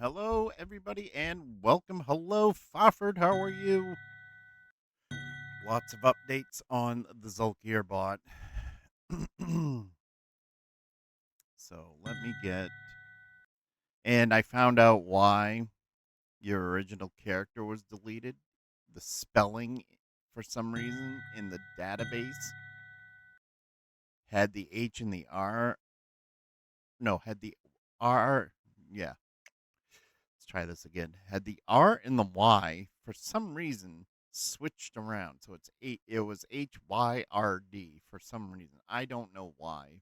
Hello, everybody, and welcome. Hello, Fofford. How are you? Lots of updates on the Zulkir bot. So let me get. And I found out why your original character was deleted. The spelling, for some reason, in the database had the H and the R. No, had the R. Yeah, let's try this again. Had the R and the Y for some reason switched around. So it was HYRD for some reason. I don't know why.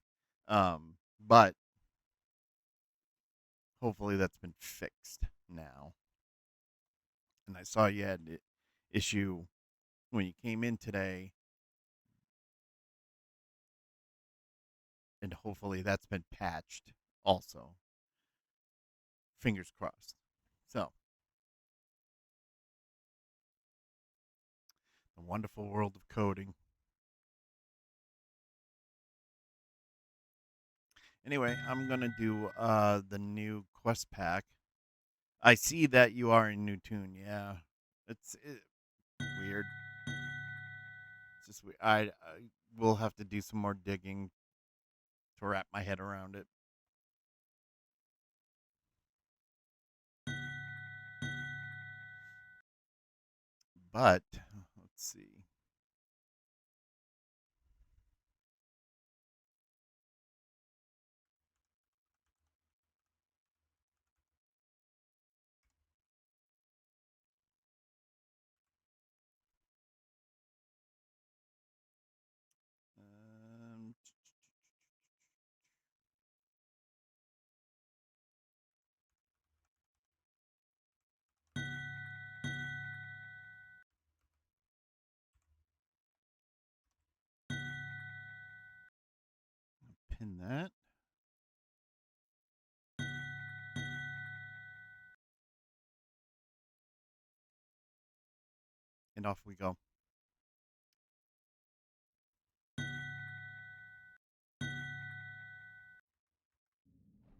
But hopefully that's been fixed now. And I saw you had an issue when you came in today, and hopefully that's been patched also. Fingers crossed. So, the wonderful world of coding. Anyway, I'm gonna do the new quest pack. I see that you are in New Tune. Yeah, it's weird. It's just weird. I will have to do some more digging to wrap my head around it. But let's see. Um, Pin that, and off we go.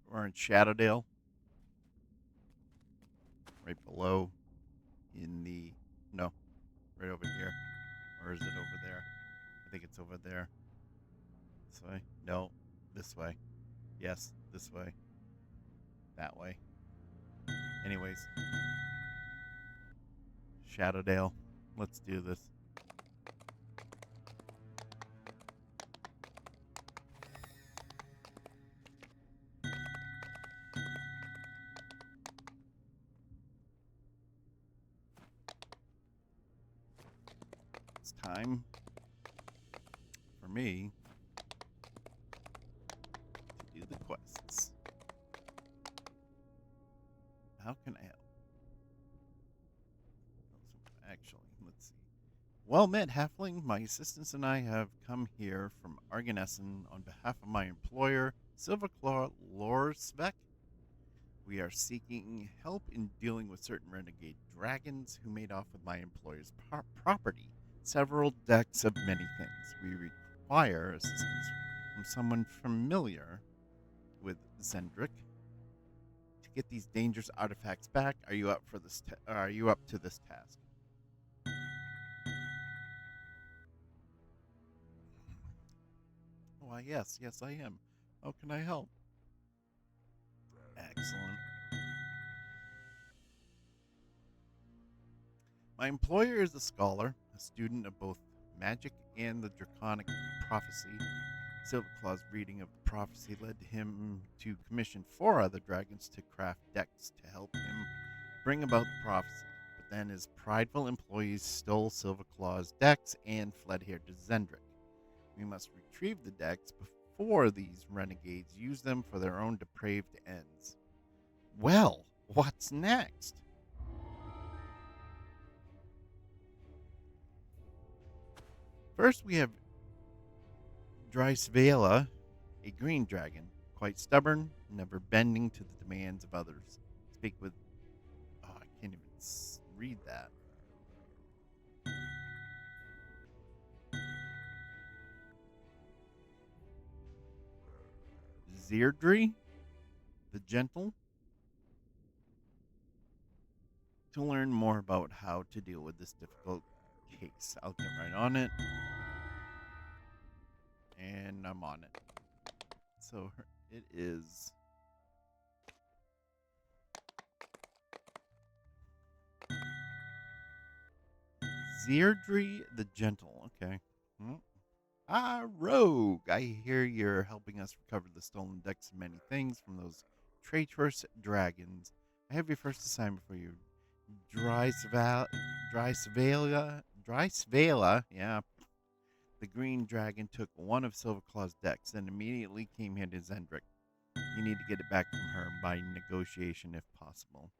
We're in Shadowdale, right below. In the no, right over here, or is it over there? I think it's over there. This way? No, this way. Yes, this way. That way. Anyways, Shadowdale. Let's do this. It's time for me to do the quests. How can I help? Actually, let's see. Well met, Halfling. My assistants and I have come here from Arganessen on behalf of my employer, Silverclaw Lorsbeck. We are seeking help in dealing with certain renegade dragons who made off with my employer's property. Several decks of many things. We require assistance from someone familiar with Zendrick to get these dangerous artifacts back. Are you up for this? Are you up to this task? Why, yes, I am. How can I help? Excellent. My employer is a scholar, a student of both magic and the draconic prophecy. Silverclaw's reading of the prophecy led him to commission four other dragons to craft decks to help him bring about the prophecy. But then his prideful employees stole Silverclaw's decks and fled here to Zendrick. We must retrieve the decks before these renegades use them for their own depraved ends. Well, what's next? First, we have Dreisvela, a green dragon, quite stubborn, never bending to the demands of others. Speak with. Oh, I can't even read that. Zeirdre, the gentle. to learn more about how to deal with this difficult case. I'll get right on it. And I'm on it. So it is Zeirdre the Gentle. Okay. Hmm. Ah, Rogue. I hear you're helping us recover the stolen decks and many things from those traitorous dragons. I have your first assignment for you. Dry yeah. The green dragon took one of Silverclaw's decks and immediately came here to Zendrick. You need to get it back from her by negotiation if possible.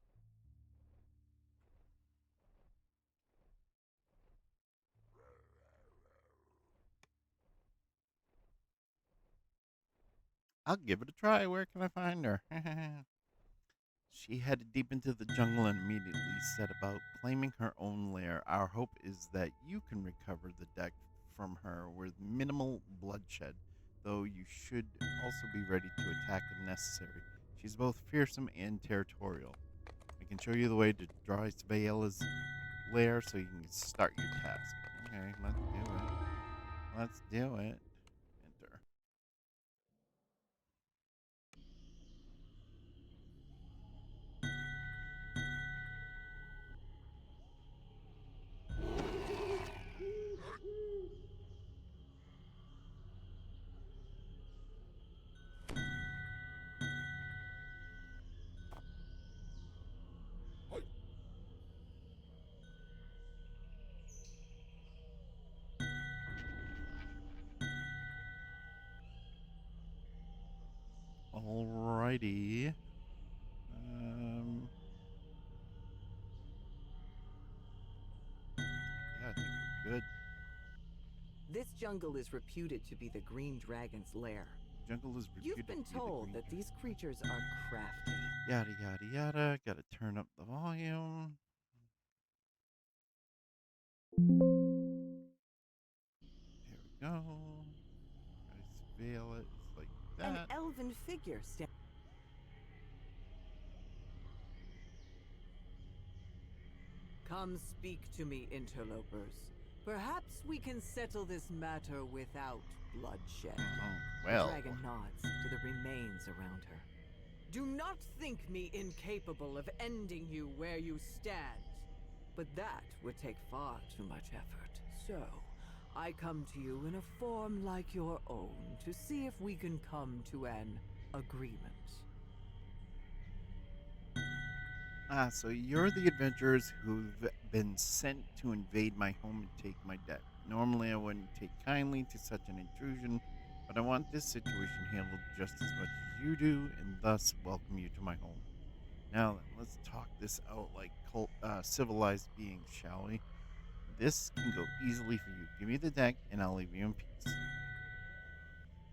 I'll give it a try. Where can I find her? She headed deep into the jungle and immediately set about claiming her own lair. Our hope is that you can recover the deck from her with minimal bloodshed, though you should also be ready to attack if necessary. She's both fearsome and territorial. I can show you the way to Dry Vale's lair so you can start your task. Okay, let's do it. Let's do it. Enter. Alrighty. Yeah, I think we're good. This jungle is reputed to be the Green Dragon's lair. Jungle is reputed You've been to be the told green that these creatures are crafty. Yada yada yada. Gotta turn up the volume. Here we go. Guys, veil it. It's like An that. elven figure Come speak to me, interlopers. Perhaps we can settle this matter without bloodshed. Well. The dragon nods to the remains around her. Do not think me incapable of ending you where you stand. But that would take far too much effort. So, I come to you in a form like your own to see if we can come to an agreement. Ah, so you're the adventurers who've been sent to invade my home and take my debt. Normally, I wouldn't take kindly to such an intrusion, but I want this situation handled just as much as you do, and thus welcome you to my home. Now, then, let's talk this out like civilized beings, shall we? This can go easily for you. Give me the deck, and I'll leave you in peace.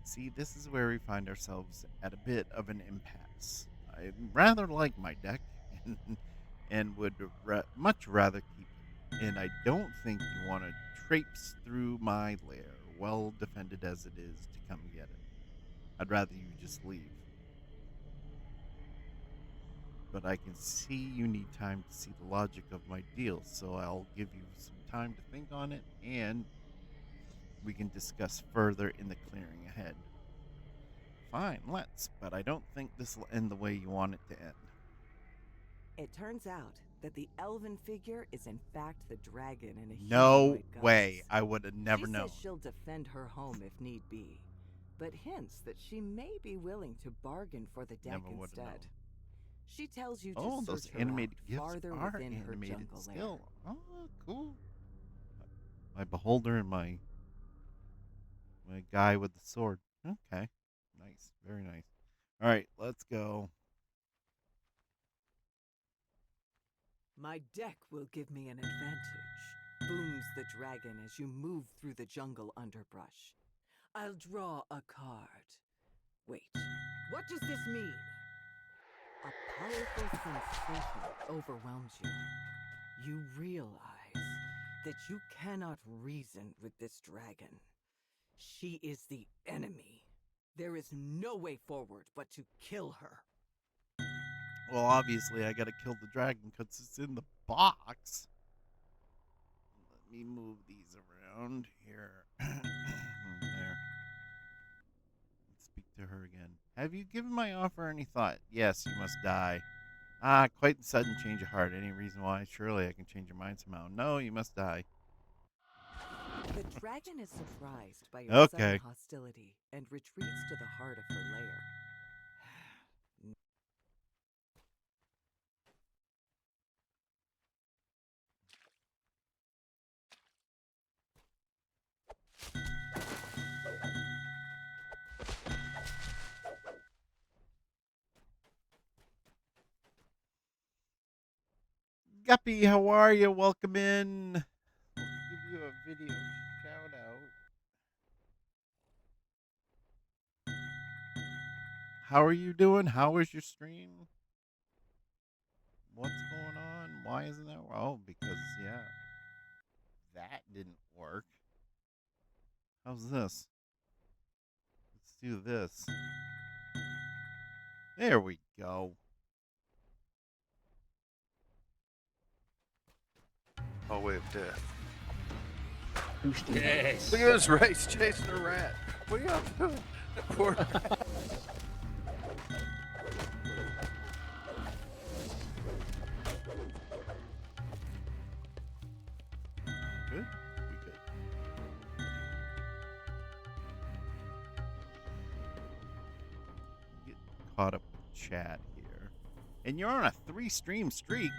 See, this is where we find ourselves at a bit of an impasse. I rather like my deck, and would much rather keep it. And I don't think you want to traipse through my lair, well defended as it is, to come get it. I'd rather you just leave. But I can see you need time to see the logic of my deal, so I'll give you some time to think on it, and we can discuss further in the clearing ahead. Fine, let's, but I don't think this will end the way you want it to end. It turns out that the elven figure is in fact the dragon in a No humanoid way. guise. I would have never known. She says she'll defend her home if need be, but hints that she may be willing to bargain for the deck Never would have known. instead. She tells you to Oh, search those her animated out gifs farther are within her animated jungle still. lair. Oh, cool. My beholder and my guy with the sword. Okay. Nice. Very nice. All right, let's go. My deck will give me an advantage, booms the dragon as you move through the jungle underbrush. I'll draw a card. Wait, what does this mean? A powerful sensation overwhelms you. You realize that you cannot reason with this dragon. She is the enemy. There is no way forward but to kill her. Well, obviously, I gotta kill the dragon because it's in the box. Let me move these around here. There. Let's speak to her again. Have you given my offer any thought? Yes, you must die. Ah, quite the sudden change of heart. Any reason why? Surely I can change your mind somehow. No, you must die. The dragon is surprised by your sudden Okay. hostility and retreats to the heart of her lair. Guppy, how are you? Welcome in. Let's give you a video shout out. How are you doing? How was your stream? What's going on? Why isn't that? Oh, because, yeah, that didn't work. How's this? Let's do this. There we go. Hallway of death. Yes. Look at this race chasing a rat. What are y'all doing? Poor rat. Good? We good. Get caught up with chat here. And you're on a 3-stream streak.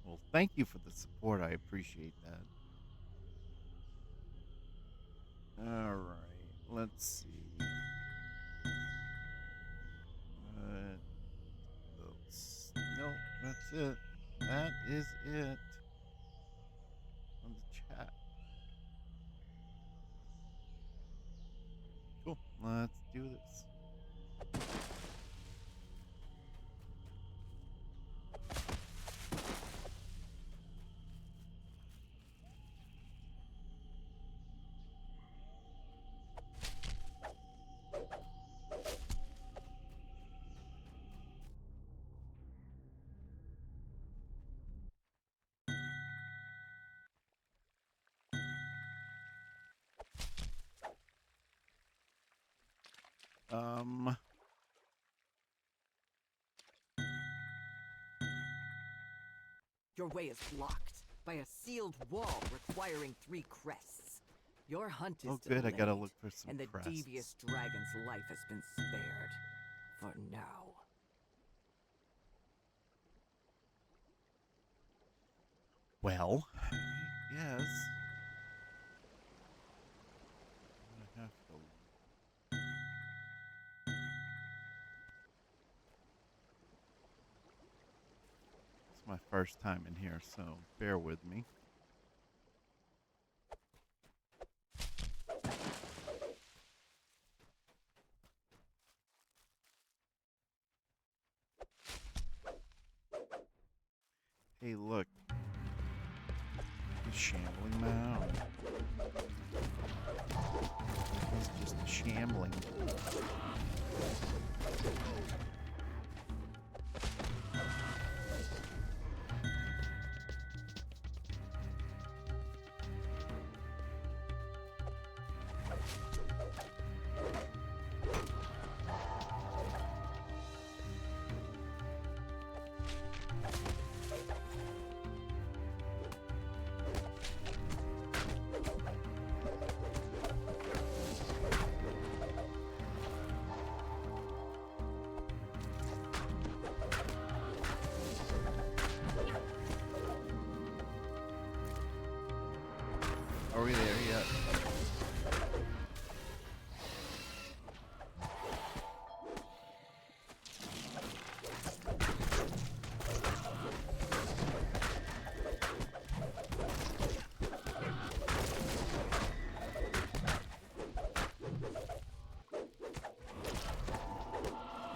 Well, thank you for the support. I appreciate that. All right. Let's see. Nope, that's it. That is it. On the chat. Cool. Let's do this. Your way is blocked by a sealed wall requiring 3 crests. Your hunt is Oh, good. I gotta delayed, look for some and the crests. devious dragon's life has been spared. For now. Well, yes. I have to. It's my first time in here, so bear with me. Hey, look. The shambling mound. It's just shambling. Are we there yet?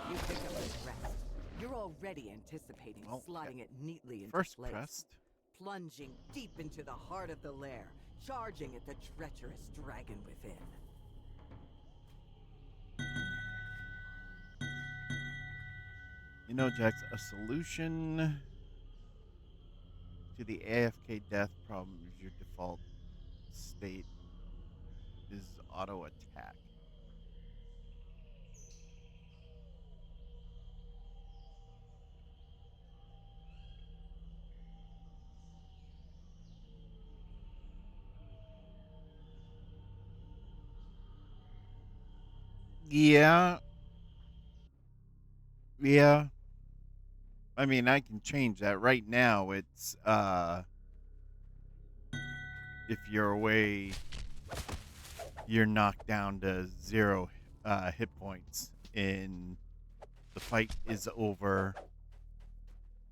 You pick up a crest. You're already anticipating Well, slotting it neatly into First place. crest. Plunging deep into the heart of the lair, charging at the treacherous dragon within. You know, Jax, a solution to the AFK death problem is your default state is auto attack. Yeah, yeah. I mean, I can change that. Right now, it's if you're away, you're knocked down to 0 hit points, and the fight is over.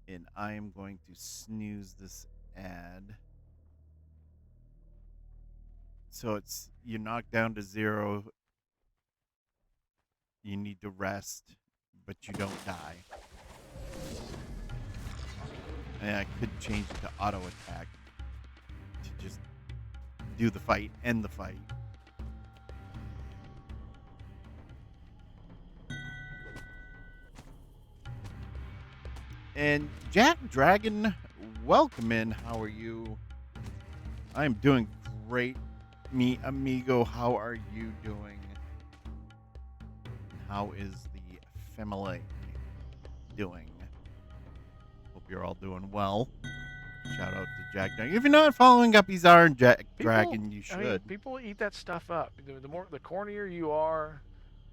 And I am going to snooze this ad. So it's you're knocked down to 0. You need to rest, but you don't die. And I could change it to auto attack to just do the fight, end the fight. And Jack Dragon, welcome in. How are you? I'm doing great. Mi amigo, how are you doing? How is the family doing? Hope you're all doing well. Shout out to Jack Dragon. If you're not following up his Iron Jack Dragon, you should. I mean, people eat that stuff up. The cornier you are,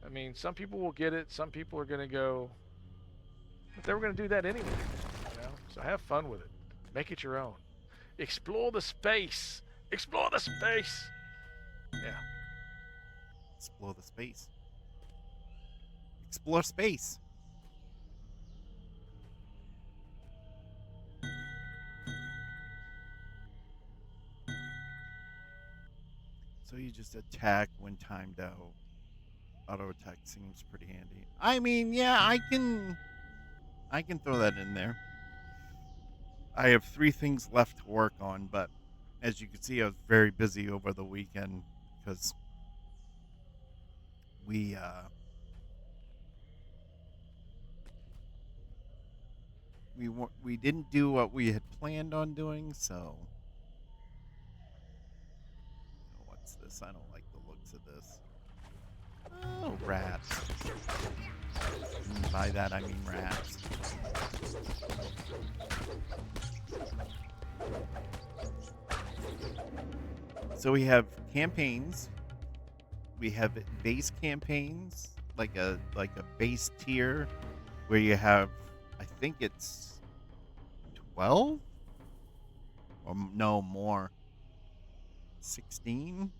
I mean, some people will get it. Some people are going to go, but they were going to do that anyway. You know? So have fun with it. Make it your own. Explore the space. Explore the space. Yeah. Explore the space. Explore space. So you just attack when timed out. Auto attack seems pretty handy. I mean, yeah, I can throw that in there. I have 3 things left to work on, but as you can see, I was very busy over the weekend because we we didn't do what we had planned on doing. So what's this? I don't like the looks of this. Oh, rats. And by that I mean rats. So we have campaigns. We have base campaigns, like a base tier, where you have, I think it's 12, or no more, 16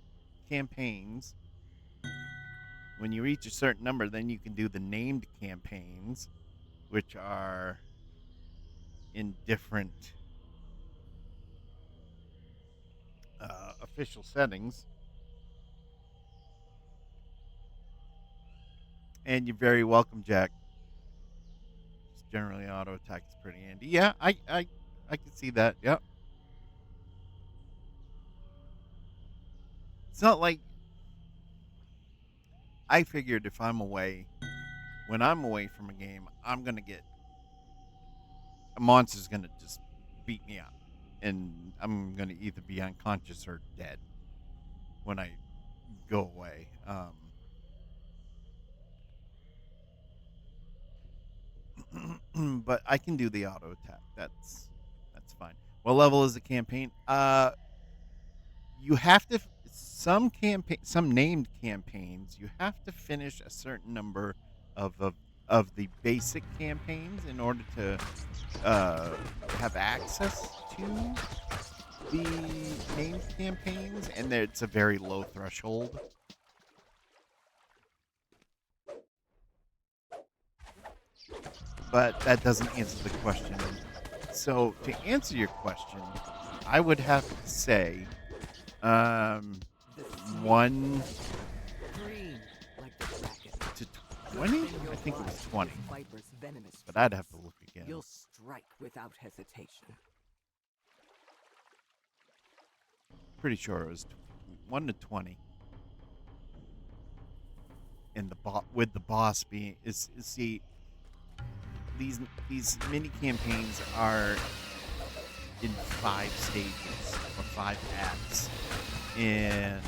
campaigns. When you reach a certain number, then you can do the named campaigns, which are in different official settings. And you're very welcome, Jack. Just generally, auto attack is pretty handy. Yeah, I can see that. Yep. It's not like I figured if I'm away, when I'm away from a game, I'm gonna get a monster's gonna just beat me up, and I'm gonna either be unconscious or dead when I go away. But I can do the auto attack. That's fine. What level is the campaign? You have to some named campaigns. You have to finish a certain number of the basic campaigns in order to have access to the named campaigns, and it's a very low threshold. But that doesn't answer the question. So to answer your question, I would have to say, The snake 1 green like the dragon. to 20. In your I think it was body 20, is viper's venomous but I'd have fangs. to look again. You'll strike without hesitation. Pretty sure it was 1 to 20. And with the boss being is see these mini campaigns are in 5 stages or 5 acts, and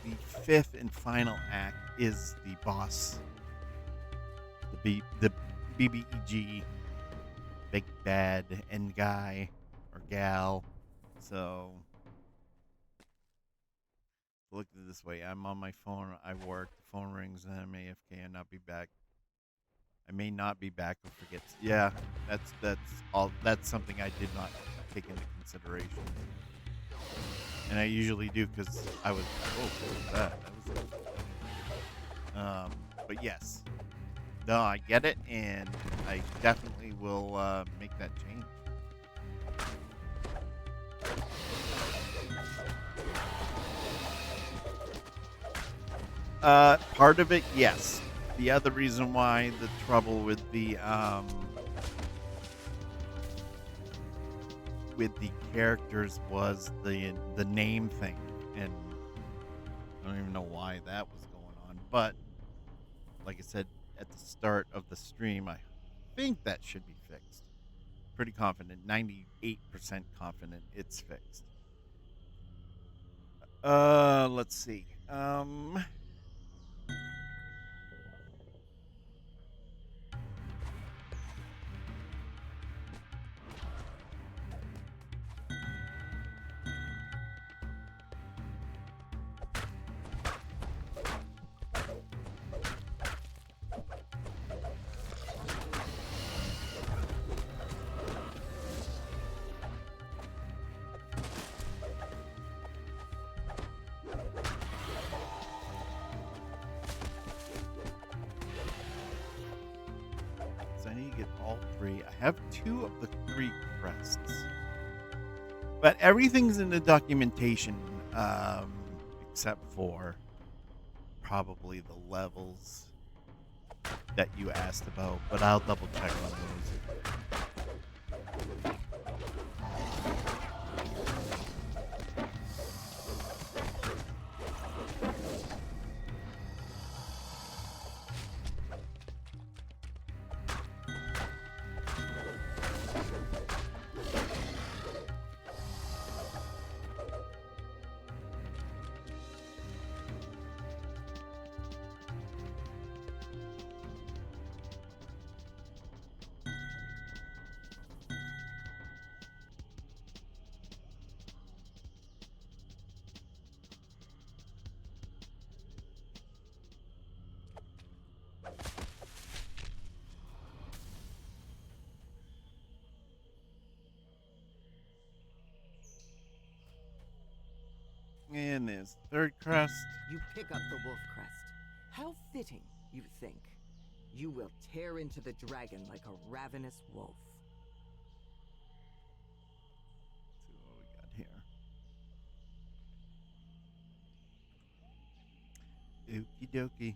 the fifth and final act is the boss, the BBEG, big bad end guy or gal. So look at it this way: I'm on my phone. I work. The phone rings, and I'm AFK and not be back. I may not be back or forget. Yeah, that's all. That's something I did not take into consideration, and I usually do because I was. Oh, what was that? That was. But yes, no, I get it, and I definitely will make that change. Part of it, yes. The other reason why the trouble with the characters was the name thing, and I don't even know why that was going on. But like I said at the start of the stream, I think that should be fixed. Pretty confident, 98% confident it's fixed. Let's see. I need to get all 3. I have 2 of the 3 crests, but everything's in the documentation, except for probably the levels that you asked about. But I'll double check on those. And there's the 3rd crest. You pick up the wolf crest. How fitting, you think. You will tear into the dragon like a ravenous wolf. Let's see what we got here. Okie dokie.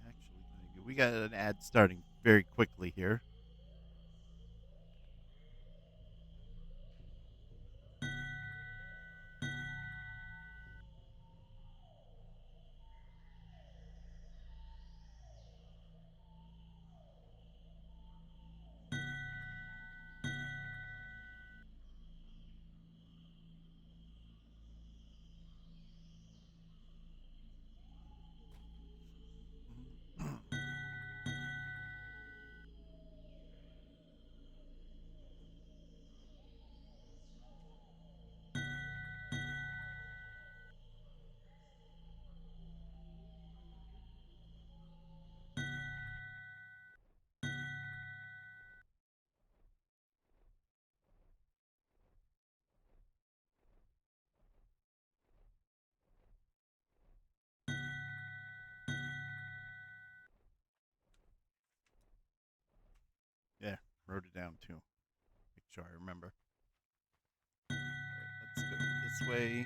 Actually, we got an ad starting very quickly here. Yeah, wrote it down too. Make sure I remember. All right, let's go this way.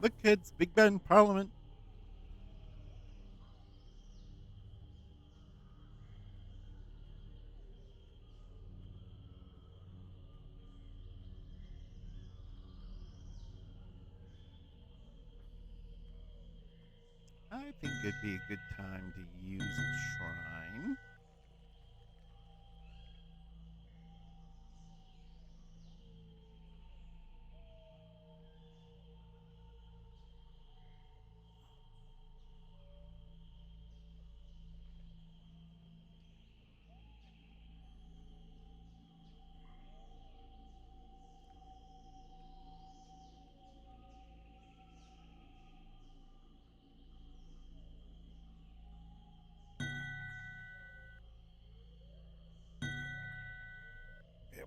Look, kids, Big Ben Parliament. I think it'd be a good time to use a shrine. There we go.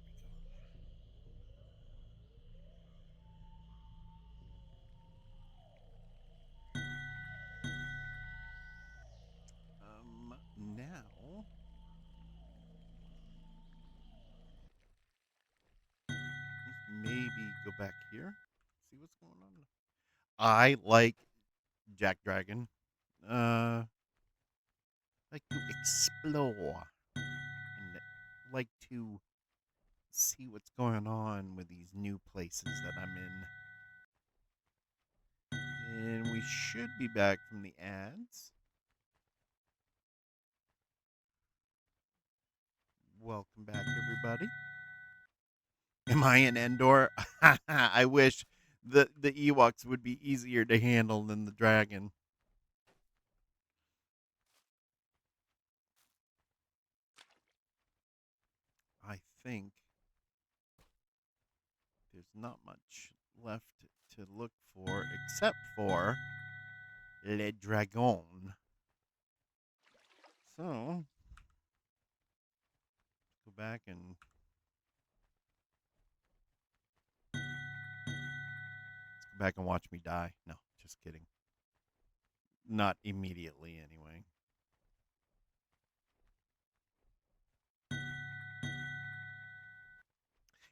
Now let's maybe go back here, see what's going on. I like Jack Dragon. Like to explore and like to see what's going on with these new places that I'm in. And we should be back from the ads. Welcome back, everybody. Am I in Endor? I wish the Ewoks would be easier to handle than the dragon. I think there's not much left to look for except for Le Dragon. So, go back and watch me die. No, just kidding. Not immediately, anyway.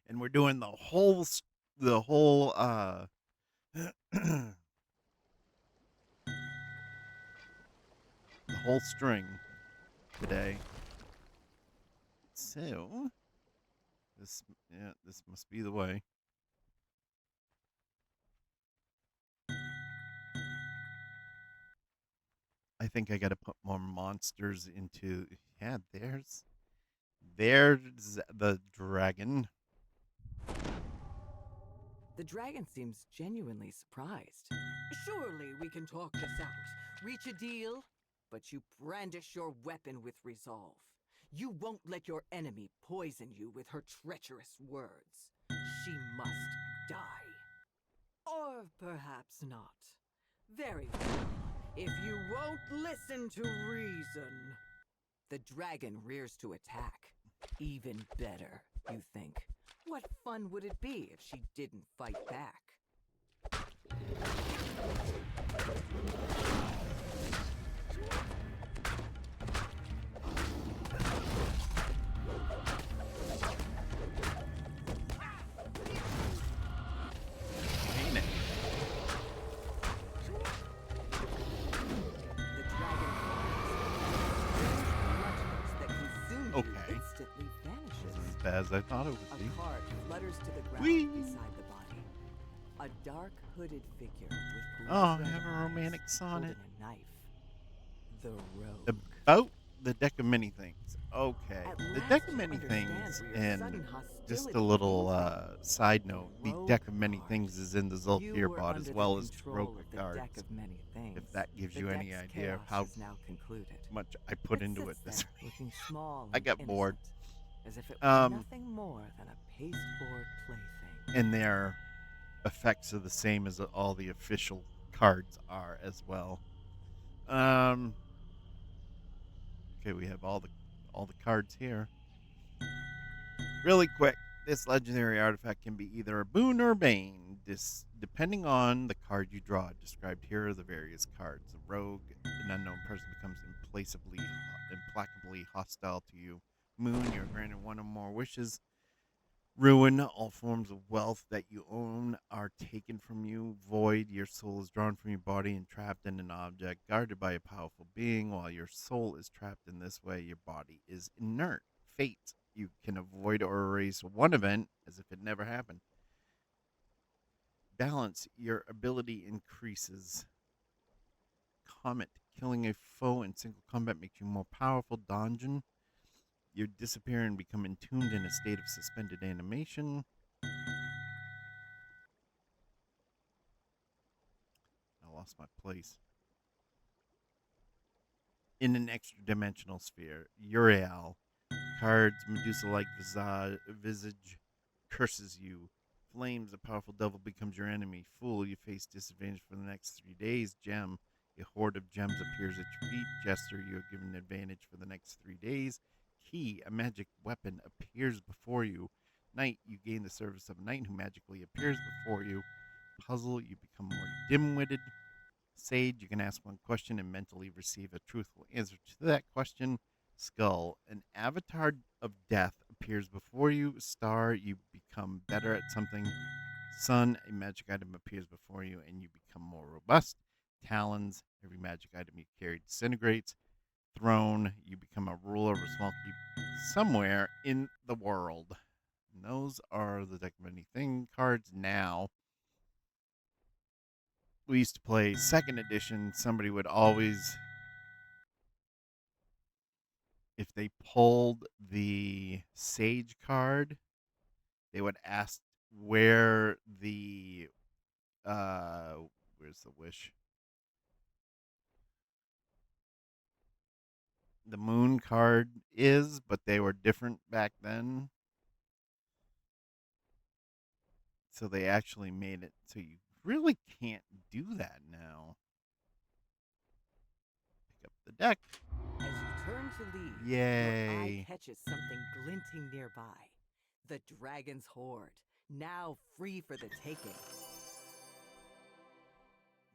And we're doing the whole the whole string today. So this must be the way. I think I got to put more monsters into. Yeah, there's the dragon. The dragon seems genuinely surprised. Surely we can talk this out, reach a deal, but you brandish your weapon with resolve. You won't let your enemy poison you with her treacherous words. She must die. Or perhaps not. Very well. If you won't listen to reason. The dragon rears to attack. Even better, you think. What fun would it be if she didn't fight back? Ain't it? The dragon flies. That consumes Okay. you instantly vanishes. This is as bad as I thought it would be. A card flutters to the ground Whee! beside the body. A dark hooded figure with Oh, I blood-red have a eyes romantic sonnet. holding a knife. The rogue. About the deck of many things. Okay. At The last deck of you many understand things, where your and sudden just hostility a little came from. side note, the Rogue deck of many card. things is in the You Zolfir were bot under as the well as control Rogue of the cards. deck of many things. If that gives The you any deck's idea of chaos how is now concluded. much I put It into it sits this there, looking small I and got bored. innocent, as if it was Um, nothing more than a pasteboard plaything. and their effects are the same as all the official cards are as well. Okay, we have all the cards here. Really quick, this legendary artifact can be either a boon or a bane, depending on the card you draw. Described here are the various cards. A rogue, an unknown person becomes implacably hostile to you. Moon, you're granted one or more wishes. Ruin, all forms of wealth that you own are taken from you. Void, your soul is drawn from your body and trapped in an object guarded by a powerful being. While your soul is trapped in this way, your body is inert. Fate, you can avoid or erase one event as if it never happened. Balance, your ability increases. Comet, killing a foe in single combat makes you more powerful. Donjon, you disappear and become entombed in a state of suspended animation. I lost my place. In an extra dimensional sphere, Uriel, cards, Medusa like visage, curses you. Flames, a powerful devil becomes your enemy. Fool, you face disadvantage for the next 3 days. Gem, a horde of gems appears at your feet. Jester, you are given advantage for the next 3 days. Key, a magic weapon, appears before you. Knight, you gain the service of a knight who magically appears before you. Puzzle, you become more dim witted. Sage, you can ask one question and mentally receive a truthful answer to that question. Skull, an avatar of death appears before you. Star, you become better at something. Sun, a magic item appears before you and you become more robust. Talons, every magic item you carry disintegrates. Throne, you become a ruler of a small keep somewhere in the world. And those are the deck of many thing cards now. We used to play second edition. Somebody would always, if they pulled the Sage card, they would ask where the where's the wish? The moon card is, but they were different back then. So they actually made it so you really can't do that now. Pick up the deck. As you turn to leave, your eye Yay. catches something glinting nearby. The dragon's hoard, now free for the taking.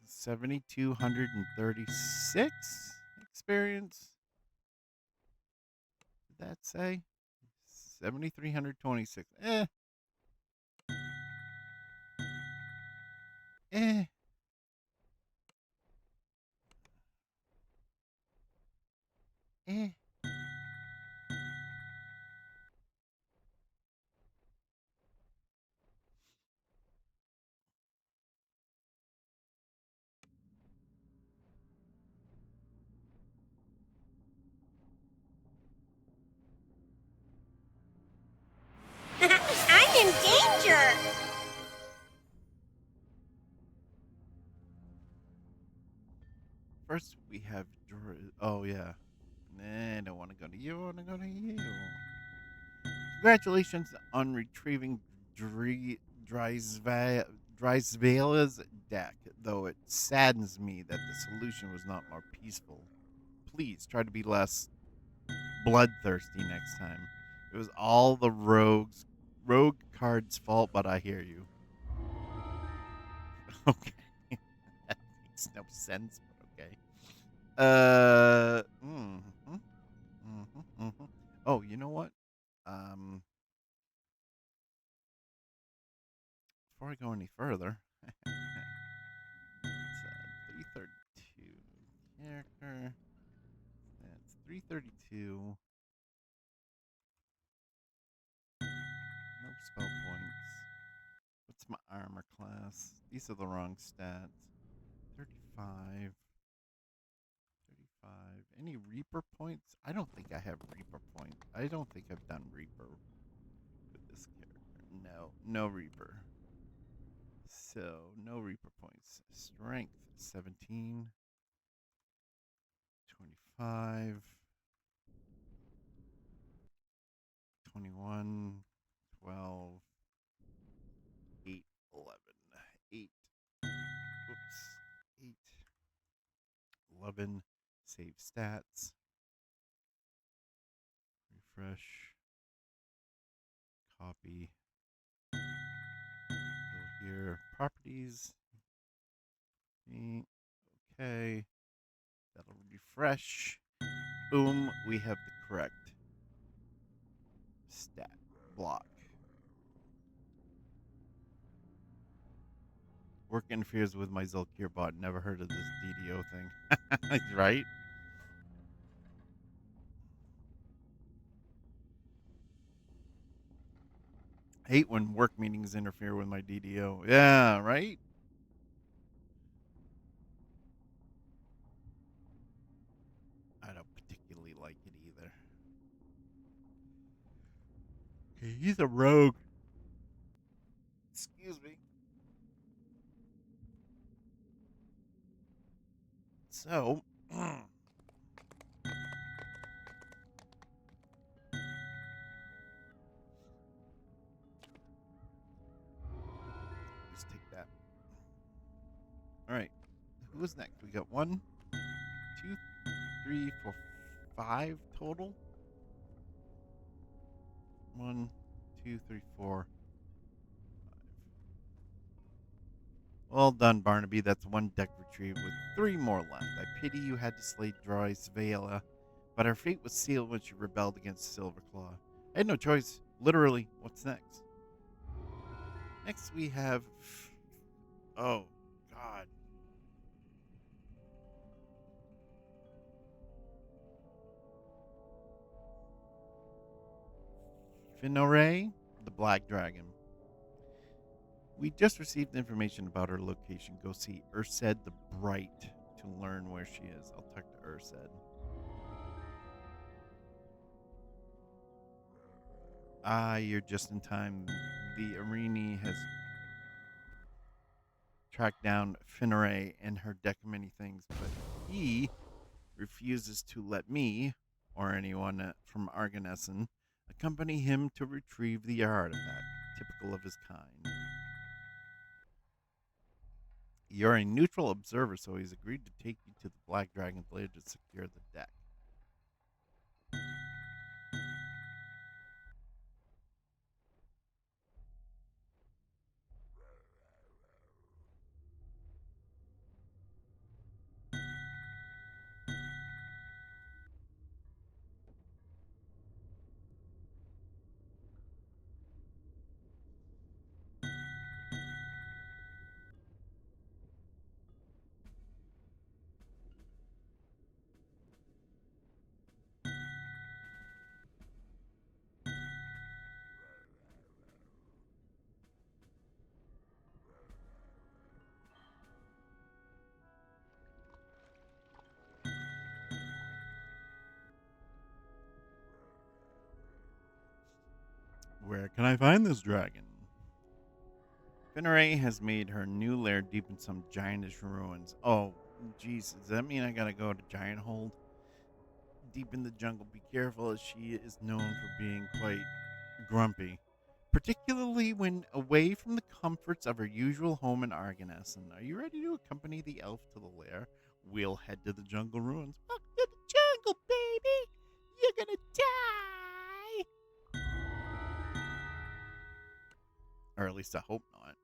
7,236 experience. Did that say? 7,326. Eh. Eh. I'm in danger! First, we have. Oh, yeah. Nah, I don't want to go to you. I want to go to you. Congratulations on retrieving Drizvala's deck, though it saddens me that the solution was not more peaceful. Please try to be less bloodthirsty next time. It was all the rogue card's fault, but I hear you. Okay. That makes no sense, but okay. Oh, you know what? Before I go any further, it's 332 character. That's 332. No spell points. What's my armor class? These are the wrong stats. 35. 35. Any Reaper points? I don't think I have Reaper points. I don't think I've done Reaper with this character. No, no Reaper. So, no Reaper points. Strength 17. 25. 21. 12. 8. 11. 8. Oops. 8. 11. Save stats. Refresh. Copy. Go here. Properties. Okay. That'll refresh. Boom. We have the correct stat block. Work interferes with my Zolkir bot. Never heard of this DDO thing. Right? Hate when work meetings interfere with my DDO. Yeah, right? I don't particularly like it either. Okay, he's a rogue. Excuse me. So, just take that. All right. Who is next? We got 1, 2, 3, 4, 5 total. 1, 2, 3, 4, 5. Well done, Barnaby. That's 1 deck retrieved with 3 more left. I pity you had to slay Dry Svela, but her fate was sealed when she rebelled against Silverclaw. I had no choice. Literally. What's next? Next we have... Oh, God. Finore, the Black Dragon. We just received information about her location. Go see Ursed the Bright to learn where she is. I'll talk to Ursed. Ah, you're just in time. The Arini has tracked down Finore and her deck of many things, but he refuses to let me, or anyone from Arganessen, accompany him to retrieve the artifact, typical of his kind. You're a neutral observer, so he's agreed to take you to the Black Dragon's lair to secure the deck. Where can I find this dragon? Finneray has made her new lair deep in some giantish ruins. Oh, jeez, does that mean I gotta go to Giant Hold? Deep in the jungle, be careful, as she is known for being quite grumpy, particularly when away from the comforts of her usual home in Arganessen. Are you ready to accompany the elf to the lair? We'll head to the jungle ruins. Welcome to the jungle, baby! You're gonna die! Or at least I hope not.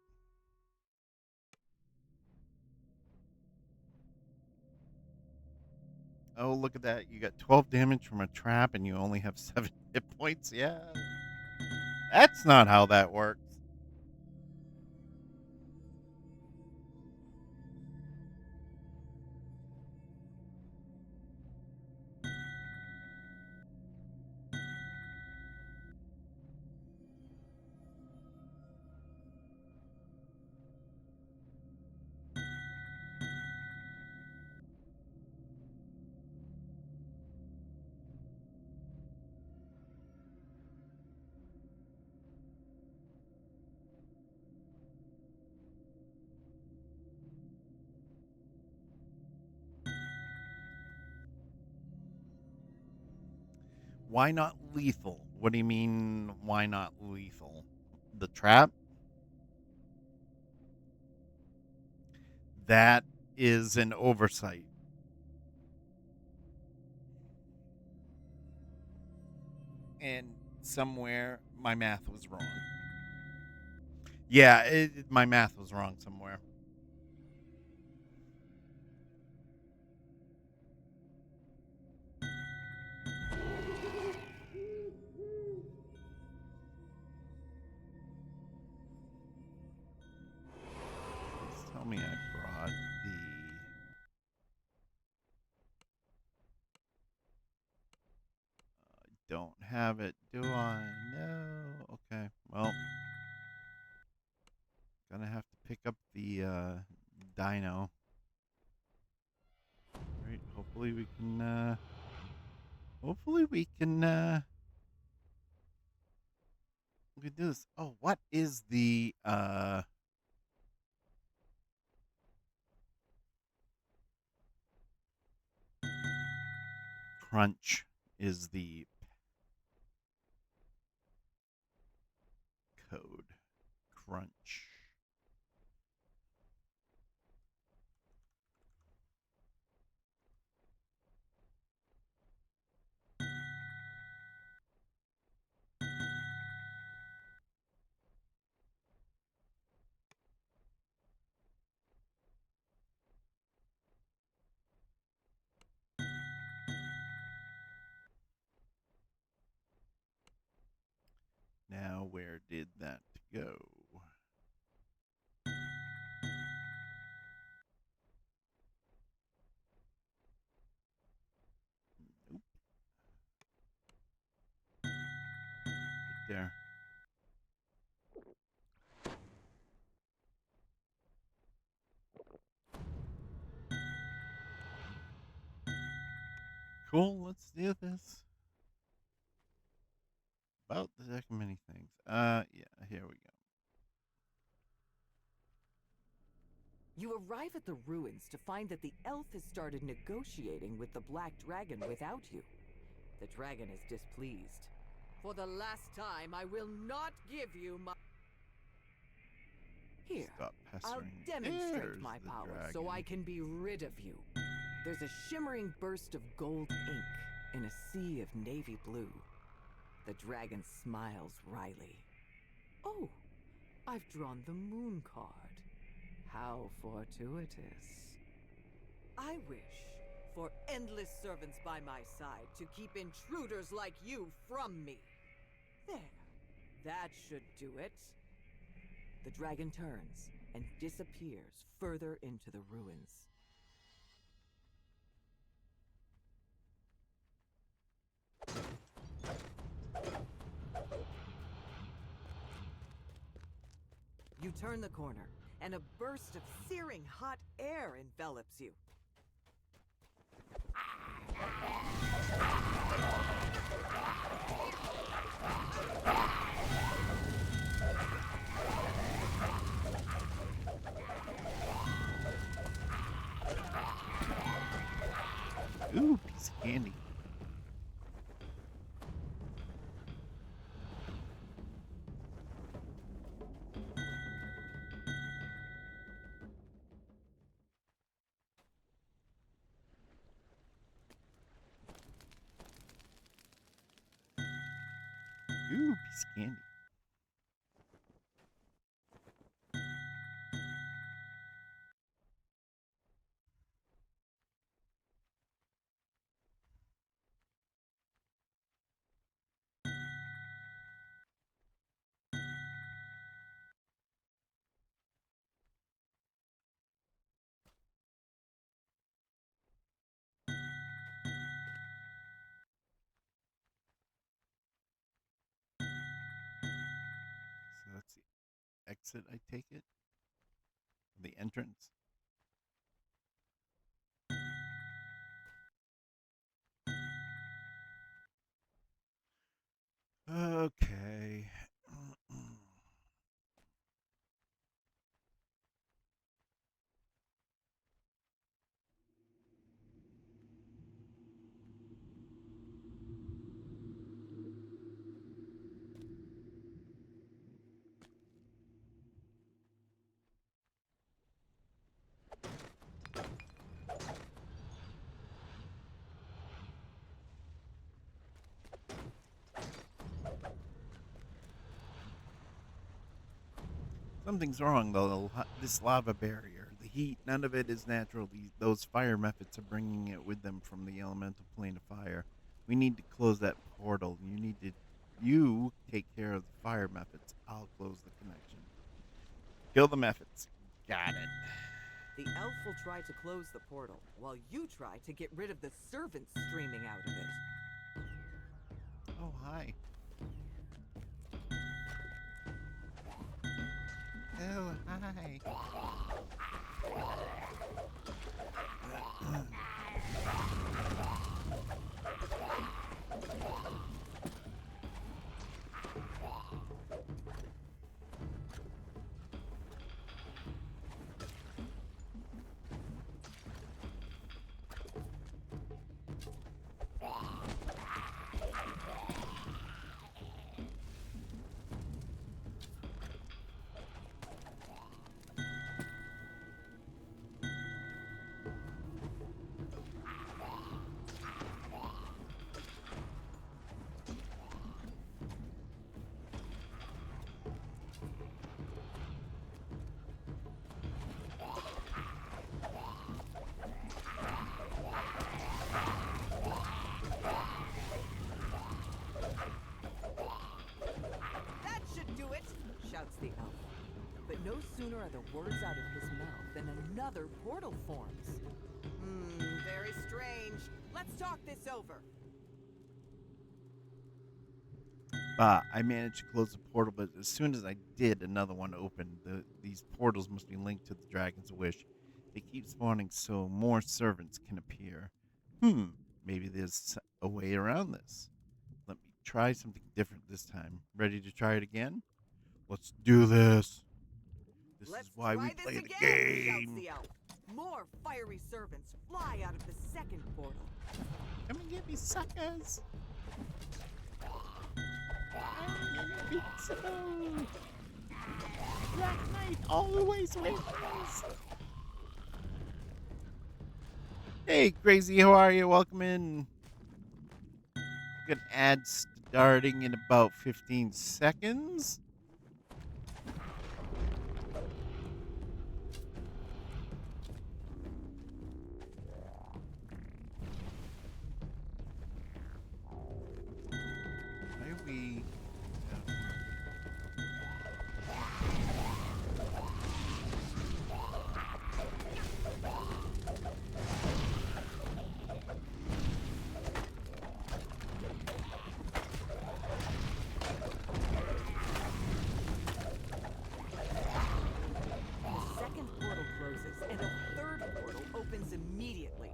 Oh, look at that. You got 12 damage from a trap and you only have 7 hit points? Yeah. That's not how that works. Why not lethal? What do you mean, why not lethal? The trap? That is an oversight. And somewhere my math was wrong. Yeah, my math was wrong somewhere. Please tell don't have it, do I? No. Okay. Well, gonna have to pick up the dino. Right. Hopefully we can. Hopefully we can. We can do this. Oh, what is the crunch? Is the code crunch? Now, where did that go? Nope. Right there. Cool, let's do this. About the heck many things. Yeah, here we go. You arrive at the ruins to find that the elf has started negotiating with the Black Dragon without you. The dragon is displeased. For the last time, I will not give you my... Here, Stop I'll pestering. demonstrate There's my the power so dragon. I can be rid of you. There's a shimmering burst of gold ink in a sea of navy blue. The dragon smiles wryly. Oh, I've drawn the moon card. How fortuitous. I wish for endless servants by my side to keep intruders like you from me. There. That should do it. The dragon turns and disappears further into the ruins. You turn the corner, and a burst of searing hot air envelops you. Ooh, piece of candy. Ooh, piece of candy. So that's the exit, I take it? The entrance? Okay. Something's wrong, though. This lava barrier, the heat, none of it is natural. Those fire methods are bringing it with them from the elemental plane of fire. We need to close that portal. You take care of the fire methods. I'll close the connection. Kill the methods. Got it. The elf will try to close the portal, while you try to get rid of the servants streaming out of it. Oh, hi. Oh, hi. That should do it, shouts the elf. But no sooner are the words out of his mouth than another portal forms. Very strange. Let's talk this over. I managed to close the portal, but as soon as I did, another one opened. These portals must be linked to the Dragon's Wish. They keep spawning so more servants can appear. Maybe there's a way around this. Let me try something different this time. Ready to try it again? Let's do this. This is Let's why we try this play the again, shouts game. the elf. More fiery servants fly out of the second portal. Come and get me, suckers. I'm invincible. Black Knight always wins. Hey, Crazy, how are you? Welcome in. Got an ad starting in about 15 seconds. Why are we... The second portal closes, and a third portal opens immediately.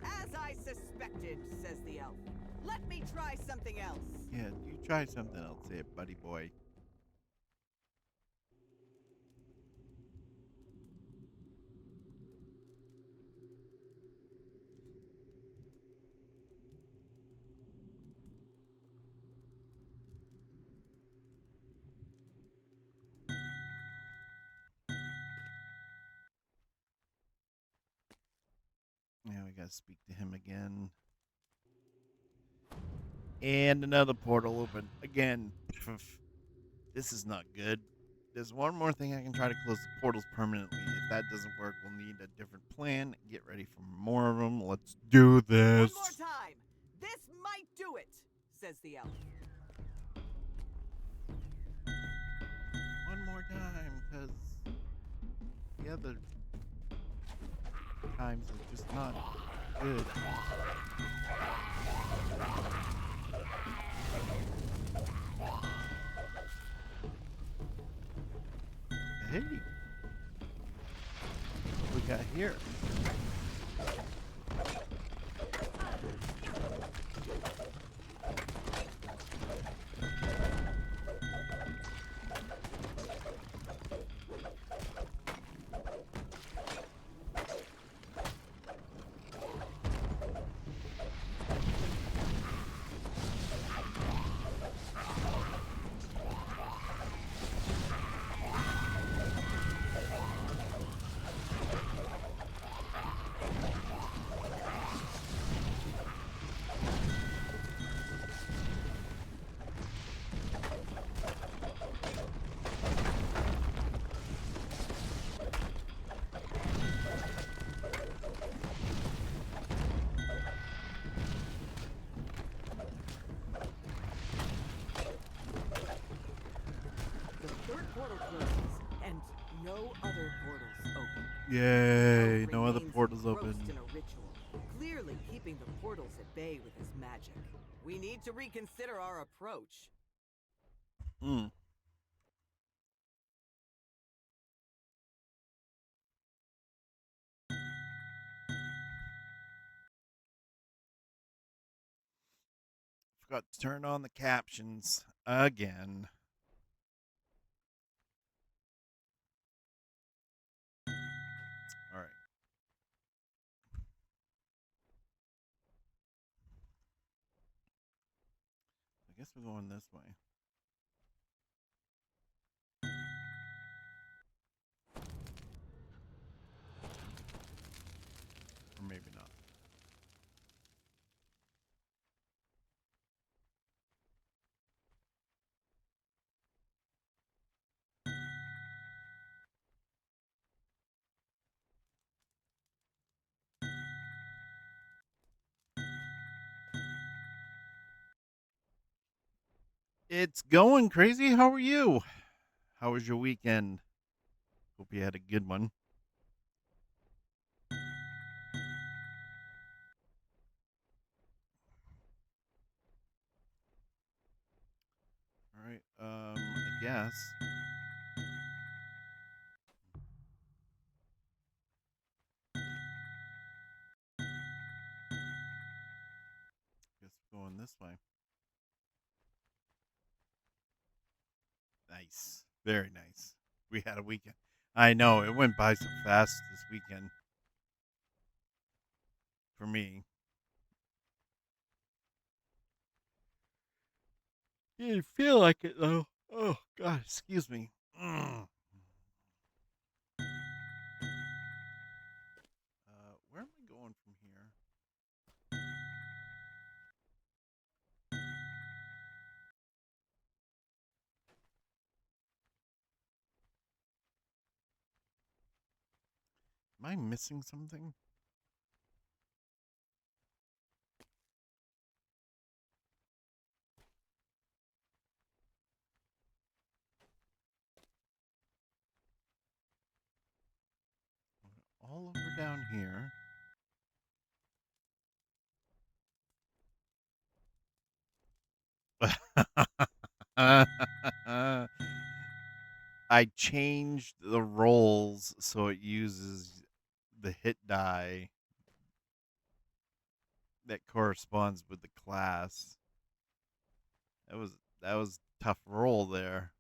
As I suspected, says the elf. Let me try something else. Yeah, you try something else here, buddy boy. Yeah, we gotta speak to him again. And another portal open again. This is not good. There's one more thing I can try to close the portals permanently. If that doesn't work, we'll need a different plan. Get ready for more of them. Let's do this. One more time. This might do it, says the elf. One more time, because the other times are just not good. Hey, what we got here? The third portal closes, and no other portals open. Yay, Elf no other remains portals engrossed open. in a ritual. Clearly really keeping the portals at bay with his magic. We need to reconsider our approach. Hmm. Forgot to turn on the captions again. All right. I guess we're going this way. Or maybe not. It's going crazy. How are you? How was your weekend? Hope you had a good one. All right. I guess. Guess we're going this way. Nice. Very nice. We had a weekend. I know it went by so fast this weekend for me. You didn't feel like it though. Oh God, excuse me. Where am I going from here? Am I missing something? All over down here. I changed the rolls so it uses the hit die that corresponds with the class. That was that was tough roll there.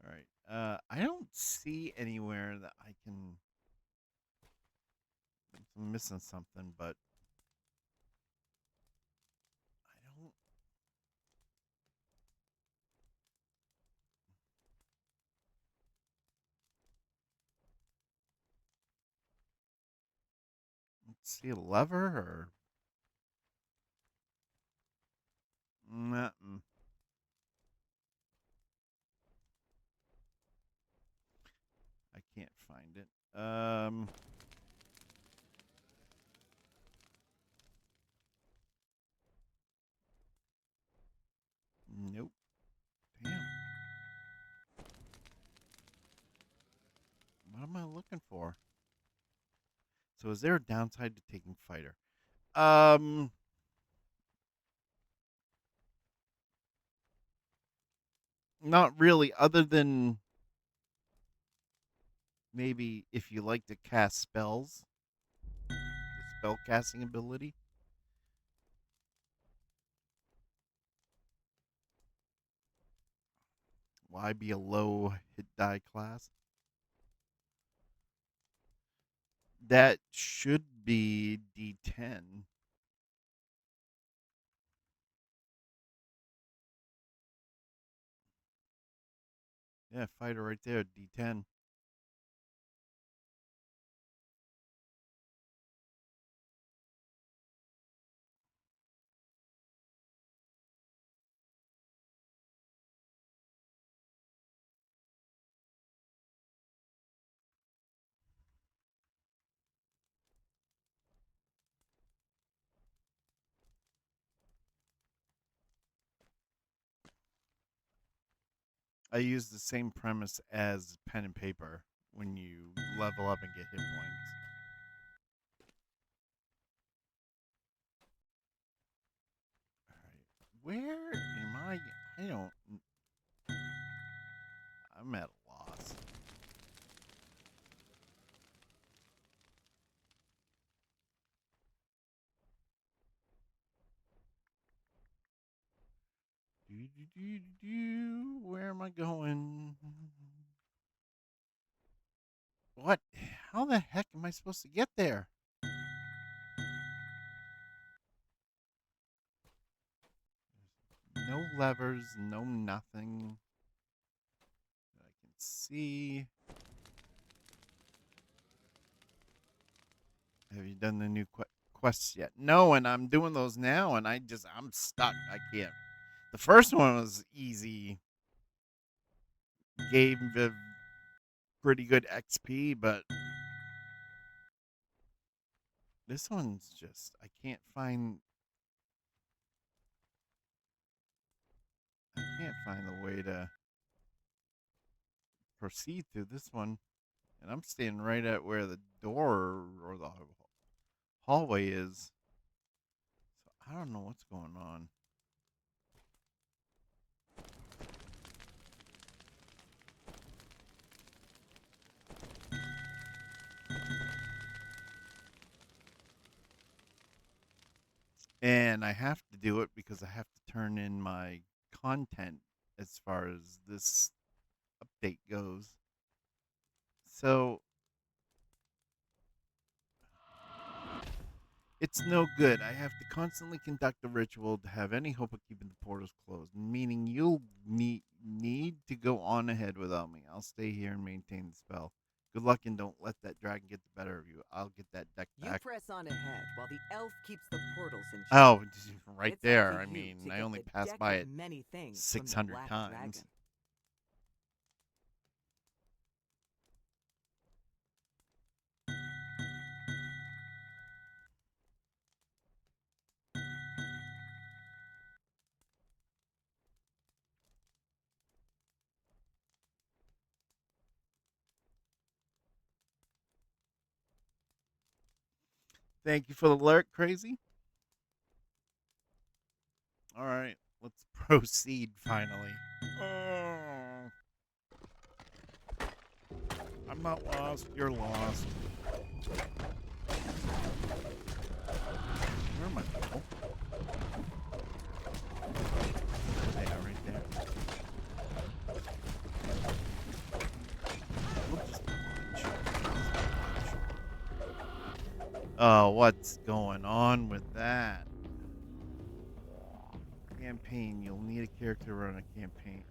All right. I don't see anywhere that I can. I'm missing something, but I don't see a lever or. Mm-mm. I can't find it. Nope. Damn. What am I looking for? So is there a downside to taking fighter? Um, Not really, other than maybe if you like to cast spells, the spell casting ability. Why be a low hit die class? That should be D10. Yeah, fighter right there, D10. I use the same premise as pen and paper when you level up and get hit points. Where am I? I don't. I'm at a loss. Where am I going? What? How the heck am I supposed to get there? No levers, no nothing that I can see. Have you done the new quests yet? No, and I'm doing those now, and I'm stuck. I can't. The first one was easy, gave a pretty good XP, but this one's just, I can't find the way to proceed through this one. And I'm standing right at where the door or the hallway is. So I don't know what's going on. And I have to do it because I have to turn in my content as far as this update goes. So it's no good. I have to constantly conduct a ritual to have any hope of keeping the portals closed, meaning you'll need to go on ahead without me. I'll stay here and maintain the spell. Good luck and don't let that dragon get the better of you. I'll get that deck You back. press on ahead while the elf keeps the portals in check. Oh, right It's up there. to I you mean, to I get only the passed deck by of it many things from the 600 Black times. Dragon. Thank you for the alert, Crazy. All right, let's proceed finally. Oh, I'm not lost. You're lost. Where am I, people? There they are, right there. We'll just watch. Oh, what's going on with that? Campaign. You'll need a character to run a campaign.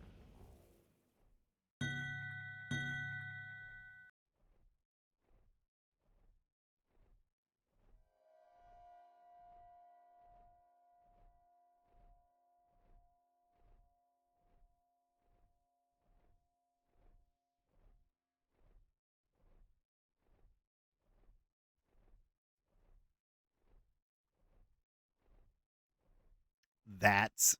That's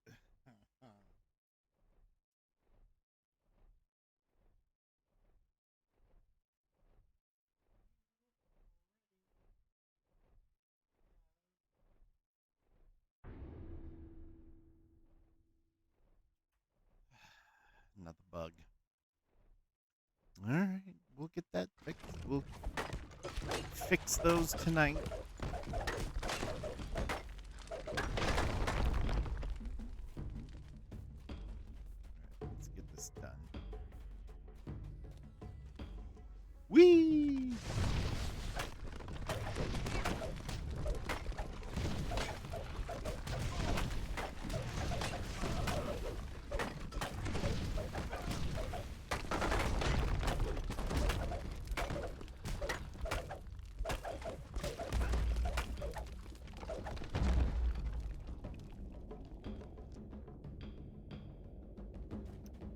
another bug. All right, we'll get that fixed. We'll fix those tonight. Let's get this done. Whee!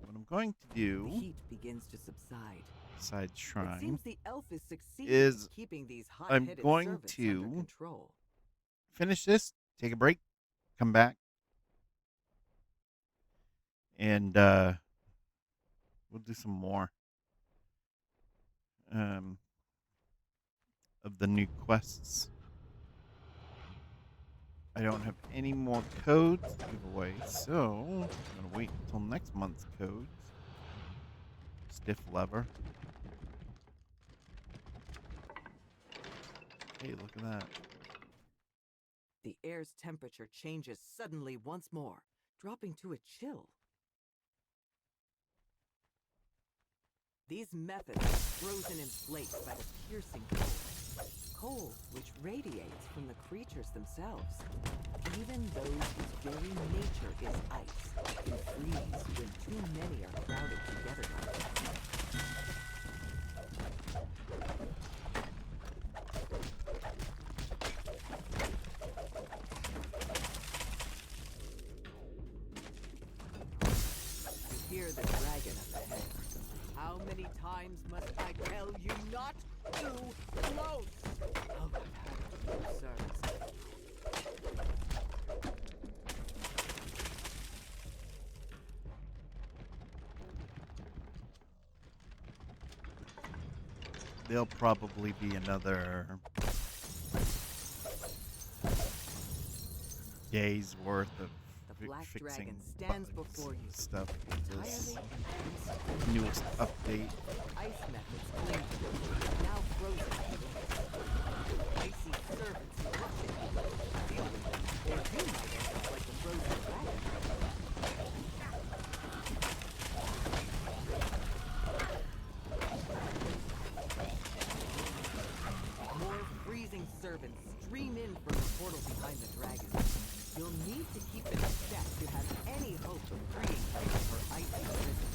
What I'm going to The do, heat begins to subside. besides It shrine, seems the elf is succeeding is in keeping these I'm hot-headed going servants to under control. finish this, take a break, come back, and we'll do some more of the new quests. I don't have any more codes to give away, so I'm gonna wait until next month's codes. Stiff lever. Hey, look at that. The air's temperature changes suddenly once more, dropping to a chill. These methods are frozen in place by the piercing cold. Cold which radiates from the creatures themselves. Even those whose very nature is ice can freeze when too many are crowded together like this. You hear the dragon up ahead. How many times must I tell you not too close? Oh, I've had it, sirs. There'll probably be another day's worth of The black fixing dragon stands bugs before you, and stuff with this entirely and newest update. ice methods cling to them, now frozen in place. Icy servants rush at you. Deal with them, or you might end up like the frozen dragon. More freezing servants stream in from the portal behind the dragon. You'll need to keep in step to have any hope of freeing her from her icy prison.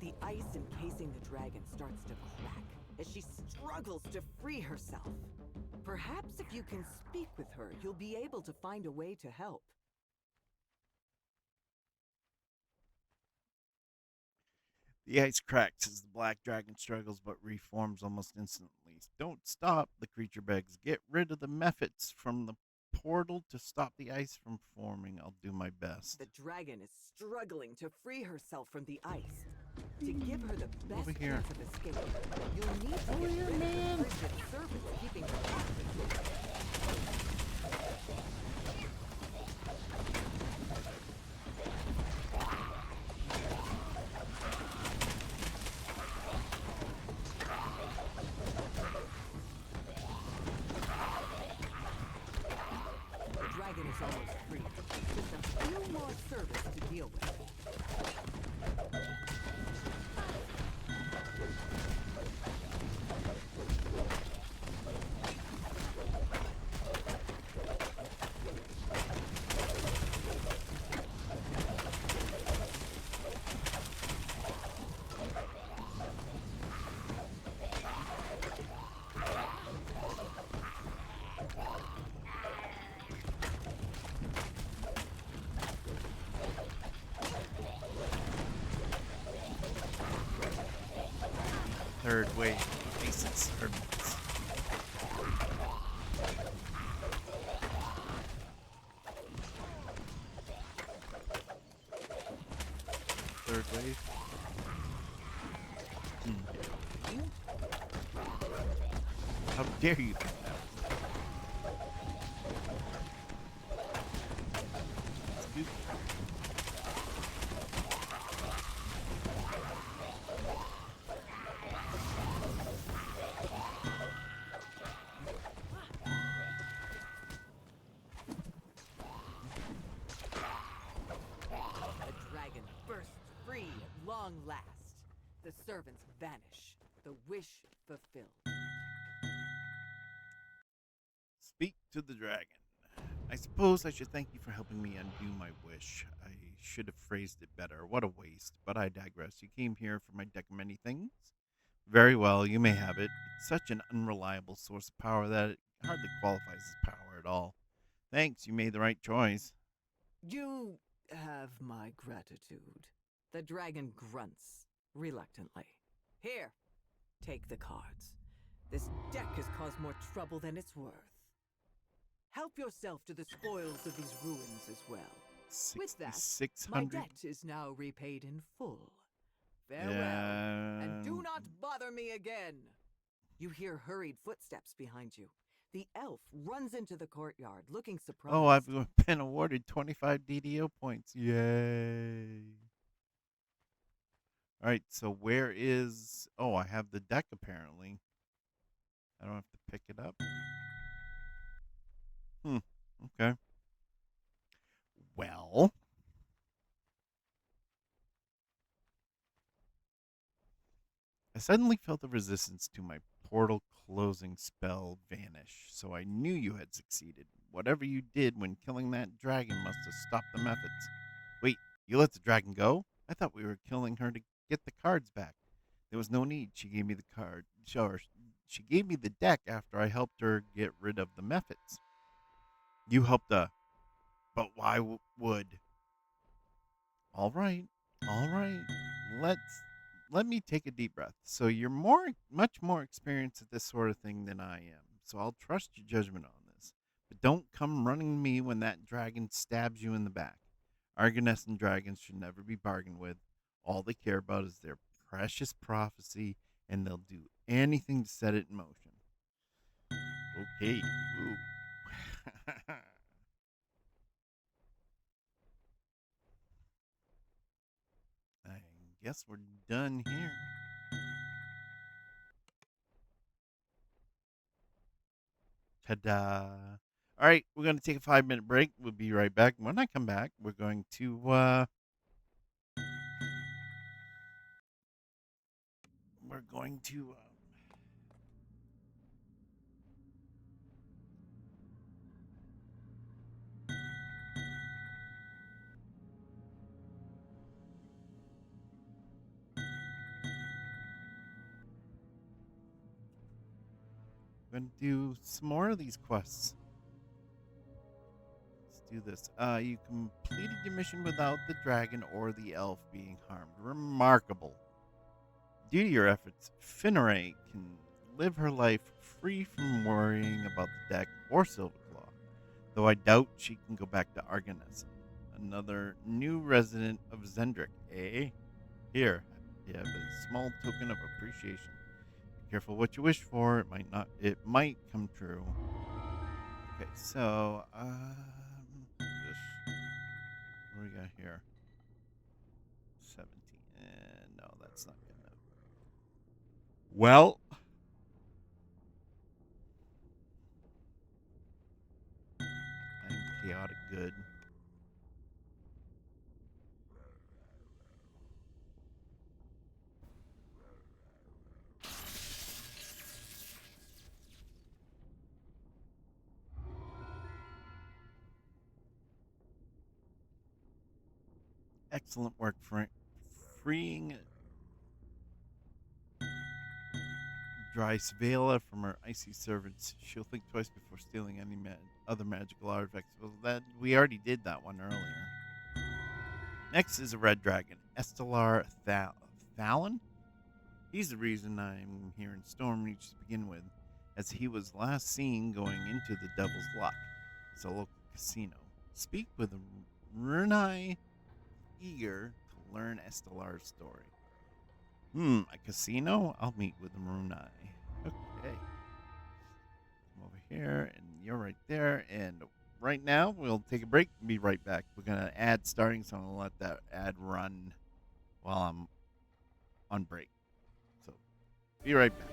The ice encasing the dragon starts to crack as she struggles to free herself. Perhaps if you can speak with her, you'll be able to find a way to help. The ice cracks as the black dragon struggles but reforms almost instantly. Don't stop, the creature begs. Get rid of the methods from the portal to stop the ice from forming. I'll do my best. The dragon is struggling to free herself from the ice. To give her the best Over here. chance of escape, you'll need to Over get here, rid of man. the frigid servants keeping her captive. The dragon is almost free. Just a few more servants to deal with. Third wave of decent servants. Third wave. How dare you? Excuse me. The dragon bursts free at long last. The servants vanish, the wish fulfilled. Speak to the dragon. I suppose I should thank you for helping me undo my wish. I should have phrased it better. What a waste. But I digress. You came here for my deck of many things? Very well, you may have it. It's such an unreliable source of power that it hardly qualifies as power at all. Thanks, you made the right choice. You have my gratitude. The dragon grunts reluctantly. Here, take the cards. This deck has caused more trouble than it's worth. Help yourself to the spoils of these ruins as well. With that, my 6,600. debt is now repaid in full. Farewell, and do Yeah. not bother me again. You hear hurried footsteps behind you. The elf runs into the courtyard, looking surprised. Oh, I've been awarded 25 DDO points. Yay. All right, so where is. Oh, I have the deck apparently. I don't have to pick it up. Okay. Well, I suddenly felt the resistance to my portal closing spell vanish, so I knew you had succeeded. Whatever you did when killing that dragon must have stopped the methods. Wait, you let the dragon go? I thought we were killing her to get the cards back. There was no need. She gave me the card. Sure, she gave me the deck after I helped her get rid of the methods. You helped but why would? All right, all right. Let's let me take a deep breath. So you're much more experienced at this sort of thing than I am. So I'll trust your judgment on this. But don't come running to me when that dragon stabs you in the back. Argonessan dragons should never be bargained with. All they care about is their precious prophecy, and they'll do anything to set it in motion. Okay. Ooh. I guess we're done here. Ta-da. All right, we're going to take a 5-minute break. We'll be right back. When I come back, we're going to we're going to we're going to do some more of these quests. Let's do this. You completed your mission without the dragon or the elf being harmed. Remarkable. Due to your efforts, Finneray can live her life free from worrying about the deck or Silverclaw, though I doubt she can go back to Argonessan. Another new resident of Zendrick, eh? Here, you have a small token of appreciation. Be careful what you wish for; it might come true. Okay, so what do we got here? 17. No, that's not good enough. Well, I'm chaotic good. Excellent work, Frank. Freeing Drysvela from her icy servants. She'll think twice before stealing any other magical artifacts. Well, that we already did that one earlier. Next is a red dragon, Estelar Thalon. He's the reason I'm here in Stormreach to begin with, as he was last seen going into the Devil's Lock. It's a local casino. Speak with Runai, eager to learn Estelar's story. A casino? I'll meet with Runai. Okay. Come over here, and you're right there. And right now, we'll take a break and be right back. We're going to ad starting, so I'm going to let that ad run while I'm on break. So, be right back.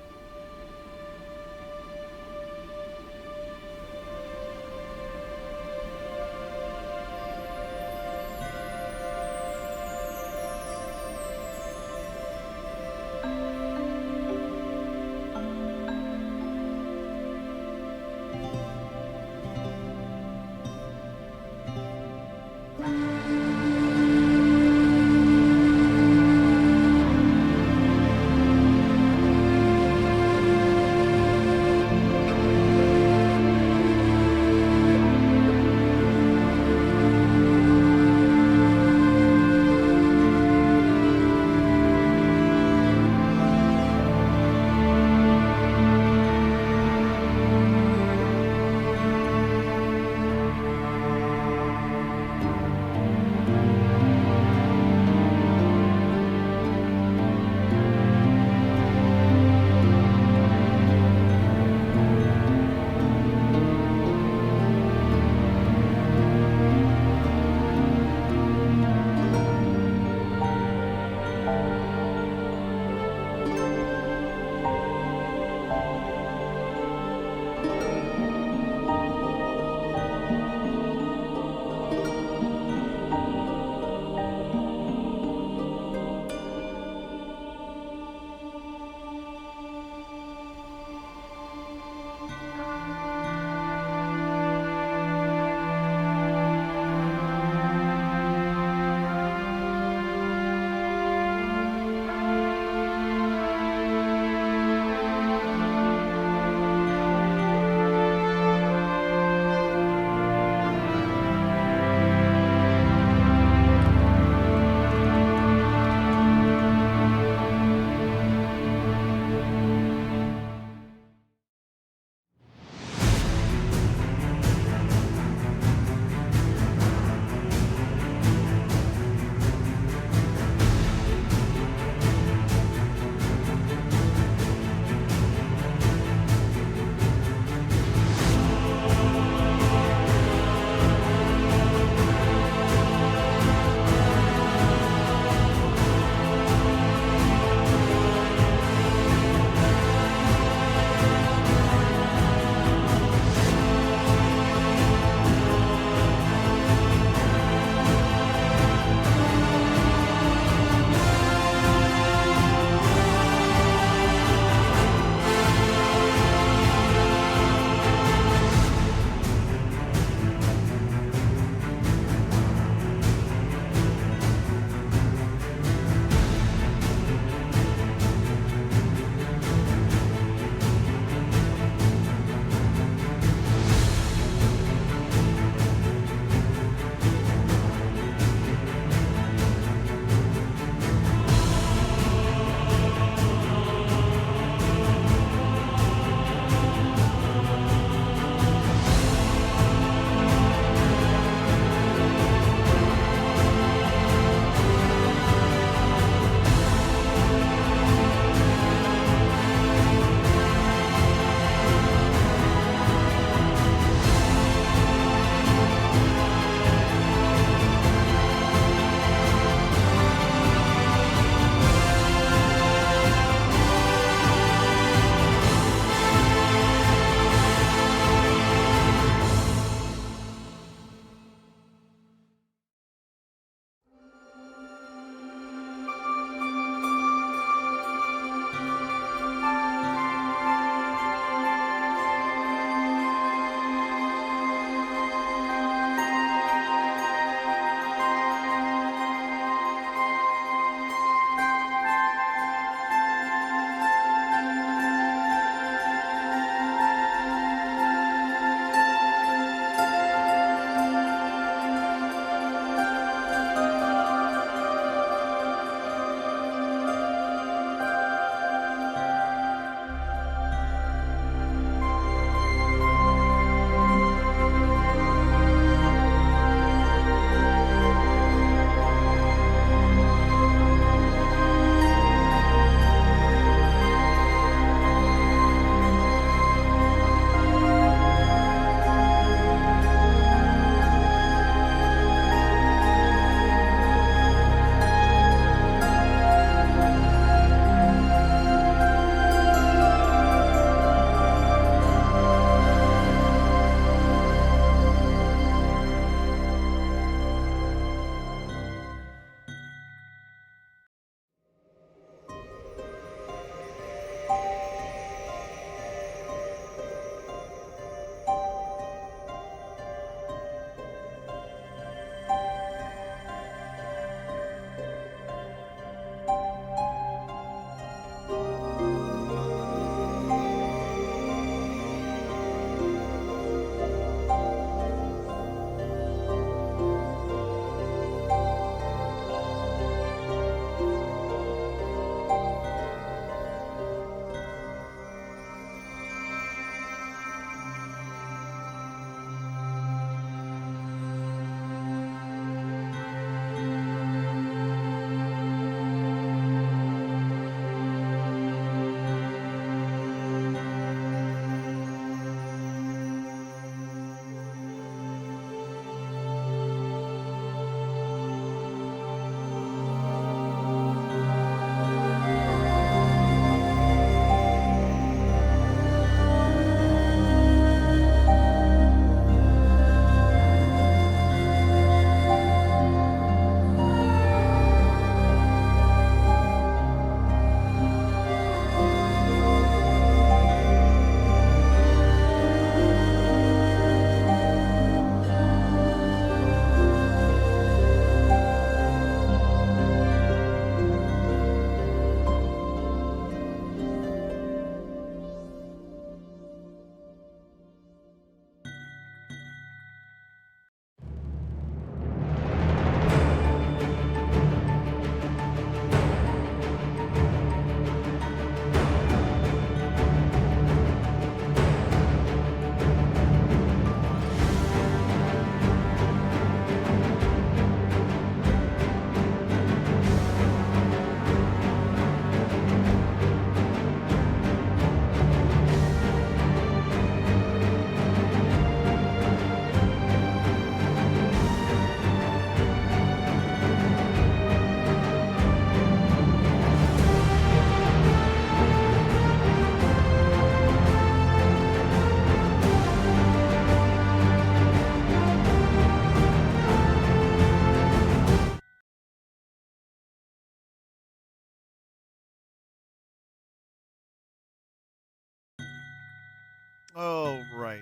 Oh, right.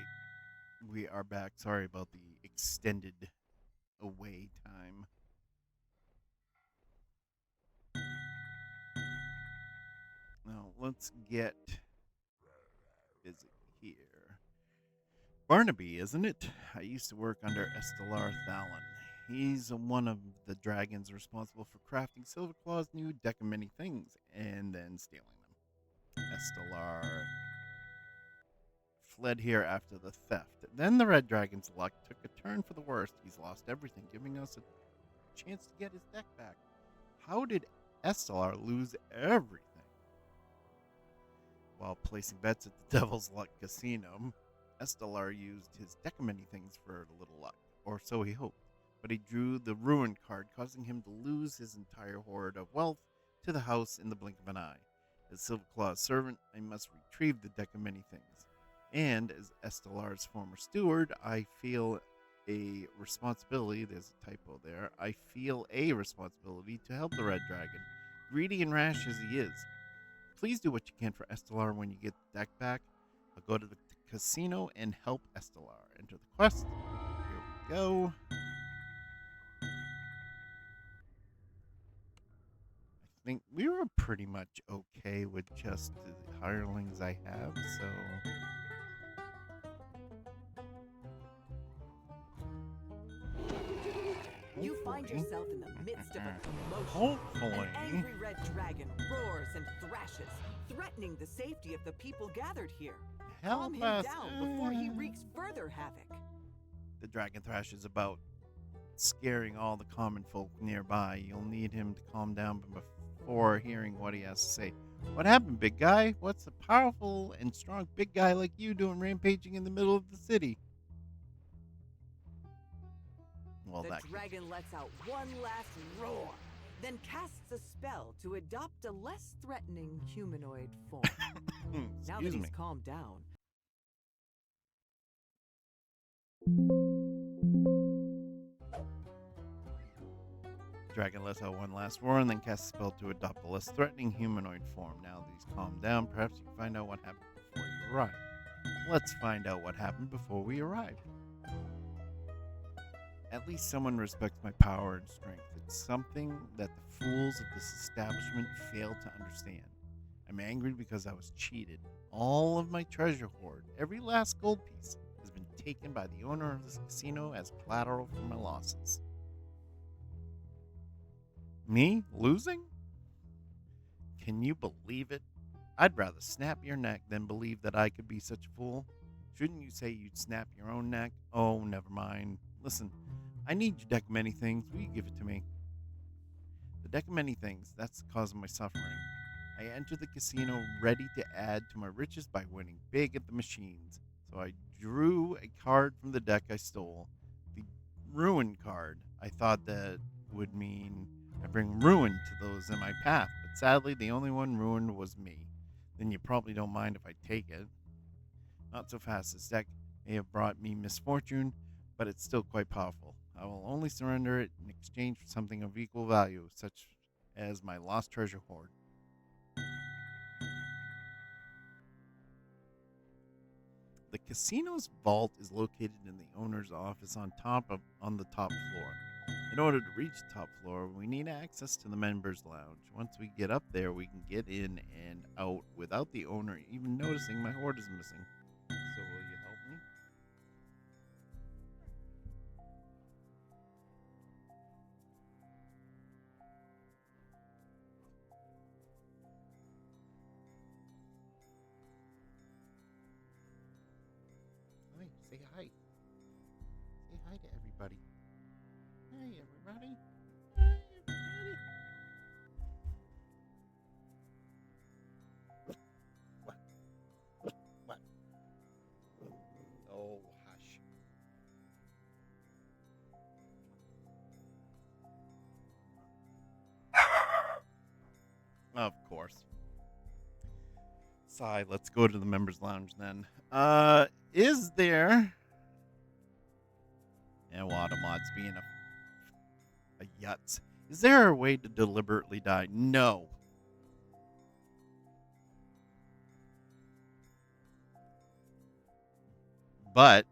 We are back. Sorry about the extended away time. Now, let's get busy here. Barnaby, isn't it? I used to work under Estelar Thalon. He's one of the dragons responsible for crafting Silverclaw's new deck of many things and then stealing them. Estelar fled here after the theft. Then the Red Dragon's luck took a turn for the worst. He's lost everything, giving us a chance to get his deck back. How did Estelar lose everything? While placing bets at the Devil's Luck Casino, Estelar used his deck of many things for a little luck, or so he hoped. But he drew the Ruin card, causing him to lose his entire hoard of wealth to the house in the blink of an eye. As Silverclaw's servant, I must retrieve the deck of many things. And as Estelar's former steward, I feel a responsibility. There's a typo there. I feel a responsibility to help the Red Dragon, greedy and rash as he is. Please do what you can for Estelar when you get the deck back. I'll go to the casino and help Estelar. Enter the quest. Here we go. I think we were pretty much okay with just the hirelings I have, so... You find yourself in the midst of a commotion. Hopefully. An angry red dragon roars and thrashes, threatening the safety of the people gathered here. Calm him down before he wreaks further havoc. The dragon thrashes about, scaring all the common folk nearby. You'll need him to calm down before hearing what he has to say. What happened, big guy? What's a powerful and strong big guy like you doing rampaging in the middle of the city? Well, the dragon lets out one last roar, then casts a spell to adopt a less threatening humanoid form. Now that he's calmed down. Dragon lets out one last roar and then casts a spell to adopt a less threatening humanoid form. Now that he's calmed down, perhaps you can find out what happened before you arrive. Let's find out what happened before we arrive. At least someone respects my power and strength. It's something that the fools of this establishment fail to understand. I'm angry because I was cheated. All of my treasure hoard, every last gold piece, has been taken by the owner of this casino as collateral for my losses. Me? Losing? Can you believe it? I'd rather snap your neck than believe that I could be such a fool. Shouldn't you say you'd snap your own neck? Oh, never mind. Listen, I need your deck of many things. Will you give it to me? The deck of many things, that's the cause of my suffering. I entered the casino ready to add to my riches by winning big at the machines. So I drew a card from the deck I stole. The Ruin card. I thought that would mean I bring ruin to those in my path, but sadly the only one ruined was me. Then you probably don't mind if I take it. Not so fast. This deck may have brought me misfortune, but it's still quite powerful. I will only surrender it in exchange for something of equal value, such as my lost treasure hoard. The casino's vault is located in the owner's office on the top floor. In order to reach the top floor, we need access to the members' lounge. Once we get up there, we can get in and out without the owner even noticing my hoard is missing. So will you help me? Hi, say hi. Say hi to everybody. Hi, everybody. Hi, everybody. What? What? Oh, hush. Of course. Sigh, let's go to the members' lounge then. Is there... And Wadamods being a yutz. Is there a way to deliberately die? No. But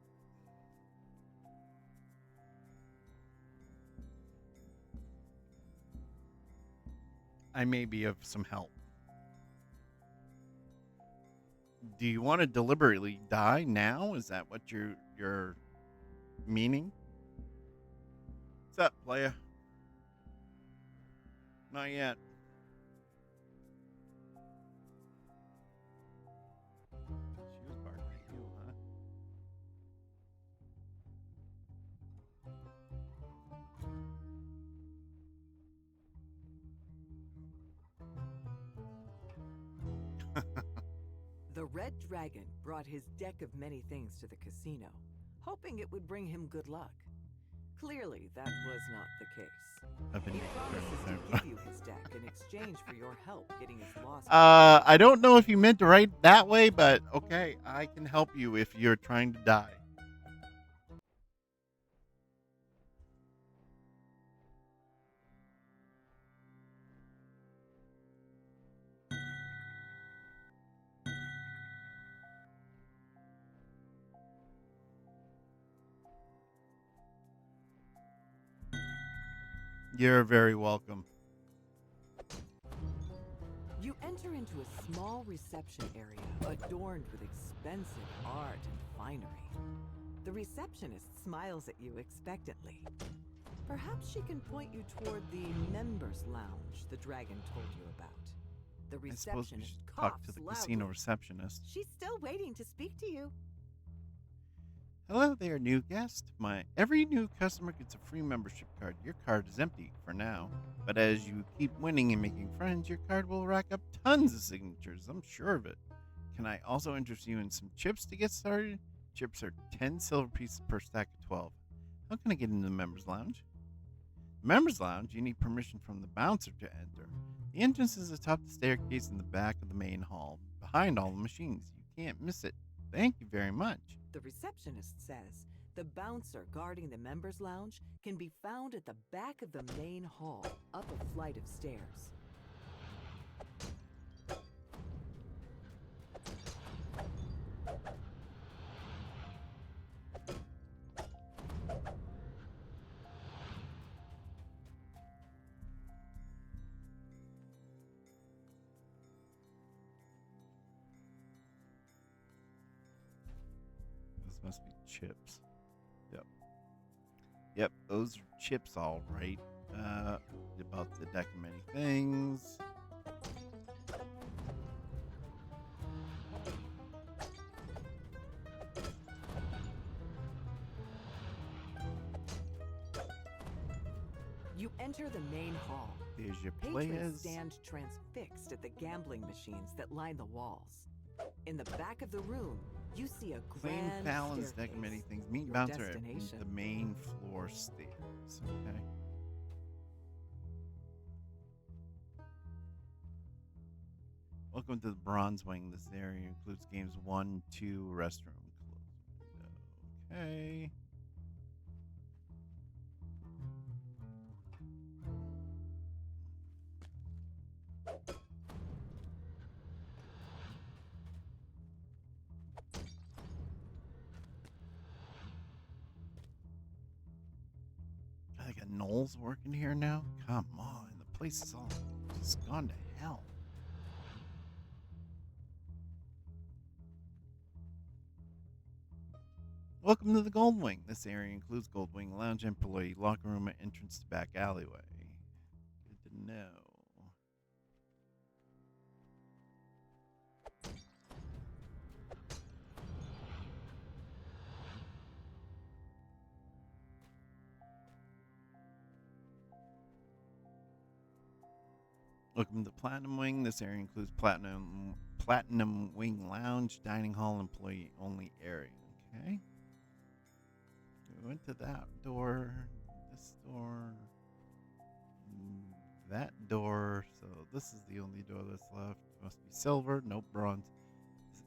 I may be of some help. Do you want to deliberately die now? Is that what you're meaning? What's up, playa? Not yet. She was barking at you, huh? The Red Dragon brought his deck of many things to the casino, hoping it would bring him good luck. Clearly, that was not the case. I've been He promises to very give you his deck in exchange for your help getting his lost. I don't know if you meant to write that way, but okay, I can help you if you're trying to die. You're very welcome. You enter into a small reception area adorned with expensive art and finery. The receptionist smiles at you expectantly. Perhaps she can point you toward the members' lounge the dragon told you about. The I suppose we receptionist should coughs talk to the loudly. casino receptionist. She's still waiting to speak to you. Hello there, new guest. Every new customer gets a free membership card. Your card is empty for now, but as you keep winning and making friends, your card will rack up tons of signatures. I'm sure of it. Can I also interest you in some chips to get started? Chips are 10 silver pieces per stack of 12. How can I get into the members lounge? Members lounge, you need permission from the bouncer to enter. The entrance is atop the staircase in the back of the main hall, behind all the machines. You can't miss it. Thank you very much. The receptionist says the bouncer guarding the members' lounge can be found at the back of the main hall, up a flight of stairs. Those must be chips. Yep. Yep, those are chips, all right. About the deck of many things. You enter the main hall. There's your Patrons players. stand transfixed at the gambling machines that line the walls. In the back of the room, you see a Plain grand Fallon's deck of many staircase. things. Meet Your bouncer at destination. the main floor stairs. Okay. Welcome to the Bronze Wing. This area includes games 1, 2, restroom. Okay. I got Knowles working here now? Come on. The place is all just gone to hell. Welcome to the Gold Wing. This area includes Gold Wing Lounge, employee locker room, and entrance to back alleyway. Good to know. Welcome to Platinum Wing. This area includes Platinum Wing Lounge, dining hall, employee only area. Okay. We went to that door, this door, that door. So this is the only door that's left. Must be silver. Nope, bronze.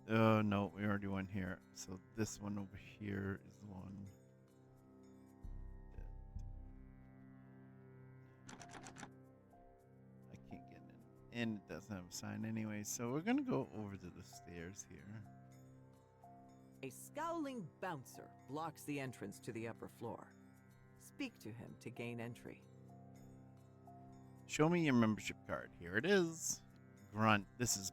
No, we already went here. So this one over here is the one. I can't get in. And it doesn't have a sign anyway. So we're going to go over to the stairs here. A scowling bouncer blocks the entrance to the upper floor. Speak to him to gain entry. Show me your membership card. Here it is. Grunt, this is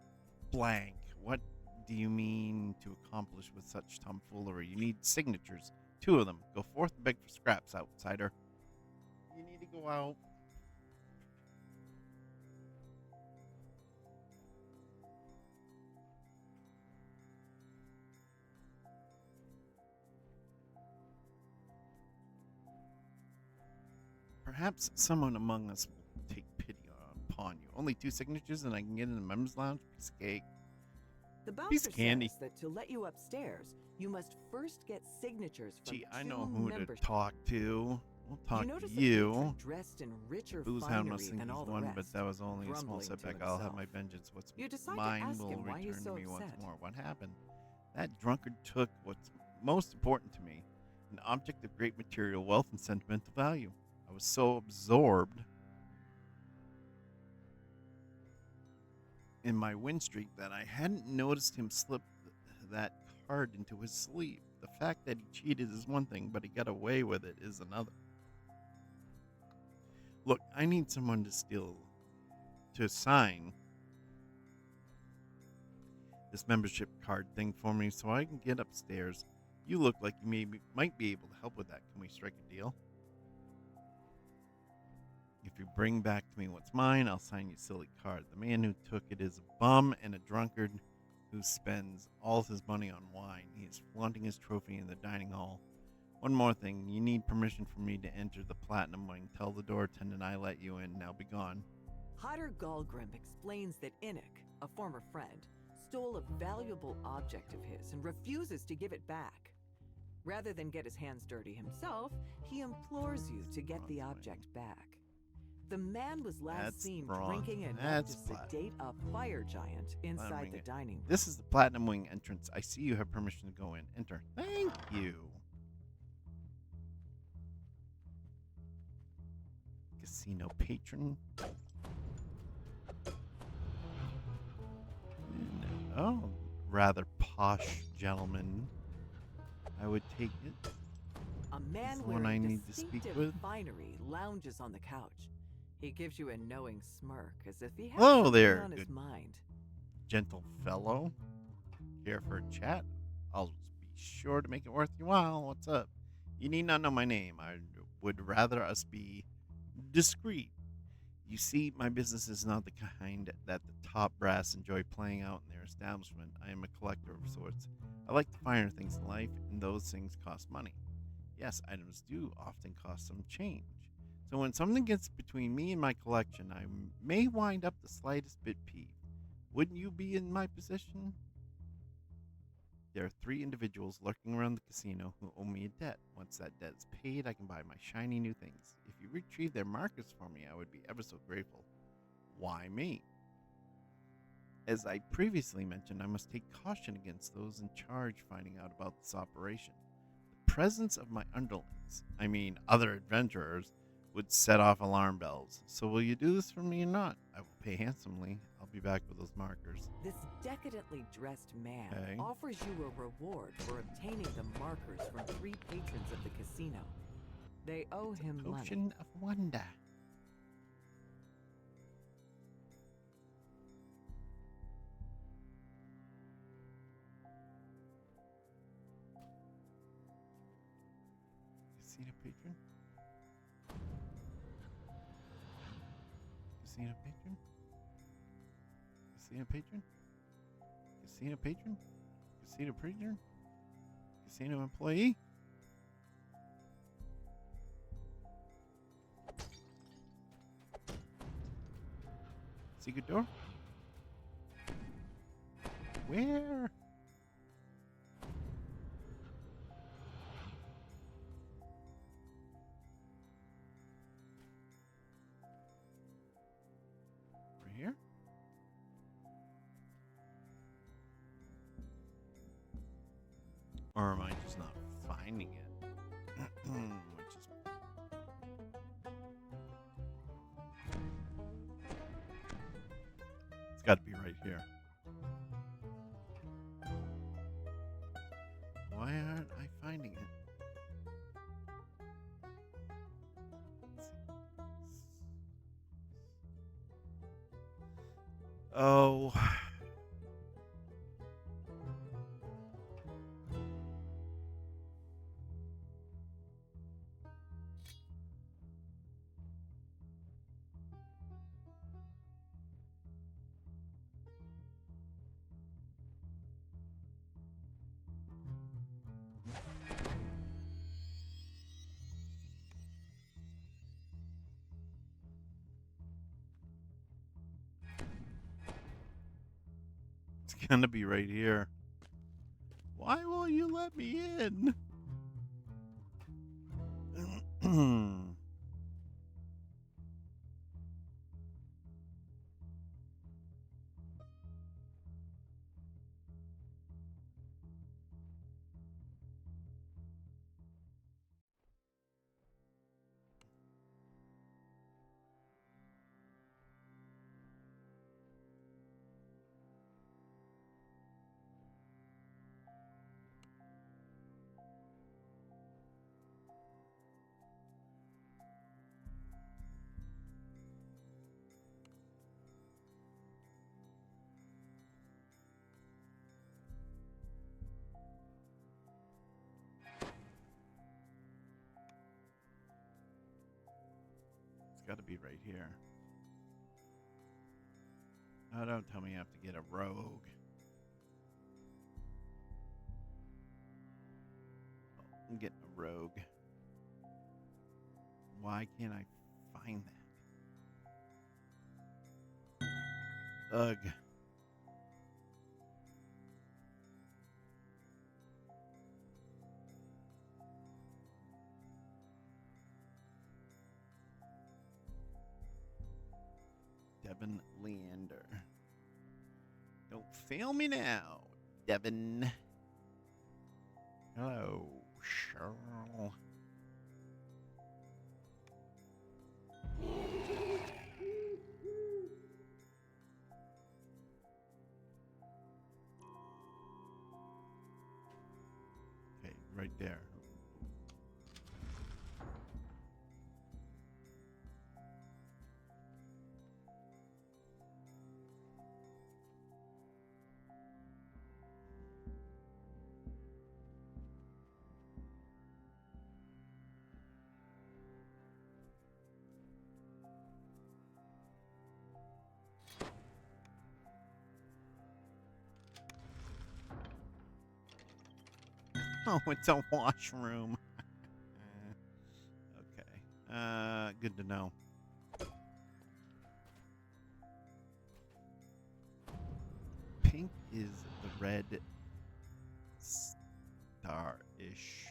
blank. What do you mean to accomplish with such tomfoolery? You need signatures. 2 of them. Go forth and beg for scraps, outsider. You need to go out. Perhaps someone among us will take pity upon you. Only 2 signatures and I can get in the members' lounge? Piece of cake. The Piece bouncer of candy. says that to let you upstairs, you must first get signatures from Gee, I 2 know who to members. talk to. We'll talk You notice to the you. patron dressed in richer Boozehound must finery think than he's all the won, rest, but that was only a small grumbling to setback. I'll have himself. my vengeance. What's You decide to mine ask will him why he's return so to me once upset. more. What happened? That drunkard took what's most important to me, an object of great material wealth and sentimental value. I was so absorbed in my win streak that I hadn't noticed him slip that card into his sleeve. The fact that he cheated is one thing, but he got away with it is another. Look, I need someone to sign this membership card thing for me so I can get upstairs. You look like you might be able to help with that. Can we strike a deal? If you bring back to me what's mine, I'll sign your silly card. The man who took it is a bum and a drunkard who spends all his money on wine. He is flaunting his trophy in the dining hall. One more thing. You need permission for me to enter the Platinum Wing. Tell the door attendant I let you in. Now be gone. Hodder Galgrim explains that Innick, a former friend, stole a valuable object of his and refuses to give it back. Rather than get his hands dirty himself, he implores you to get the object back. The man was last That's seen wrong. drinking enough That's to sedate a fire giant inside the Wing. dining room. This is the Platinum Wing entrance. I see you have permission to go in. Enter. Thank you. Casino patron. Oh, rather posh gentleman. I would take it. A man the one wearing I need to speak distinctive with. finery lounges on the couch. He gives you a knowing smirk, as if he has Hello something there, on his good mind. Gentle fellow. Here for a chat. I'll be sure to make it worth your while. What's up? You need not know my name. I would rather us be discreet. You see, my business is not the kind that the top brass enjoy playing out in their establishment. I am a collector of sorts. I like the finer things in life, and those things cost money. Yes, items do often cost some change. So when something gets between me and my collection, I may wind up the slightest bit peeved. Wouldn't you be in my position? There are 3 individuals lurking around the casino who owe me a debt. Once that debt is paid, I can buy my shiny new things. If you retrieve their markers for me, I would be ever so grateful. Why me? As I previously mentioned, I must take caution against those in charge finding out about this operation. The presence of my underlings, other adventurers, would set off alarm bells. So will you do this for me or not? I will pay handsomely. I'll be back with those markers. This decadently dressed man Okay. offers you a reward for obtaining the markers from 3 patrons of the casino. They owe him money. Potion of wonder. Casino patron? Casino patron? Casino patron? Casino patron? Casino prisoner? Casino employee? Secret door? Where? Right here? Or am I just not finding it? Which is it's got to be right here. Oh. It's gonna be right here. Why won't you let me in? It's gotta be right here. Oh, don't tell me you have to get a rogue. Oh, I'm getting a rogue. Why can't I find that? Ugh. Devin Leander. Don't fail me now, Devin. Hello, Cheryl. Okay, right there. Oh, it's a washroom. Okay. Good to know. Pink is the red star-ish.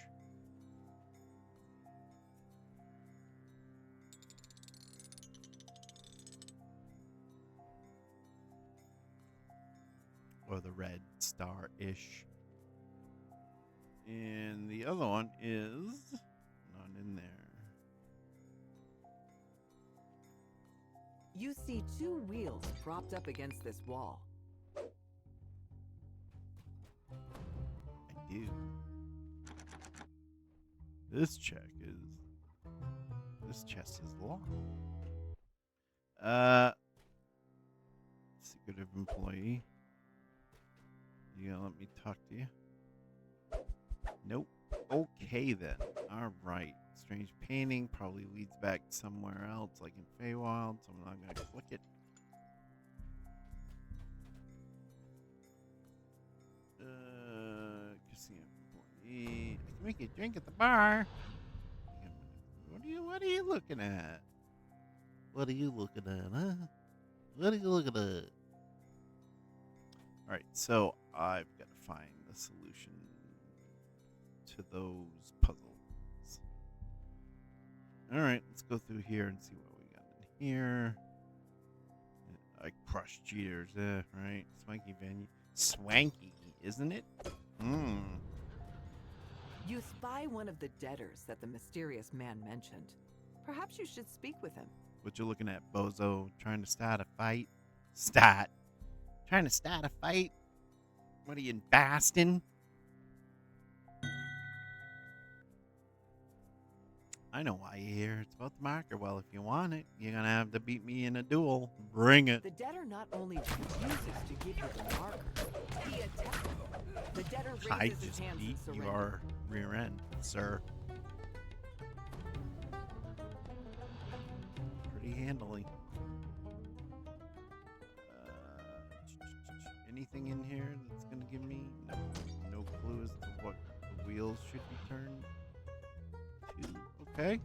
Or the red star-ish. And the other one is not in there. You see two wheels propped up against this wall. I do. This chest is locked. Secretive employee. You gonna let me talk to you? Nope. Okay then. Alright. Strange painting probably leads back somewhere else, like in Feywild, so I'm not gonna click it. Casino employee. I can make you a drink at the bar. What are you looking at? What are you looking at, huh? What are you looking at? Alright, so I've got to find the solution to those puzzles. Alright, let's go through here and see what we got in here. I crushed cheaters, right? Swanky venue. Swanky, isn't it? You spy one of the debtors that the mysterious man mentioned. Perhaps you should speak with him. What you looking at, bozo? Trying to start a fight? Trying to start a fight? What are you, in Baston? I know why you're here. It's about the marker. Well, if you want it, you're gonna have to beat me in a duel. Bring it. The debtor not only refuses to give you the marker, he attacks. The debtor I raises his just hands beat in surrender. your rear end, sir. Pretty handily. Anything in here that's gonna give me no clue as to what the wheels should be turned to? Okay.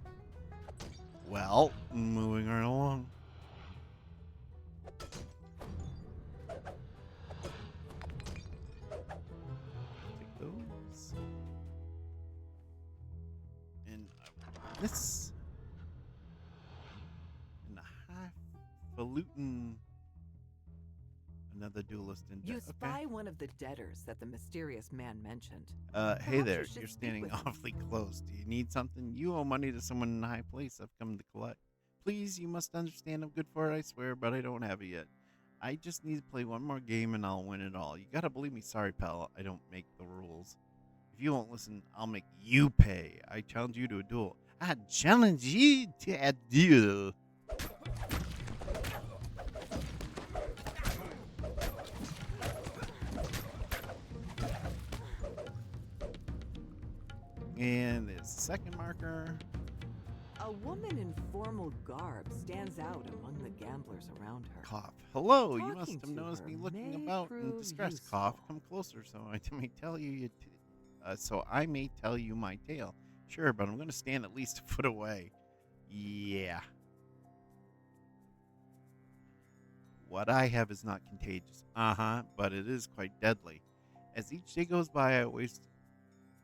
Well, moving right along. Take those. And this and a highfalutin. Another duelist in You debt. spy Okay. one of the debtors that the mysterious man mentioned. Hey Perhaps you there. should You're speak standing with him. awfully close. Do you need something? You owe money to someone in a high place I've come to collect. Please, you must understand I'm good for it, I swear, but I don't have it yet. I just need to play one more game and I'll win it all. You gotta believe me. Sorry, pal. I don't make the rules. If you won't listen, I'll make you pay. I challenge you to a duel. I challenge you to a duel. And the second marker. A woman in formal garb stands out among the gamblers around her. Cough. Hello, you must Talking have to noticed her me looking may about in prove distress. useful. Cough. Come closer, so I may tell you. So I may tell you my tale. Sure, but I'm going to stand at least a foot away. Yeah. What I have is not contagious. But it is quite deadly. As each day goes by, I waste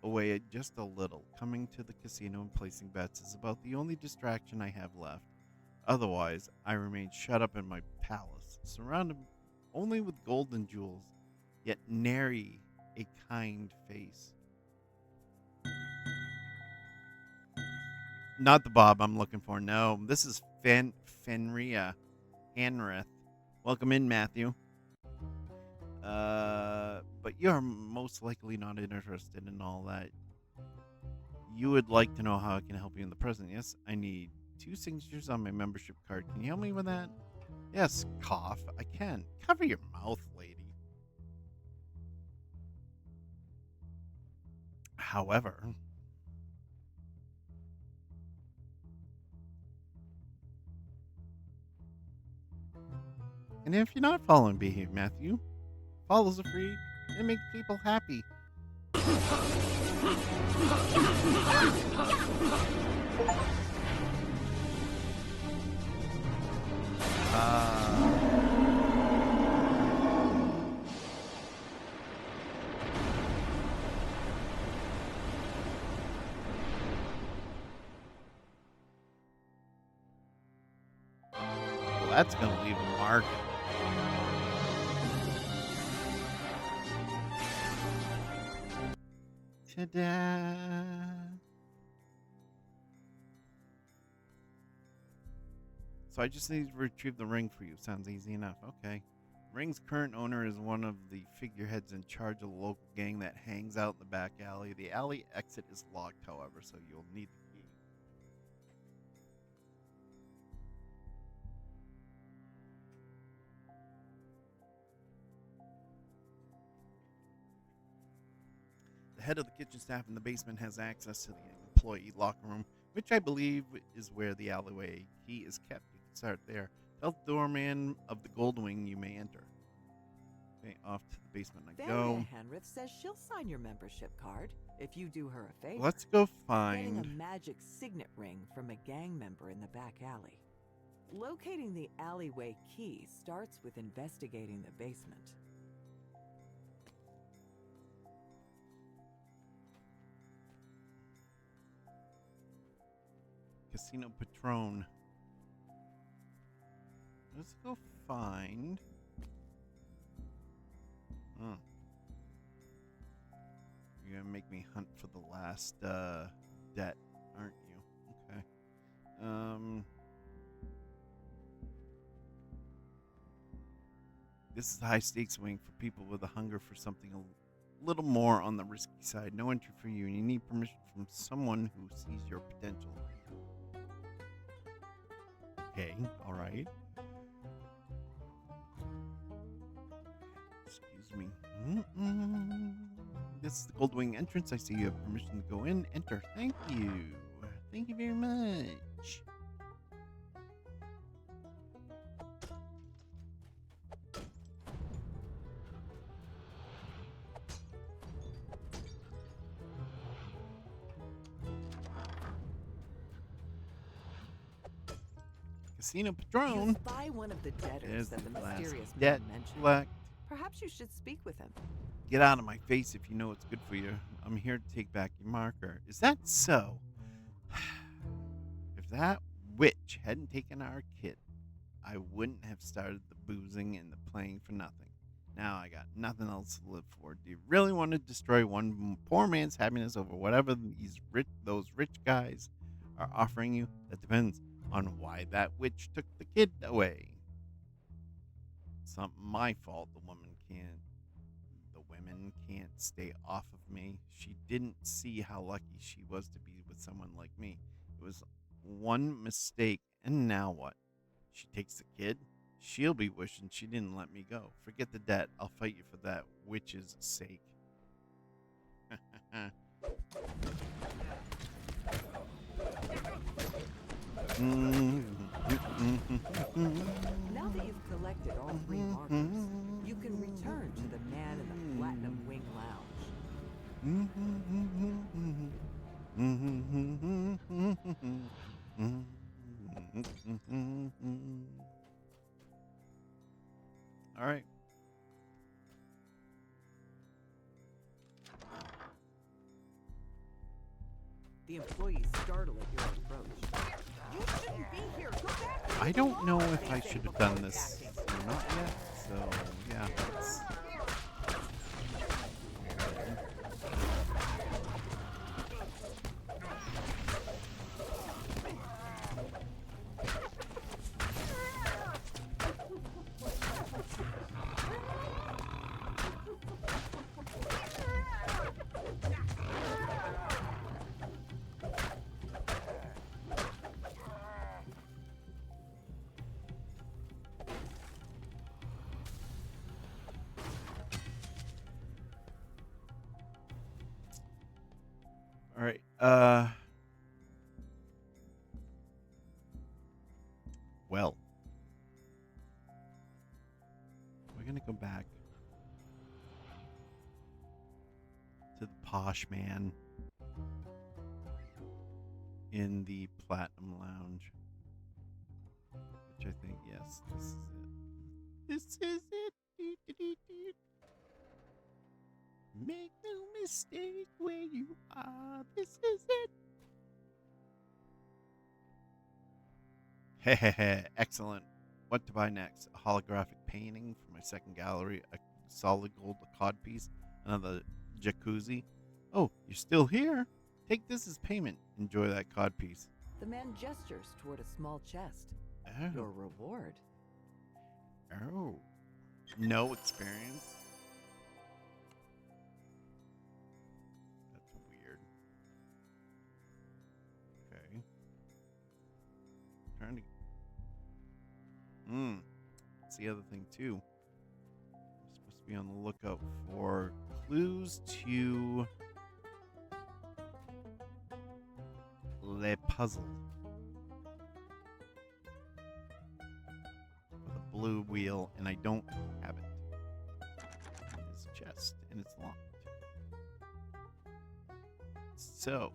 away it just a little. Coming to the casino and placing bets is about the only distraction I have left. Otherwise, I remain shut up in my palace, surrounded only with gold and jewels, yet nary a kind face. Not the Bob I'm looking for, no. This is Fenria Hanrith. Welcome in, Matthew. But you're most likely not interested in all that. You would like to know how I can help you in the present. Yes, I need 2 signatures on my membership card. Can you help me with that? Yes, cough. I can. Cover your mouth, lady. However, and if you're not following behavior, Matthew, follows are free and make people happy. Well, that's going to leave a mark. Ta-da! So I just need to retrieve the ring for you. Sounds easy enough. Okay. Ring's current owner is one of the figureheads in charge of the local gang that hangs out in the back alley. The alley exit is locked, however, so you'll need the key. The head of the kitchen staff in the basement has access to the employee locker room, which I believe is where the alleyway key is kept. You can start there. Tell the doorman of the Gold Wing you may enter. Okay, off to the basement I go. Fenria Hanrith says she'll sign your membership card if you do her a favor. Let's go Getting find. a magic signet ring from a gang member in the back alley. Locating the alleyway key starts with investigating the basement. Casino Patron. Let's go find. You're gonna make me hunt for the last debt, aren't you? Okay. This is the high stakes wing for people with a hunger for something a little more on the risky side. No entry for you, and you need permission from someone who sees your potential. Okay, all right. Excuse me. This is the Gold Wing entrance. I see you have permission to go in. Enter. Thank you. Thank you very much. Casino You Patron. spy one of the debtors There's that the the last mysterious debt man mentioned. collect. Perhaps you should speak with him. Get out of my face if you know what's good for you. I'm here to take back your marker. Is that so? If that witch hadn't taken our kid, I wouldn't have started the boozing and the playing for nothing. Now I got nothing else to live for. Do you really want to destroy one poor man's happiness over whatever those rich guys are offering you? That depends on why that witch took the kid away. It's not my fault the women can't stay off of me. She didn't see how lucky she was to be with someone like me. It was one mistake, and now what? She takes the kid? She'll be wishing she didn't let me go. Forget the debt. I'll fight you for that witch's sake. Now that you've collected all 3 markers, you can return to the man in the Platinum Wing Lounge. All right. The employees startle at your approach. You shouldn't be here. Go back. I don't know if I should have done this or not yet. So, yeah. All right. Well, we're gonna go back to the posh man in the Platinum Lounge, which I think, yes, this is it. This is it. Doo-doo-doo-doo. Make no mistake where you are. This is it. Hehehe, excellent. What to buy next? A holographic painting for my second gallery, a solid gold codpiece, another jacuzzi. Oh, you're still here? Take this as payment. Enjoy that codpiece. The man gestures toward a small chest. Oh. Your reward. Oh. No experience? That's weird. Okay. Trying to. That's the other thing too. I'm supposed to be on the lookout for clues to Le Puzzle. With a blue wheel, and I don't have it. It's a chest, and it's locked. So,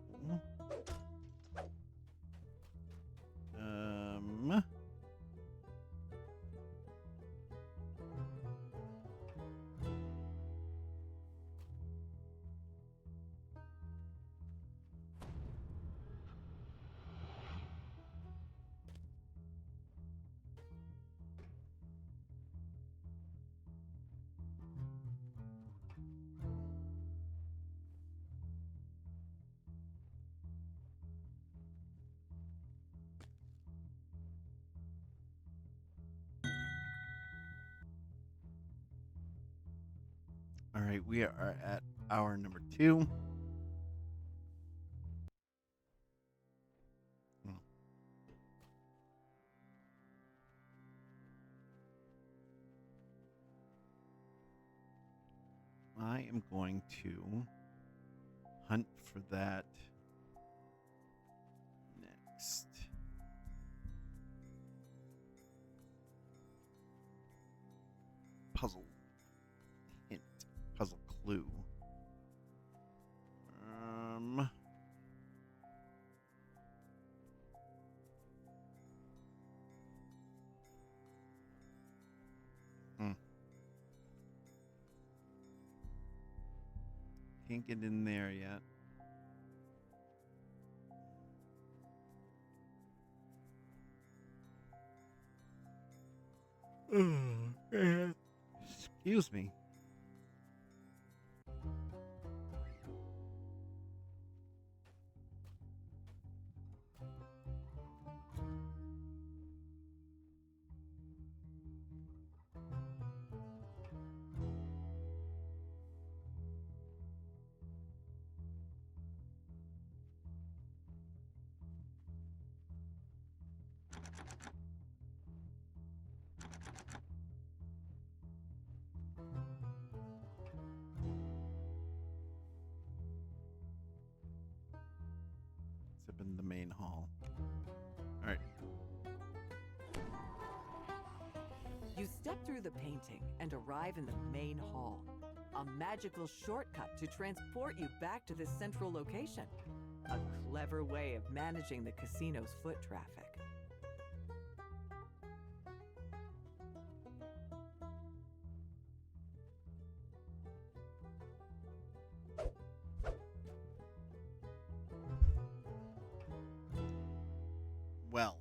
all right, we are at hour number 2. I am going to hunt for that next. Puzzle hint, puzzle clue. Can't get in there yet. Excuse me. Zip in the main hall. All right. You step through the painting and arrive in the main hall. A magical shortcut to transport you back to this central location. A clever way of managing the casino's foot traffic. Well.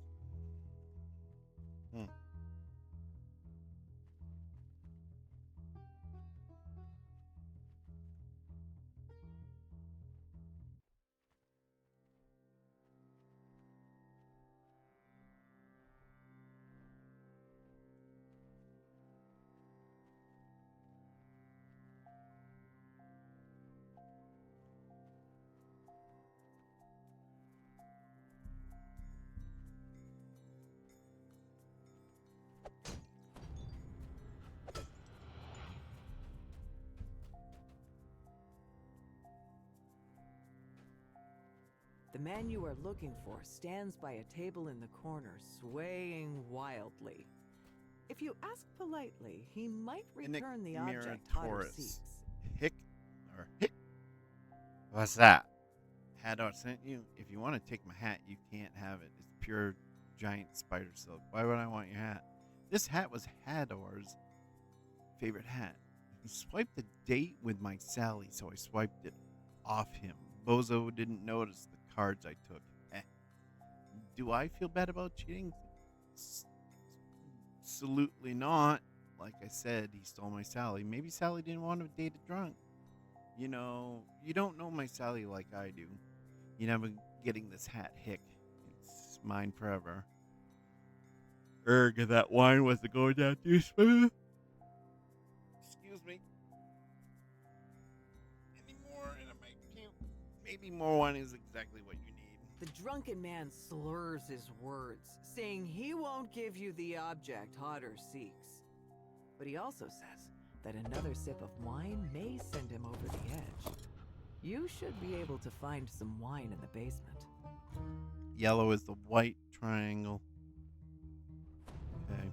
The man you are looking for stands by a table in the corner, swaying wildly. If you ask politely, he might return the object Hodder seeks. Hick. What's that? Hadar sent you? If you want to take my hat, you can't have it. It's pure giant spider silk. Why would I want your hat? This hat was Hadar's favorite hat. He swiped a date with my Sally, so I swiped it off him. Bozo didn't notice the cards I took. Do I feel bad about cheating? Absolutely not. Like I said, he stole my Sally. Maybe Sally didn't want to date a drunk. You know, you don't know my Sally like I do. You're never getting this hat, Hick. It's mine forever. Erg, that wine wasn't going down too smooth. Excuse me. Any more and I might puke. Maybe more wine is exactly what you need. The drunken man slurs his words, saying he won't give you the object Hodder seeks. But he also says that another sip of wine may send him over the edge. You should be able to find some wine in the basement. Yellow is the white triangle. Okay.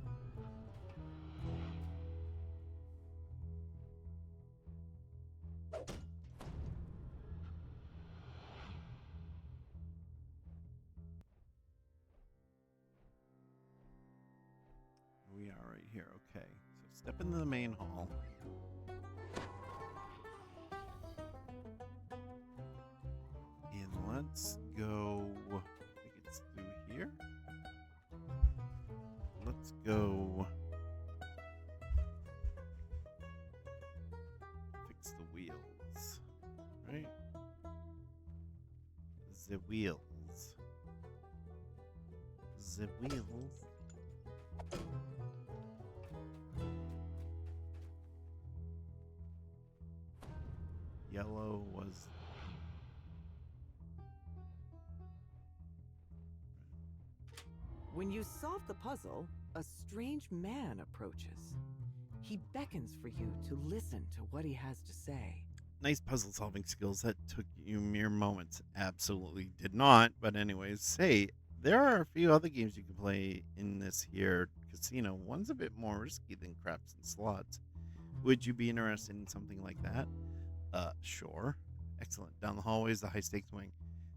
We are right here. Okay. So step into the main hall. And let's go. I think it's through here. Let's go fix the wheels. Right? The wheels. The wheels. Yellow was. When you solve the puzzle, a strange man approaches. He beckons for you to listen to what he has to say. Nice puzzle solving skills. That took you mere moments. Absolutely did not. But anyways, hey, there are a few other games you can play in this here casino. One's a bit more risky than craps and slots. Would you be interested in something like that? Sure. Excellent. Down the hallway is the high stakes wing.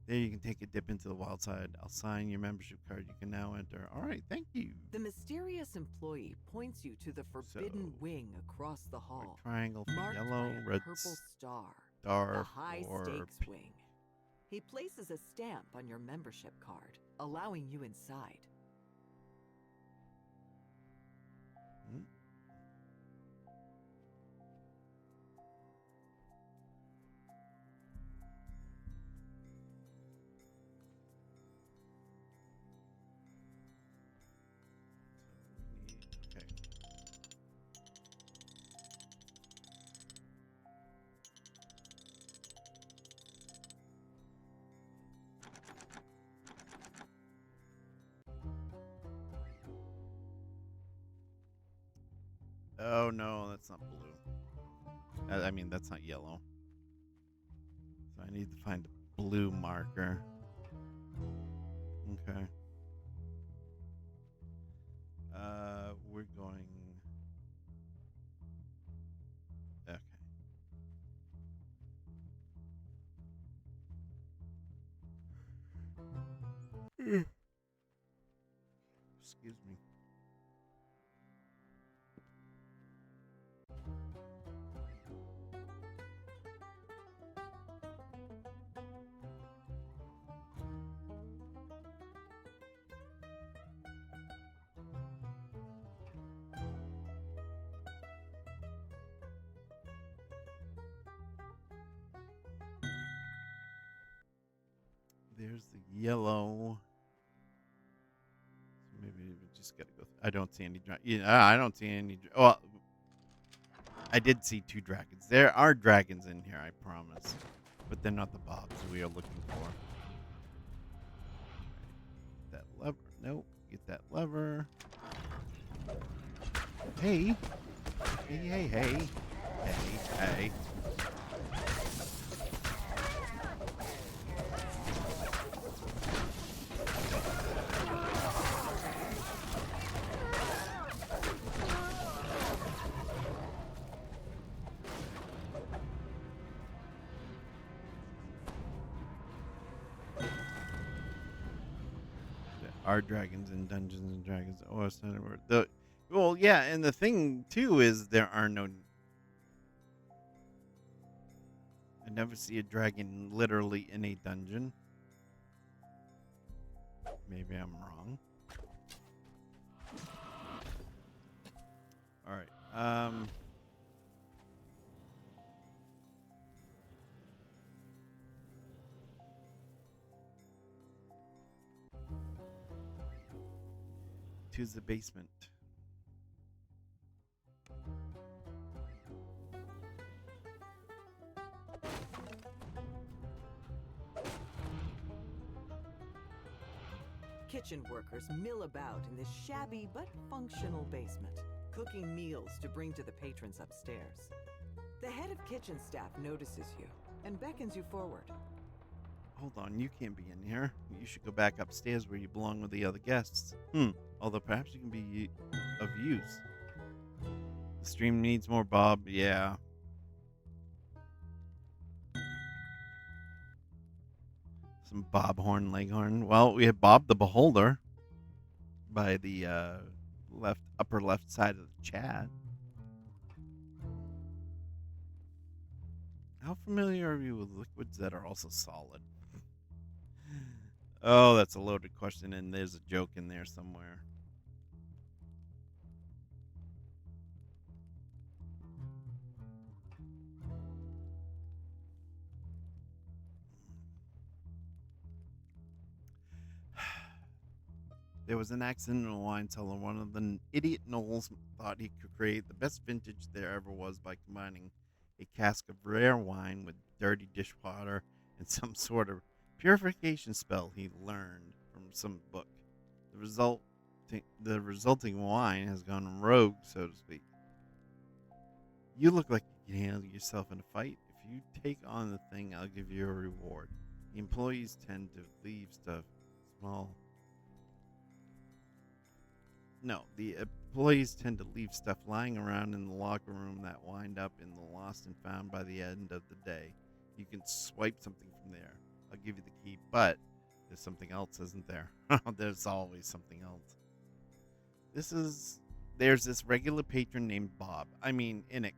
There you can take a dip into the wild side. I'll sign your membership card. You can now enter. All right, thank you. The mysterious employee points you to the forbidden So, wing across the White hall, triangle for marked yellow, by a red purple star, star the high for stakes wing. He places a stamp on your membership card, allowing you inside. Hmm? Okay. Oh no, that's not blue. I mean, that's not yellow. So I need to find a blue marker. Okay. We're going. Okay. Excuse me. There's the yellow. So maybe we just gotta go. I don't see any. Yeah, I don't see any. Well, I did see two dragons. There are dragons in here, I promise. But they're not the bobs we are looking for. That lever. Nope. Get that lever. Hey. Hey, hey, hey. Hey, hey. Are dragons in Dungeons and Dragons. Oh, it's not a word. Well, yeah, and the thing too is there are no. I never see a dragon literally in a dungeon. Maybe I'm wrong. All right. To the basement. Kitchen workers mill about in this shabby but functional basement, cooking meals to bring to the patrons upstairs. The head of kitchen staff notices you and beckons you forward. Hold on, you can't be in here. You should go back upstairs where you belong with the other guests. Although perhaps you can be of use. The stream needs more Bob. Yeah. Some Bob Horn Leghorn. Well, we have Bob the Beholder by the upper left side of the chat. How familiar are you with liquids that are also solid? Oh, that's a loaded question, and there's a joke in there somewhere. There was an accident in a wine cellar. One of the idiot Knowles thought he could create the best vintage there ever was by combining a cask of rare wine with dirty dishwater and some sort of purification spell he learned from some book. The resulting wine has gone rogue, so to speak. You look like you can handle yourself in a fight. If you take on the thing, I'll give you a reward. The employees tend to leave stuff small. No, the employees tend to leave stuff lying around in the locker room that wind up in the lost and found by the end of the day. You can swipe something from there. I'll give you the key, but there's something else, isn't there? There's always something else. There's this regular patron named Bob. I mean, Innick,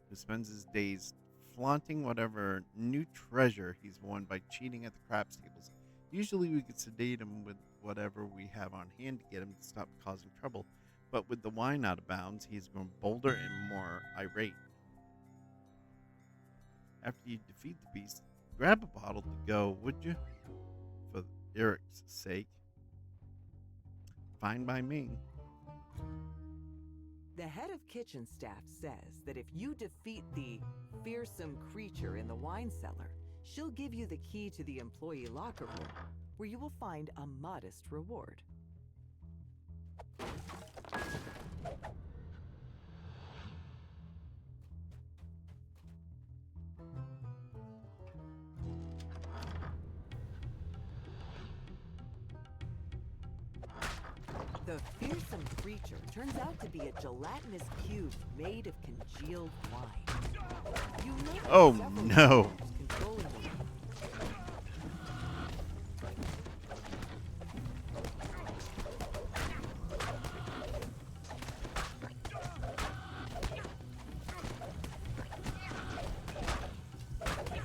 who spends his days flaunting whatever new treasure he's won by cheating at the craps tables. Usually we could sedate him with whatever we have on hand to get him to stop causing trouble, but with the wine out of bounds, he's grown bolder and more irate. After you defeat the beast, grab a bottle to go, would you? For Eric's sake. Fine by me. The head of kitchen staff says that if you defeat the fearsome creature in the wine cellar, she'll give you the key to the employee locker room, where you will find a modest reward. The fearsome creature turns out to be a gelatinous cube made of congealed wine. You notice Oh several no! buttons controlling the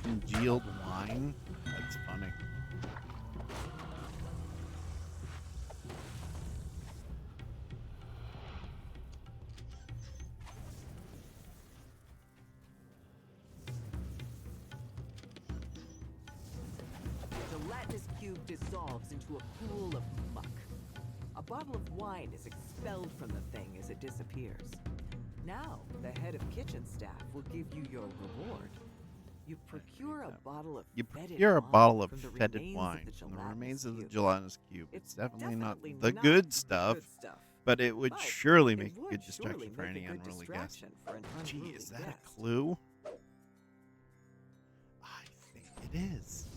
Congealed wine? That's funny. gelatinous cube dissolves into a pool of muck. A bottle of wine is expelled from the thing as it disappears. Now, the head of kitchen staff will give you your reward. You procure a bottle of You fetid procure a wine bottle of from the fetid remains wine of from the gelatinous remains of the cube. gelatinous cube. It's It's definitely not definitely the not good the stuff, good stuff, but it would but surely it make a would good surely distraction for make any a good unruly guest. distraction for an Gee, unruly is that guest. a clue? I think it is.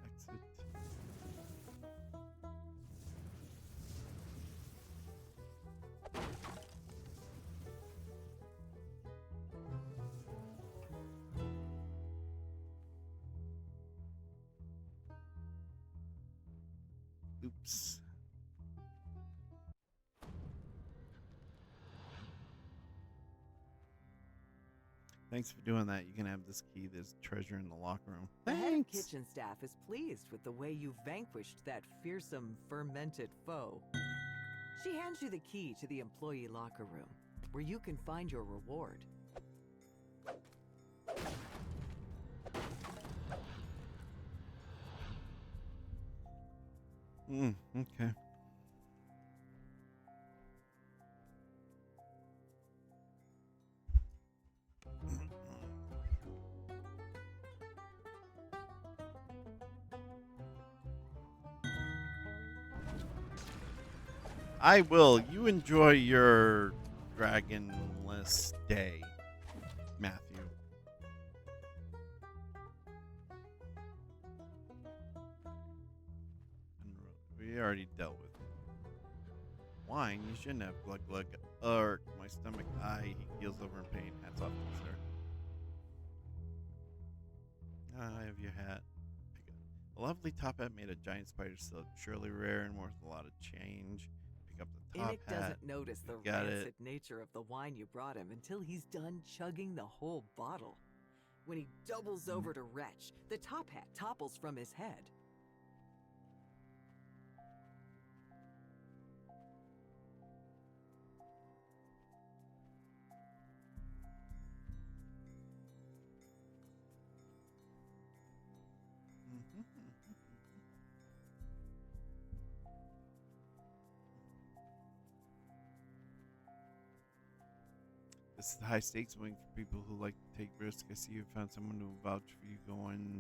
Exit. Oops. Thanks for doing that. You can have this key. There's treasure in the locker room. The head of Thanks. kitchen staff is pleased with the way you vanquished that fearsome fermented foe. She hands you the key to the employee locker room, where you can find your reward. Okay. I will. You enjoy your dragonless day, Matthew. We already dealt with wine. You shouldn't have glug glug. My stomach. He heals over in pain. Hats off to you, sir. I have your hat. Pick up. A lovely top hat made of giant spider silk, surely rare and worth a lot of change. Pick up the top Innick hat. doesn't notice the got rancid it. nature of the wine you brought him until he's done chugging the whole bottle. When he doubles over to retch, the top hat topples from his head. This is the high stakes wing for people who like to take risks. I see you found someone who will vouch for you. Go in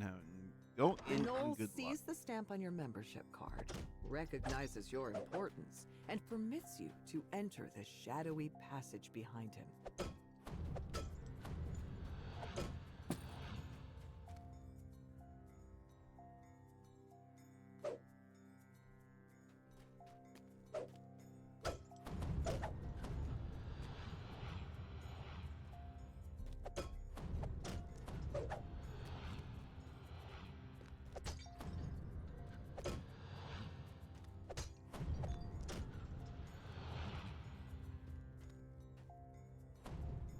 Noel and good luck. sees the stamp on your membership card, recognizes your importance, and permits you to enter the shadowy passage behind him.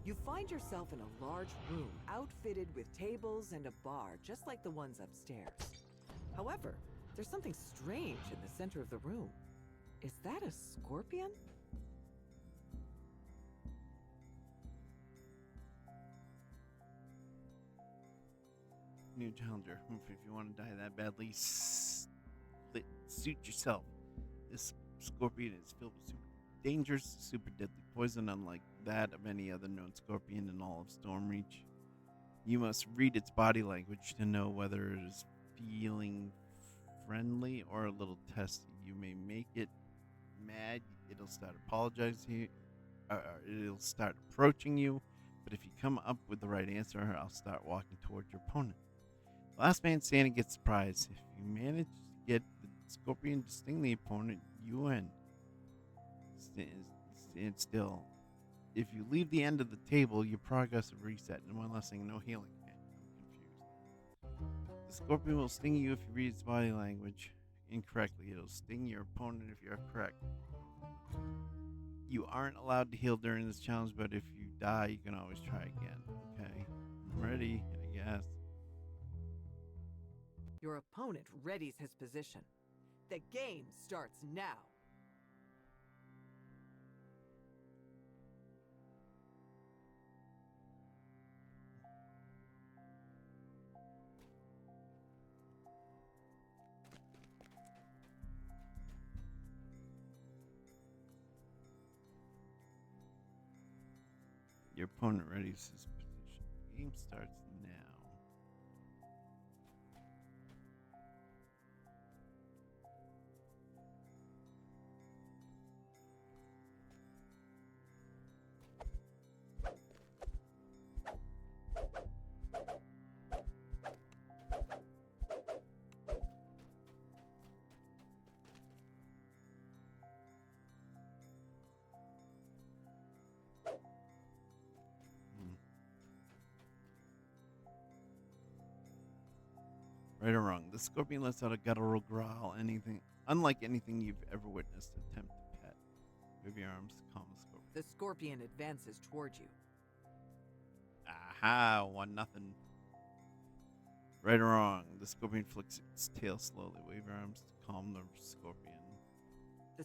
You find yourself in a large room outfitted with tables and a bar just like the ones upstairs. However, there's something strange in the center of the room. Is that a scorpion? New challenger. If you want to die that badly, suit yourself. This scorpion is filled with super dangerous, super deadly poison, unlike that of any other known scorpion in all of Stormreach. You must read its body language to know whether it is feeling friendly or a little testy. You may make it mad, it'll start apologizing, it'll start approaching you, but if you come up with the right answer, I'll start walking toward your opponent. Last man standing gets the prize. If you manage to get the scorpion to sting the opponent, you win. Stand still. If you leave the end of the table, your progress will reset. And one last thing, no healing. Okay, I'm confused. The scorpion will sting you if you read its body language incorrectly. It'll sting your opponent if you're correct. You aren't allowed to heal during this challenge, but if you die, you can always try again. Okay, I'm ready, I guess. Your opponent readies his position. The game starts now. Your opponent readies his position. The game starts now. Right or wrong, the scorpion lets out a guttural growl, unlike anything you've ever witnessed. Attempt to pet. Move your arms to calm the scorpion. The scorpion advances toward you. Aha, 1-0. Right or wrong, the scorpion flicks its tail slowly. Wave your arms to calm the scorpion. The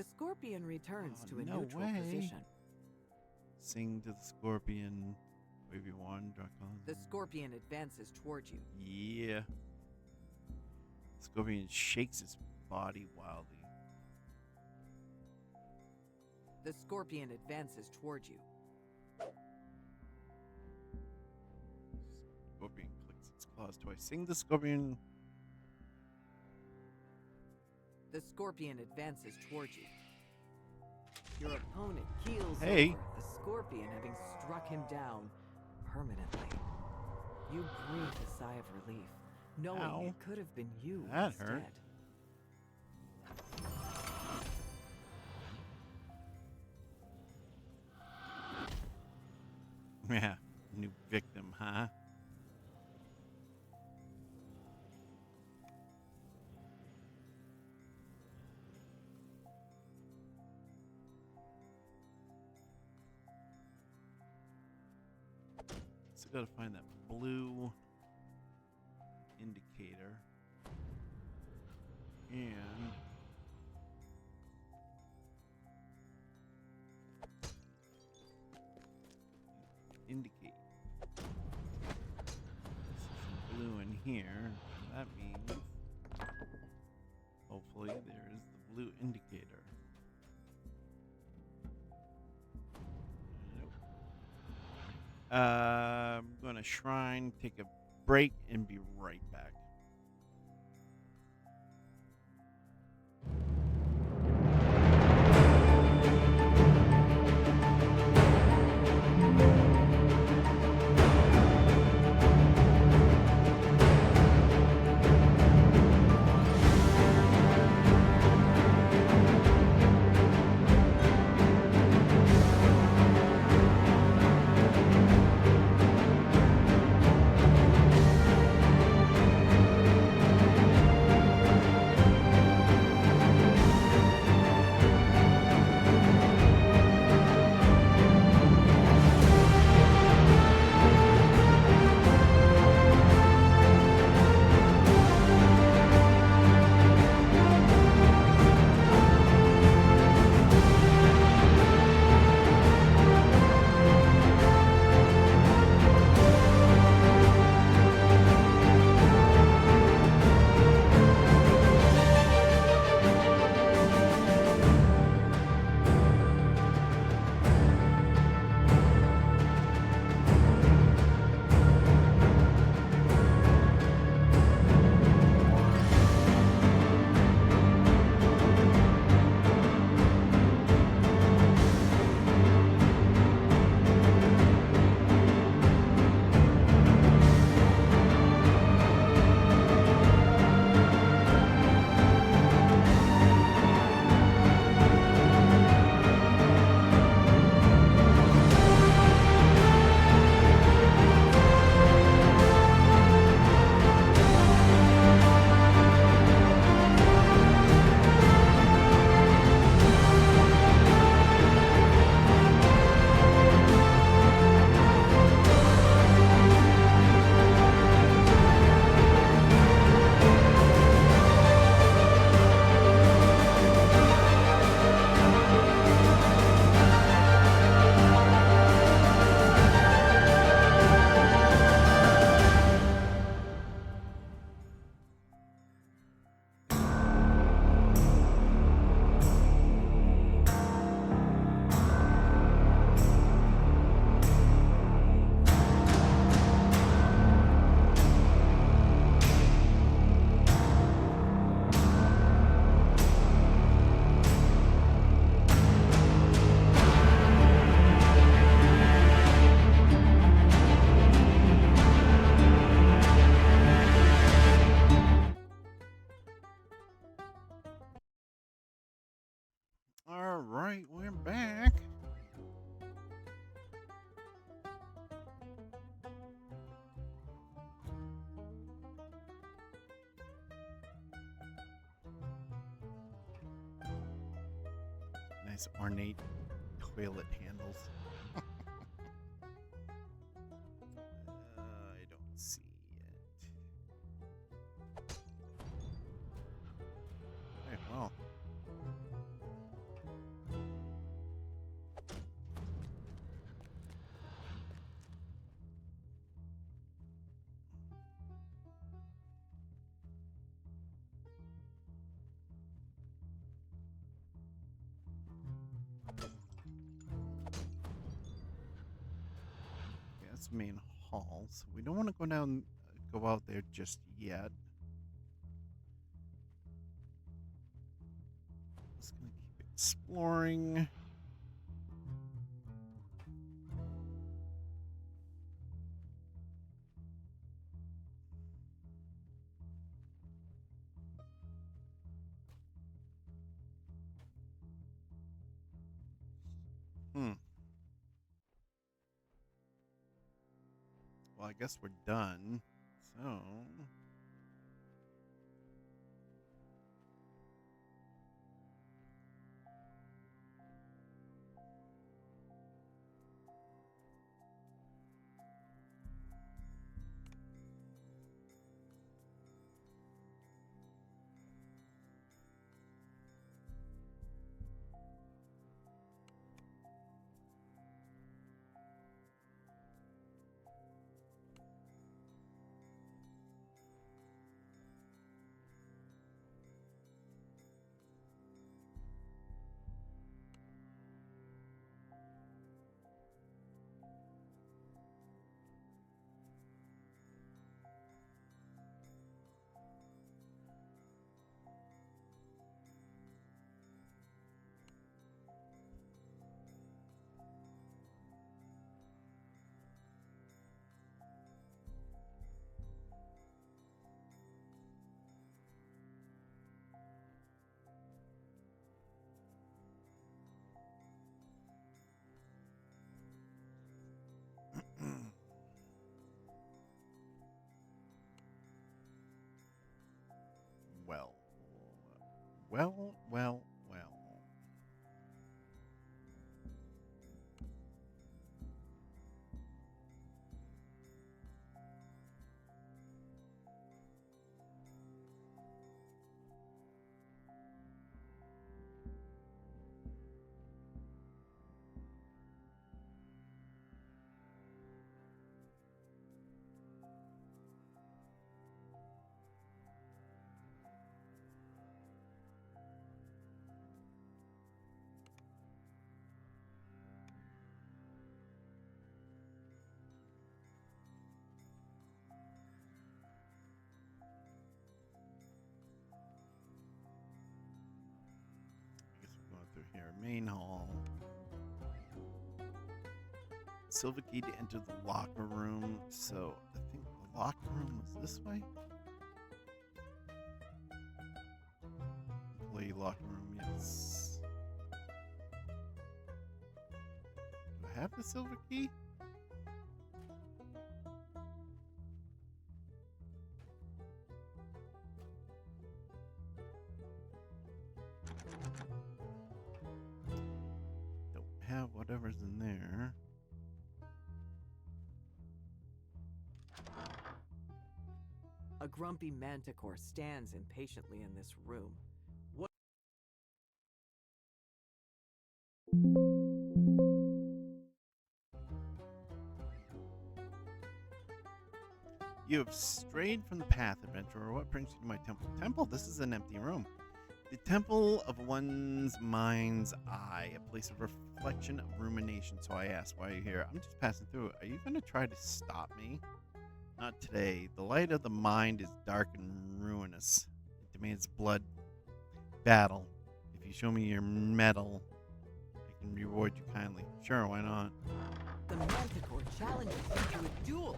scorpion returns to a no neutral way. position. Sing to the scorpion. Wave your wand, draw colors. The scorpion advances toward you. Yeah. Scorpion shakes its body wildly. The scorpion advances toward you. Scorpion clicks its claws twice. Sing the scorpion. The scorpion advances toward you. Your opponent keels Hey. over, the scorpion having struck him down permanently. You breathe a sigh of relief, knowing Ow. it could have been you That instead. hurt. Yeah, new victim, huh? still gotta find that blue indicator. And indicate. This is blue in here. That means hopefully there is the blue indicator. Nope. I'm gonna shrine, take a break, and be right back. All right, we're back. Nice ornate toilet handles. I don't see it. Okay, well. That's main hall, so we don't want to go out there just yet. Just gonna keep exploring. Well, I guess we're done. So. Well, well, well. I guess we're going through here. Main hall. Silver key to enter the locker room. So I think the locker room was this way. Employee locker room, yes. Do I have the silver key? Don't have whatever's in there. A grumpy manticore stands impatiently in this room. What? You have strayed from the path, adventurer. What brings you to my temple? Temple? This is an empty room. The temple of one's mind's eye, a place of reflection, of rumination. So I ask, why are you here? I'm just passing through. Are you going to try to stop me? Not today. The light of the mind is dark and ruinous. It demands blood, battle. If you show me your mettle, I can reward you kindly. Sure, why not? The manticore challenges you to a duel.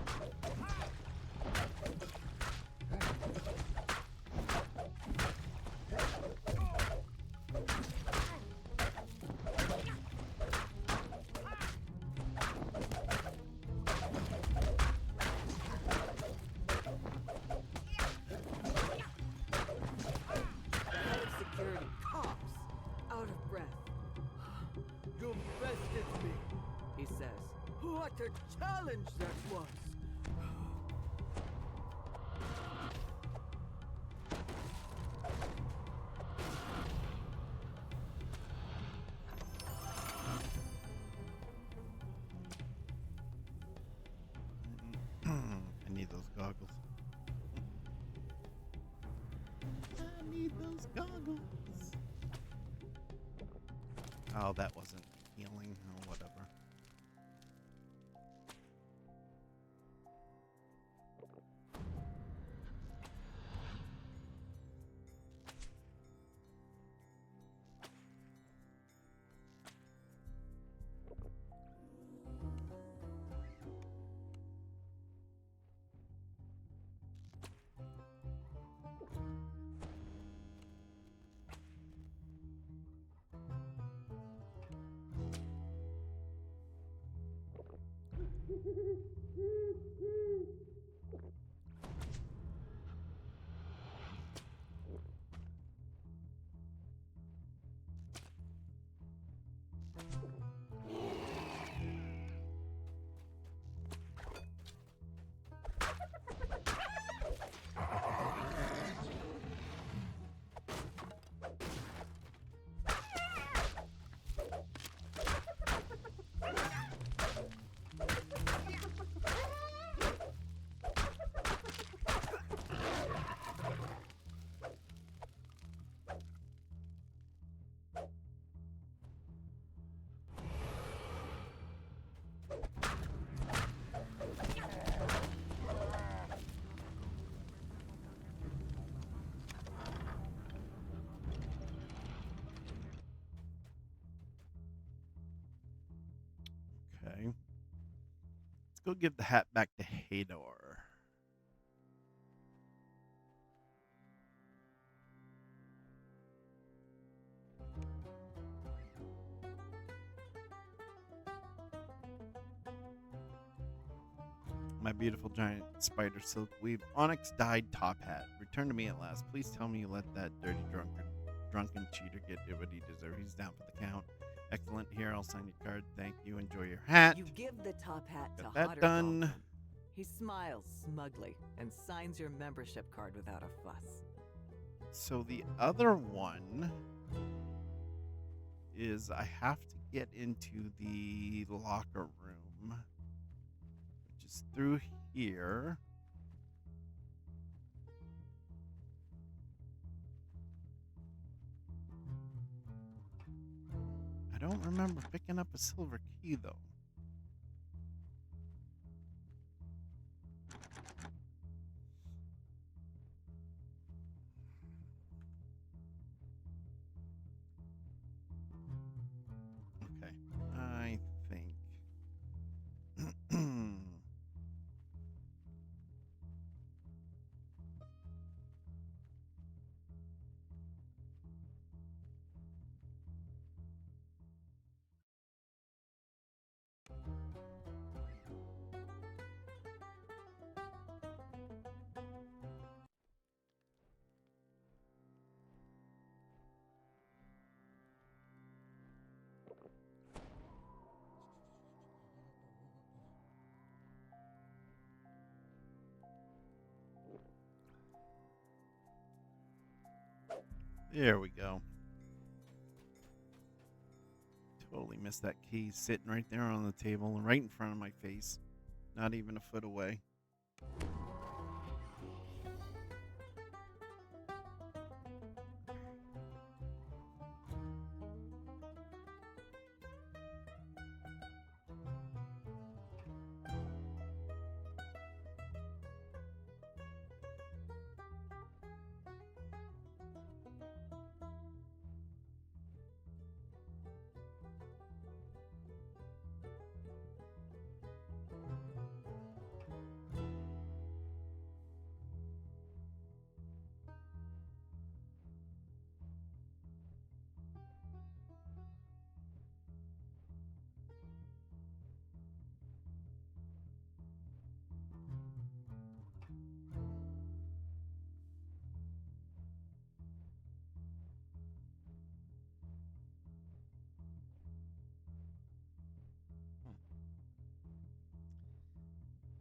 Head of security coughs, out of breath. You bested me, he says. What a challenge that was! I need those goggles. I need those goggles. Oh, that wasn't healing. Oh, whatever. Okay. Let's go give the hat back to Hador. My beautiful giant spider silk weave onyx dyed top hat. Return to me at last. Please tell me you let that dirty drunkard drunken cheater get what he deserves. He's down for the count. Excellent. Here, I'll sign your card. Thank you. Enjoy your hat. You give the top hat Got to that Hotter done. Golfman. He smiles smugly and signs your membership card without a fuss. So the other one is I have to get into the locker room, which is through here. I don't remember picking up a silver key, though. Okay, I think. There we go. Totally missed that key sitting right there on the table, right in front of my face. Not even a foot away.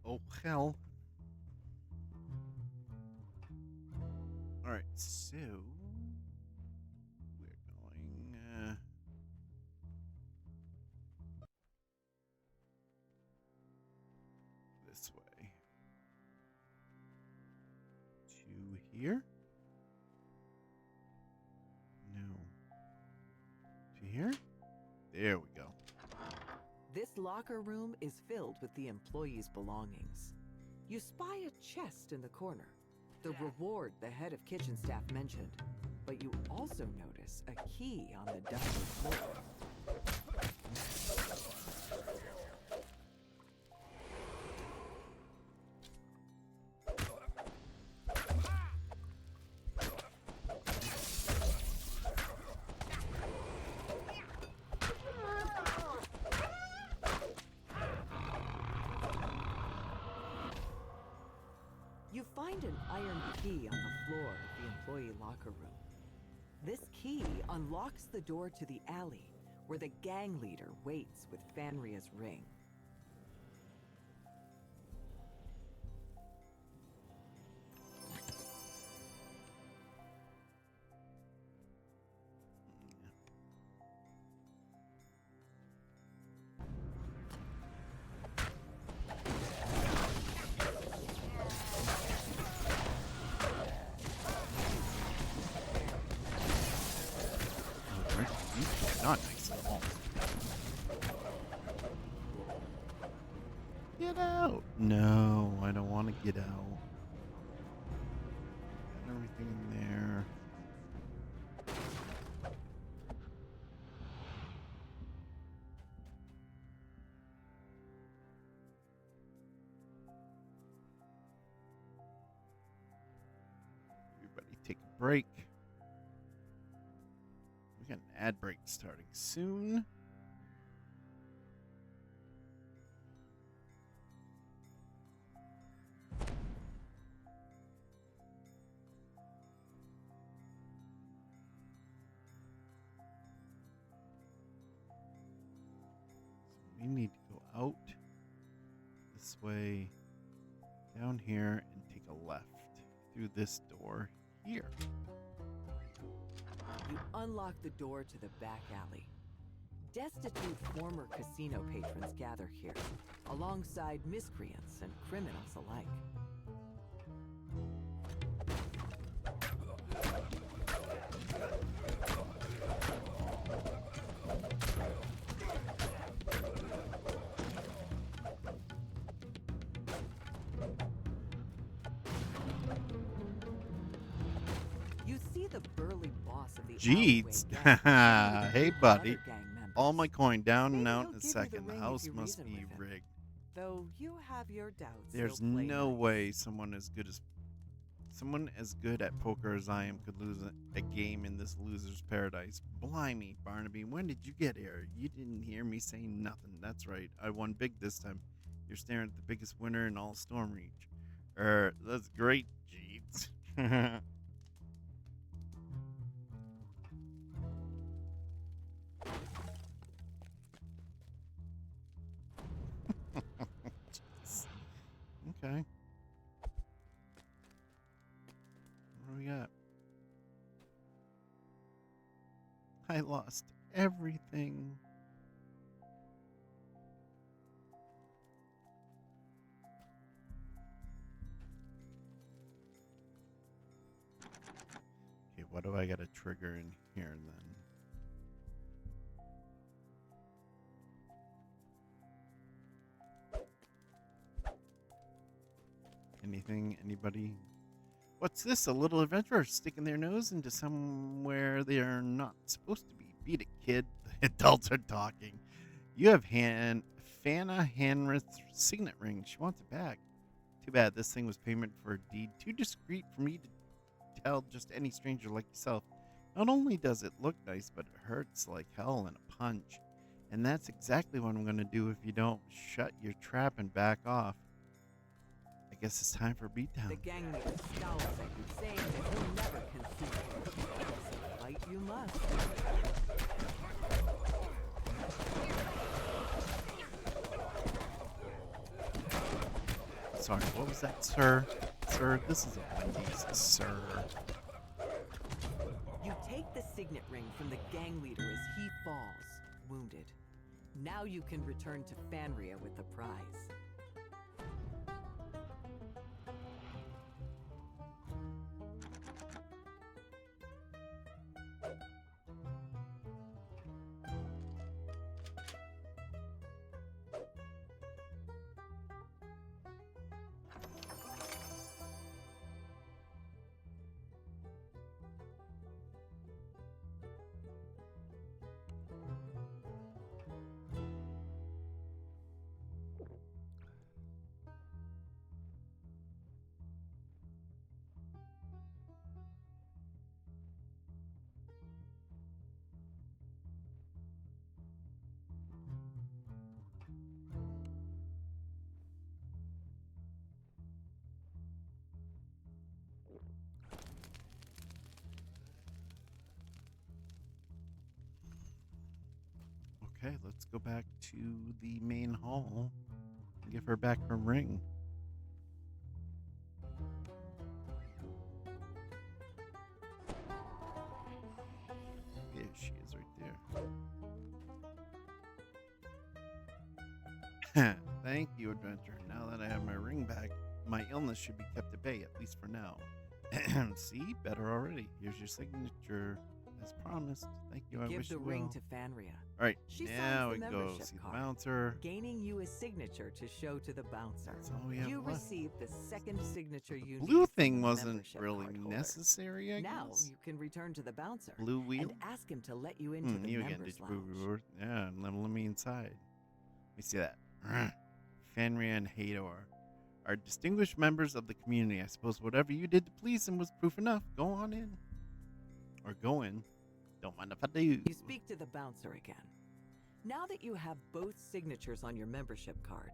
Oh, hell. Alright, so we're going this way. To here? No. To here? There we go. This locker room is filled with the employees' belongings. You spy a chest in the corner, the reward the head of kitchen staff mentioned, but you also notice a key on the dusty floor. You find an iron key on the floor of the employee locker room. This key unlocks the door to the alley where the gang leader waits with Fanria's ring. Not nice at all. Get out! No, I don't want to get out. Got everything in there. Everybody take a break. We got an ad break starting soon. out this way, down here, and take a left through this door here. You unlock the door to the back alley. Destitute former casino patrons gather here, alongside miscreants and criminals alike. You see the burly boss of the Jeets. alleyway gang Hey, with buddy. other gang members. All my coin down and Maybe out he'll in a give you the second. The ring if house you must reason be with him. rigged. Though you have your doubts. There's he'll play no nice. way someone as good at poker as I am could lose a game in this loser's paradise. Blimey, Barnaby, when did you get here? You didn't hear me say nothing. That's right, I won big this time. You're staring at the biggest winner in all Stormreach. That's great, Jeets. Jeez. Okay. What do we got? I lost everything. Okay, what do I got to trigger in here then? Anything? Anybody? What's this? A little adventurer sticking their nose into somewhere they are not supposed to be. Beat it, kid. The adults are talking. You have Fana Hanrith's signet ring. She wants it back. Too bad this thing was payment for a deed too discreet for me to tell just any stranger like yourself. Not only does it look nice, but it hurts like hell in a punch. And that's exactly what I'm going to do if you don't shut your trap and back off. I guess it's time for a The beatdown. gang leader scowls at you, saying that he'll never concede. So fight you must. Sorry, what was that, sir? Sir, this is a Wendy's, sir. You take the signet ring from the gang leader as he falls, wounded. Now you can return to Fanria with the prize. Okay, let's go back to the main hall and give her back her ring. There she is right there. Thank you, adventurer. Now that I have my ring back, my illness should be kept at bay, at least for now. See? Better already. Here's your signature. As promised. Thank you. I Give wish the you ring well. to Fanria, All right, She now signs we the go membership see the card. bouncer. gaining you a signature to show to the bouncer. That's all we have You left. receive the second signature The you blue need from thing the wasn't membership really card holder. necessary, I Now guess. you can return to the bouncer Blue wheel? and ask him to let you into the You again, members did you lounge. Yeah, and let me inside. Let me see that. Fenrir and Hador are distinguished members of the community. I suppose whatever you did to please them was proof enough. Go on in. Or go in. Don't mind if I do. You speak to the bouncer again. Now that you have both signatures on your membership card,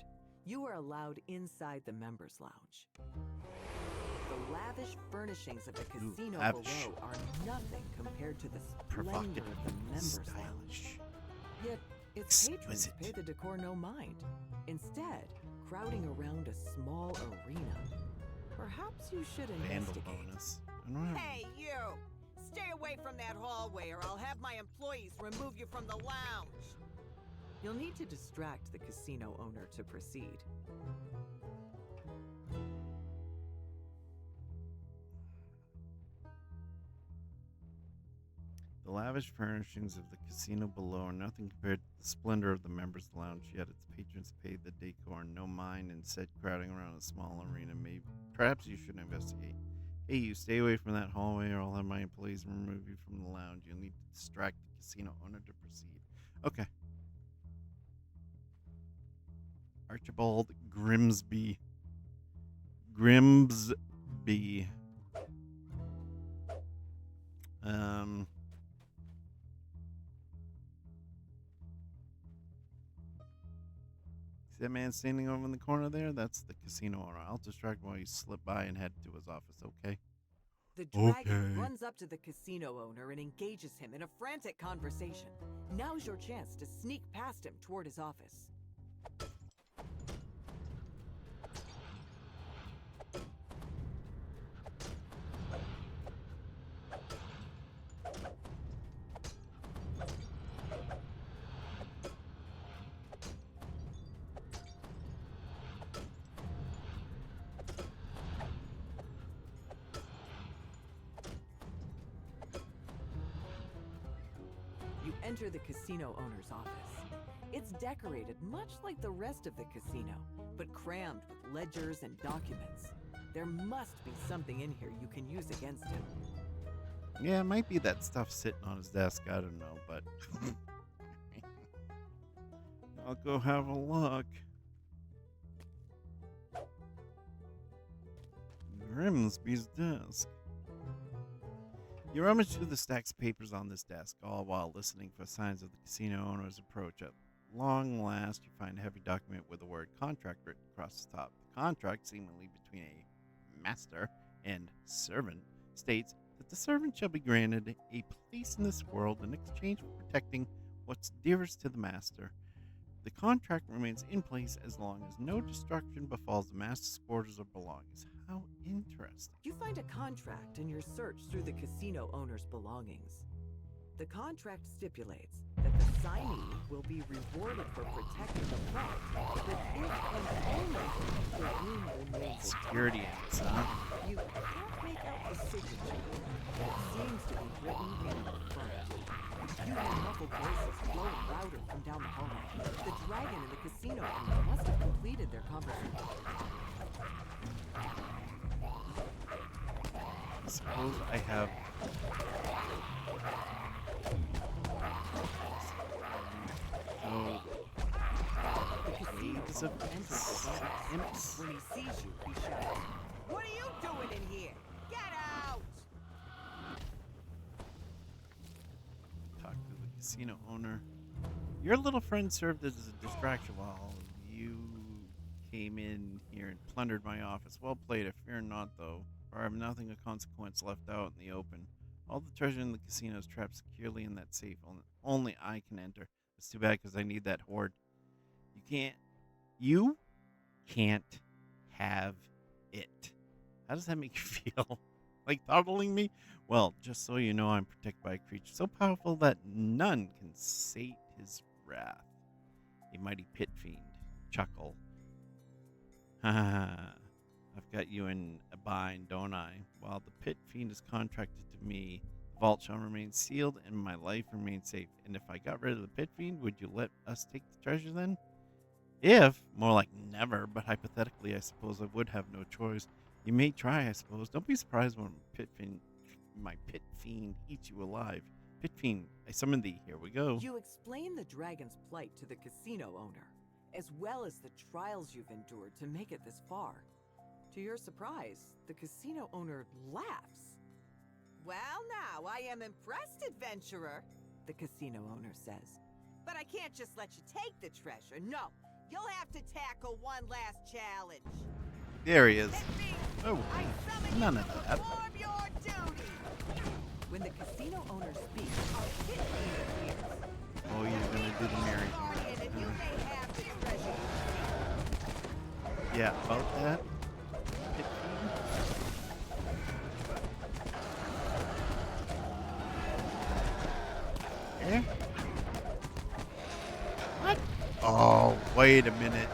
you are allowed inside the members lounge. The lavish furnishings of the casino lavish. below are nothing compared to the splendor Provocative. of the members lounge. Stylish. Yet its patrons Exquisite. pay the decor no mind. Instead, crowding around a small arena. Perhaps you should Vandal investigate. bonus. I don't know. Hey, you! Stay away from that hallway or I'll have my employees remove you from the lounge. You'll need to distract the casino owner to proceed. The lavish furnishings of the casino below are nothing compared to the splendor of the members' lounge, yet its patrons pay the decor no mind, instead crowding around a small arena. Perhaps you should investigate. Hey, you stay away from that hallway or I'll have my employees remove you from the lounge. You'll need to distract the casino owner to proceed. Okay. Archibald Grimsby. Grimsby. See that man standing over in the corner there? That's the casino owner. I'll distract him while you slip by and head to his office, okay? The dragon Okay. runs up to the casino owner and engages him in a frantic conversation. Now's your chance to sneak past him toward his office. You enter the casino owner's office. It's decorated much like the rest of the casino, but crammed with ledgers and documents. There must be something in here you can use against him. Yeah, it might be that stuff sitting on his desk. I don't know, but I'll go have a look. Grimsby's desk. You rummage through the stacks of papers on this desk, all while listening for signs of the casino owner's approach. At long last, you find a heavy document with the word contract written across the top. The contract, seemingly between a master and servant, states that the servant shall be granted a place in this world in exchange for protecting what's dearest to the master. The contract remains in place as long as no destruction befalls the master's quarters or belongings. How interesting. You find a contract in your search through the casino owner's belongings. The contract stipulates that the signee will be rewarded for protecting the plant, but if and only if the room remains Security ants, huh? You can't make out the signature, but it seems to be written in the front. You hear muffled voices flowing louder from down the hallway. The dragon and the casino owner must have completed their conversation. I suppose I have. Oh, The casino It's a- owner enters the dragon's imps. When he sees you, he shouts, What are you doing in here? Get out! talk to the casino owner. Your little friend served as a distraction while you came in here and plundered my office. Well played. I fear not, though, for I have nothing of consequence left out in the open. All the treasure in the casino is trapped securely in that safe. Only I can enter. It's too bad because I need that hoard. You can't have it. How does that make you feel? Like throttling me? Well, just so you know, I'm protected by a creature so powerful that none can sate his wrath. A mighty pit fiend. Chuckle. Ha ha ha. I've got you in a bind, don't I? While the pit fiend is contracted to me, the vault shall remain sealed and my life remain safe. And if I got rid of the pit fiend, would you let us take the treasure then? If, more like never, but hypothetically, I suppose I would have no choice. You may try, I suppose. Don't be surprised when my pit fiend eats you alive. Pit fiend, I summon thee. Here we go. You explain the dragon's plight to the casino owner, as well as the trials you've endured to make it this far. To your surprise, the casino owner laughs. Well, now, I am impressed, adventurer. The casino owner says, But I can't just let you take the treasure. No, you'll have to tackle one last challenge. There he is. That means Oh, I summon none you of to that. perform your duty. when the casino owner speaks, a pit fiend appears. Oh, you're gonna do the Mary. Guardian, and you may have the treasure. Yeah, about that. Pit feed. Eh? What? Oh, wait a minute.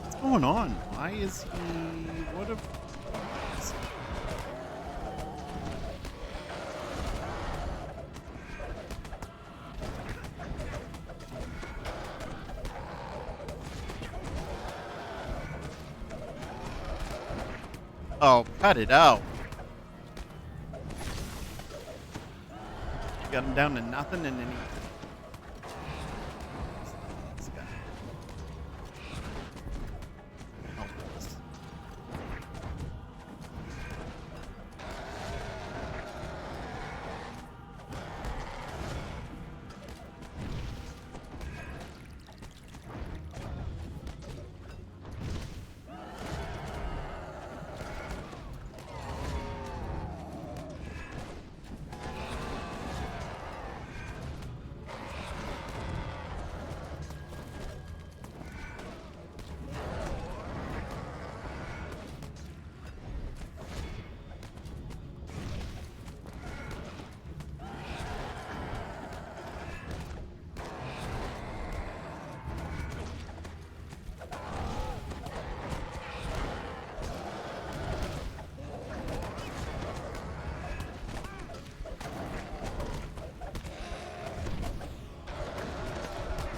What's going on? Why is he? What if? Oh, cut it out. You got him down to nothing and then he... This guy. Help us.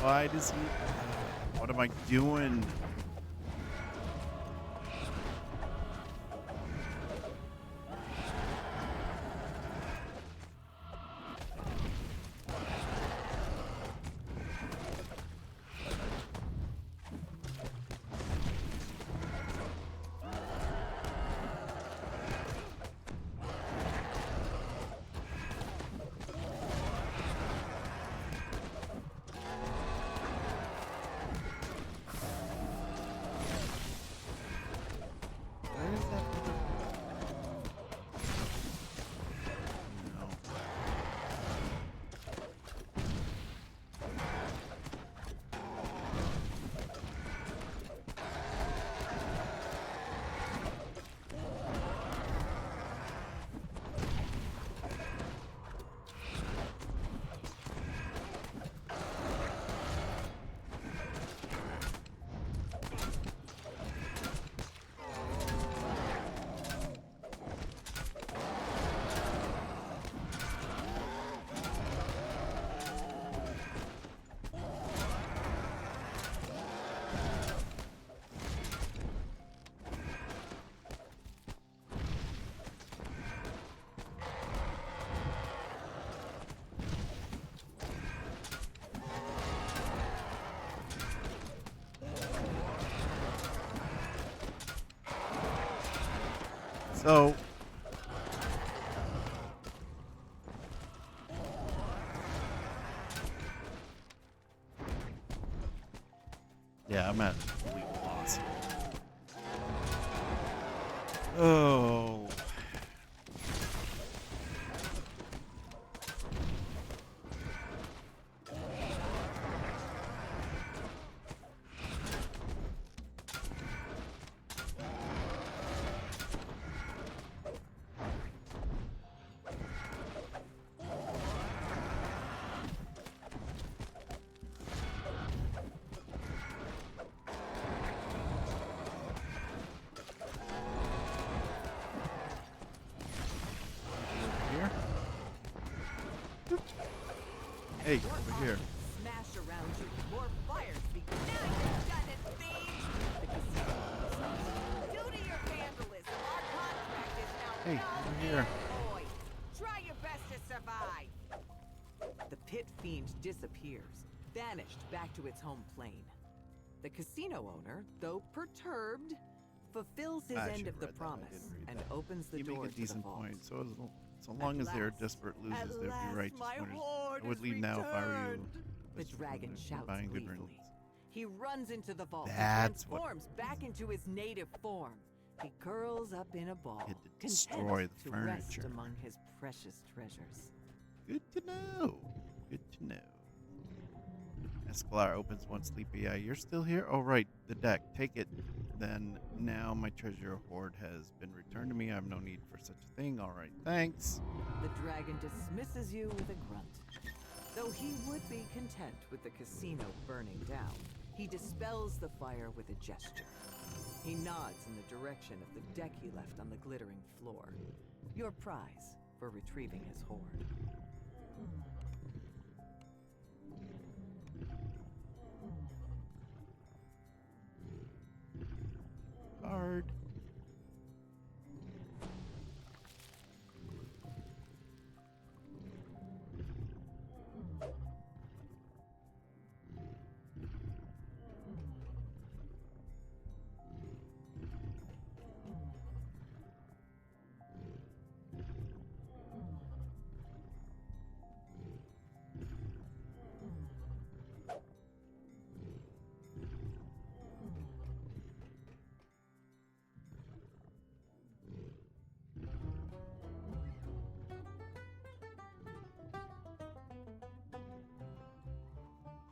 Why does he... What am I doing? Where is that other... No. So... Yeah, I'm at a complete loss. Oh. Here? Hey, over here. Smash around you. More fires begin. Now you've done it, thieves! The casino owner says, due to your vandalism, our contract is now Hey, null over here. and void. Try your best to survive. The pit fiend disappears, vanished back to its home plane. The casino owner, though perturbed, fulfills his I end should've of the read that. I promise didn't read and that. opens the You door make a to the decent vault. point. So long as they're last, desperate at losers, they'd be last, righteous my winners. horde I would is leave now if I were you. returned. The Especially when dragon they're shouts buying good gleefully. riddance. He runs into the vault and That's what. transforms back into his native form. He curls up in a ball, He had to content destroy the to rest furniture. among his precious treasures. Good to know. Good to know. Escalar opens one sleepy eye. You're still here? Oh, right. The deck. Take it. Then, now my treasure hoard has been returned to me. I have no need for such a thing. All right. Thanks. The dragon dismisses you with a grunt. Though he would be content with the casino burning down, he dispels the fire with a gesture. He nods in the direction of the deck he left on the glittering floor. Your prize for retrieving his hoard. Card.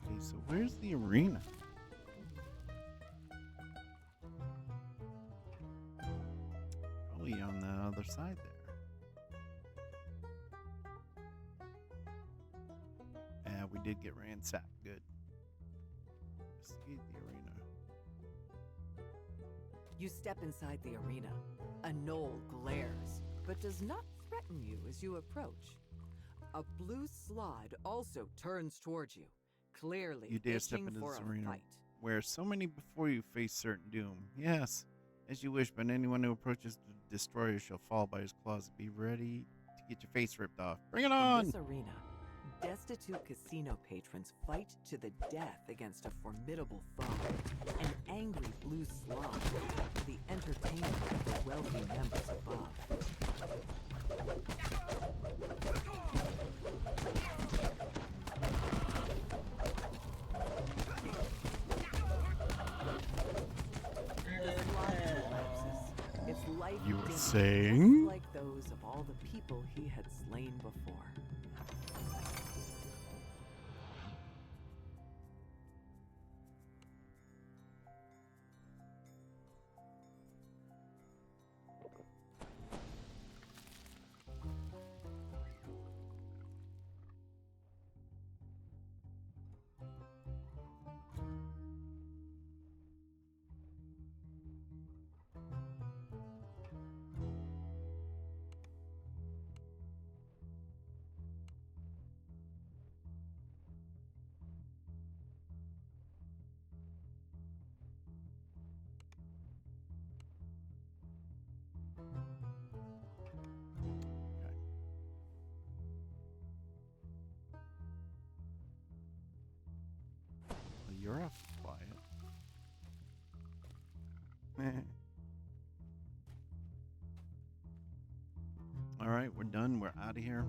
Okay, so where's the arena? Probably on the other side there. Yeah, we did get ransacked. Good. Investigate the arena. You step inside the arena. A knoll glares, but does not threaten you as you approach. A blue slod also turns towards you, clearly You dare step itching into for this a arena fight. where so many before you face certain doom. Yes, as you wish, but anyone who approaches the destroyer shall fall by his claws. Be ready to get your face ripped off. Bring it In on! this arena, destitute casino patrons fight to the death against a formidable foe, an angry blue slot, for the entertainment of the wealthy members above. The slot collapses, its life You were dimmed, saying? just like those of all the people he had slain before. Well, you're awfully quiet. All right, we're done. We're out of here.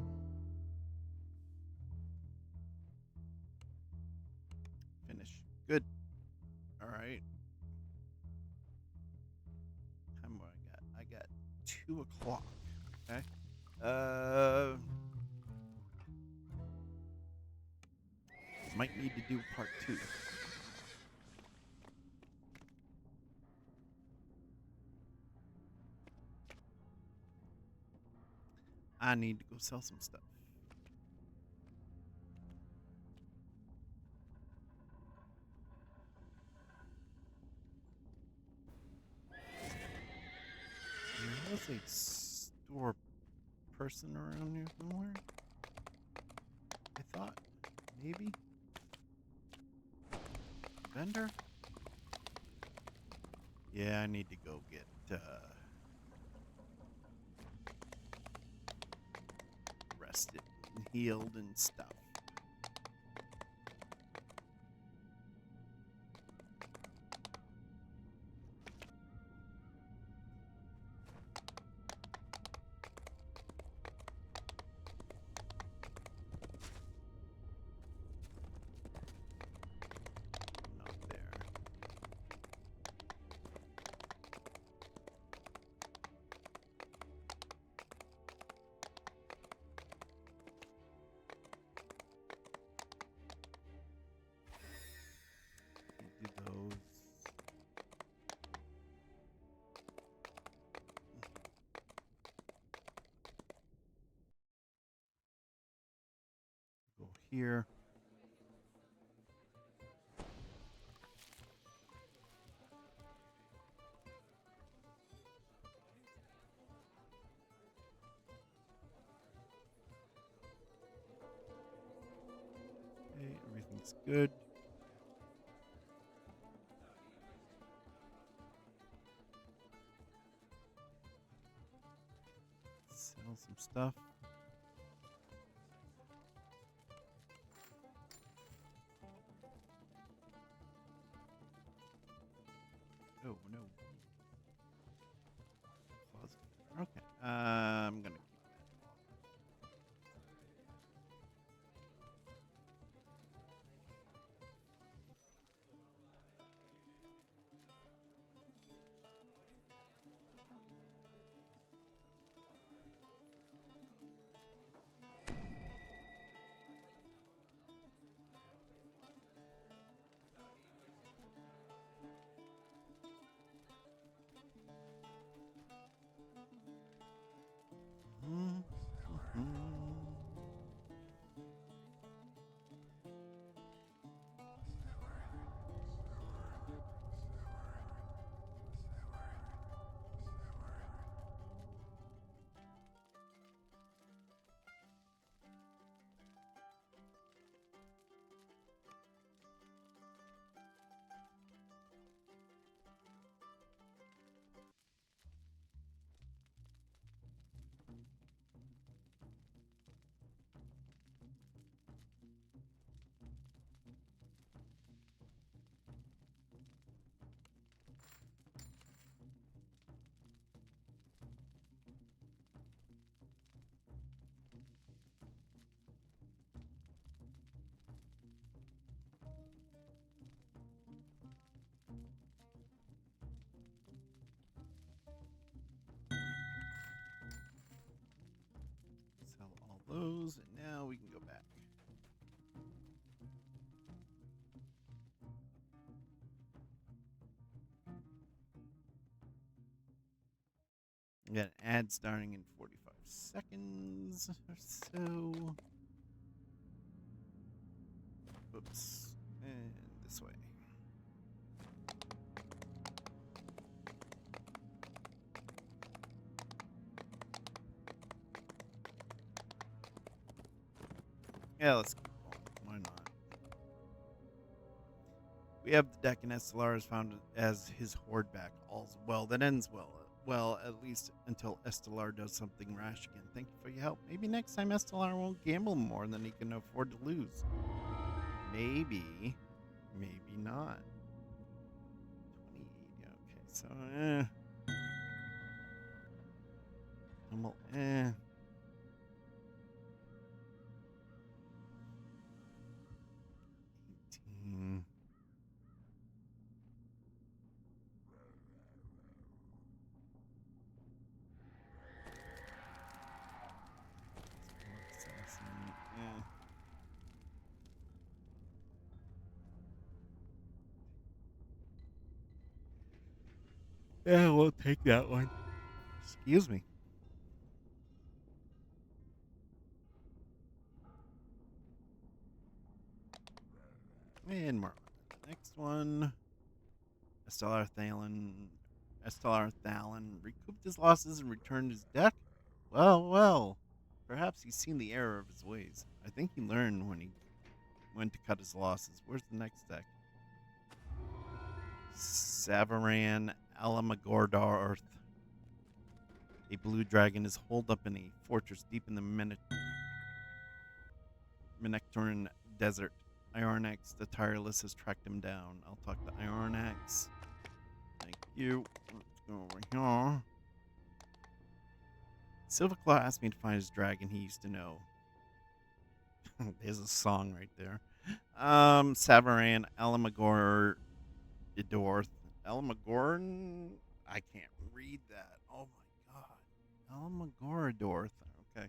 Finish. Good. All right. How many more I got? I got 2 o'clock. Okay. Might need to do part 2. I need to go sell some stuff. There was a store person around here somewhere. I thought maybe vendor. Yeah, I need to go get rested and healed and stuff. Not there. here. Okay, everything's good. Sell some stuff. Oh no. Closet. Okay. I'm gonna keep that. Mhm, mhm. Sell all those, and now we can go back. We got an ad starting in 45 seconds or so. Oops. And this way. Yeah, let's keep going. Why not? We have the deck, and SLR is found as his hoard back. All's well that ends well. Well, at least until Estelar does something rash again. Thank you for your help. Maybe next time Estelar won't gamble more than he can afford to lose. Maybe. Maybe not. 2080. Okay, so, Well, 18. Assassin. Yeah, we'll take that one. Excuse me. And more. The next one. Estelar Thalon recouped his losses and returned his deck? Well, well. Perhaps he's seen the error of his ways. I think he learned when to cut his losses. Where's the next deck? Savaran Alamagordarth. A blue dragon is holed up in a fortress deep in the Minectoran desert. Iornax the Tireless has tracked him down. I'll talk to Iornax. Thank you. Let's go over here. Silverclaw asked me to find his dragon he used to know. There's a song right there. Savaran Alamagor Idorth. Alamagorn? I can't read that. Oh my god. Alamagoradorth. Okay.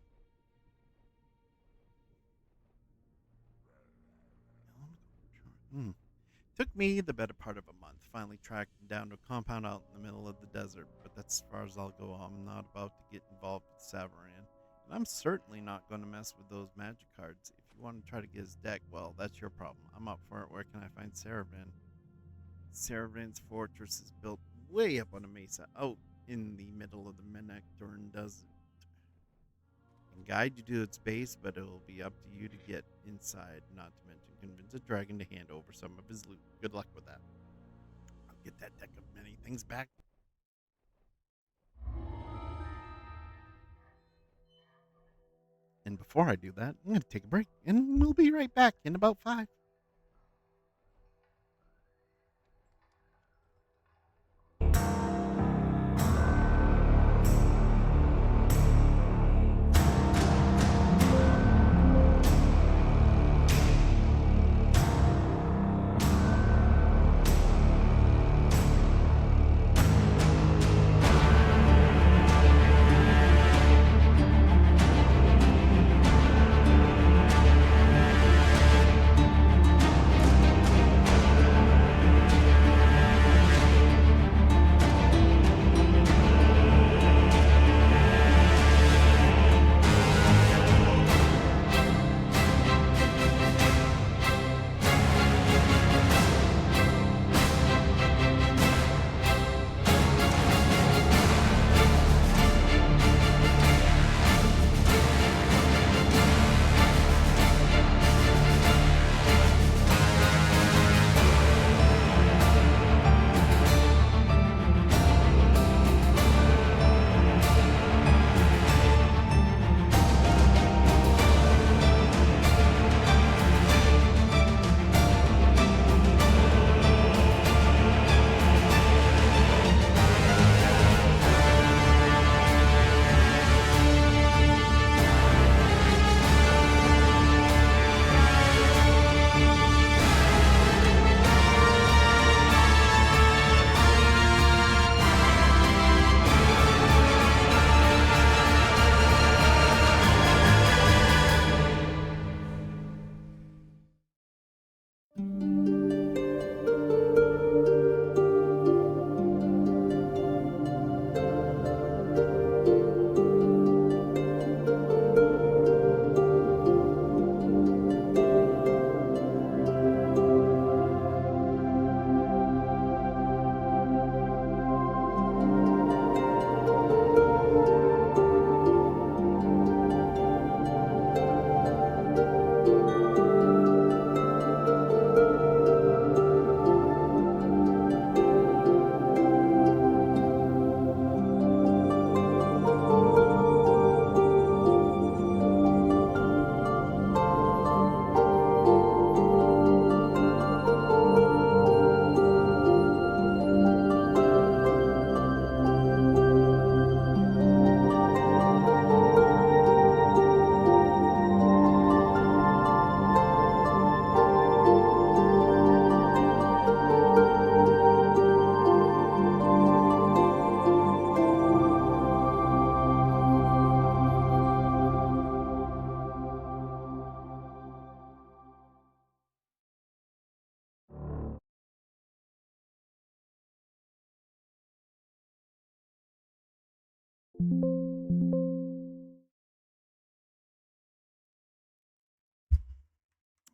Took me the better part of a month. Finally tracked him down to a compound out in the middle of the desert, but that's as far as I'll go. I'm not about to get involved with Savaran. And I'm certainly not going to mess with those magic cards. If you want to try to get his deck, well, that's your problem. I'm up for it. Where can I find Saravan? Saravan's fortress is built way up on a mesa out in the middle of the Menectorn Desert. I can guide you to its base, but it will be up to you to get inside, not to mention convince a dragon to hand over some of his loot. Good luck with that. I'll get that deck of many things back. And before I do that, I'm going to take a break, and we'll be right back in about 5.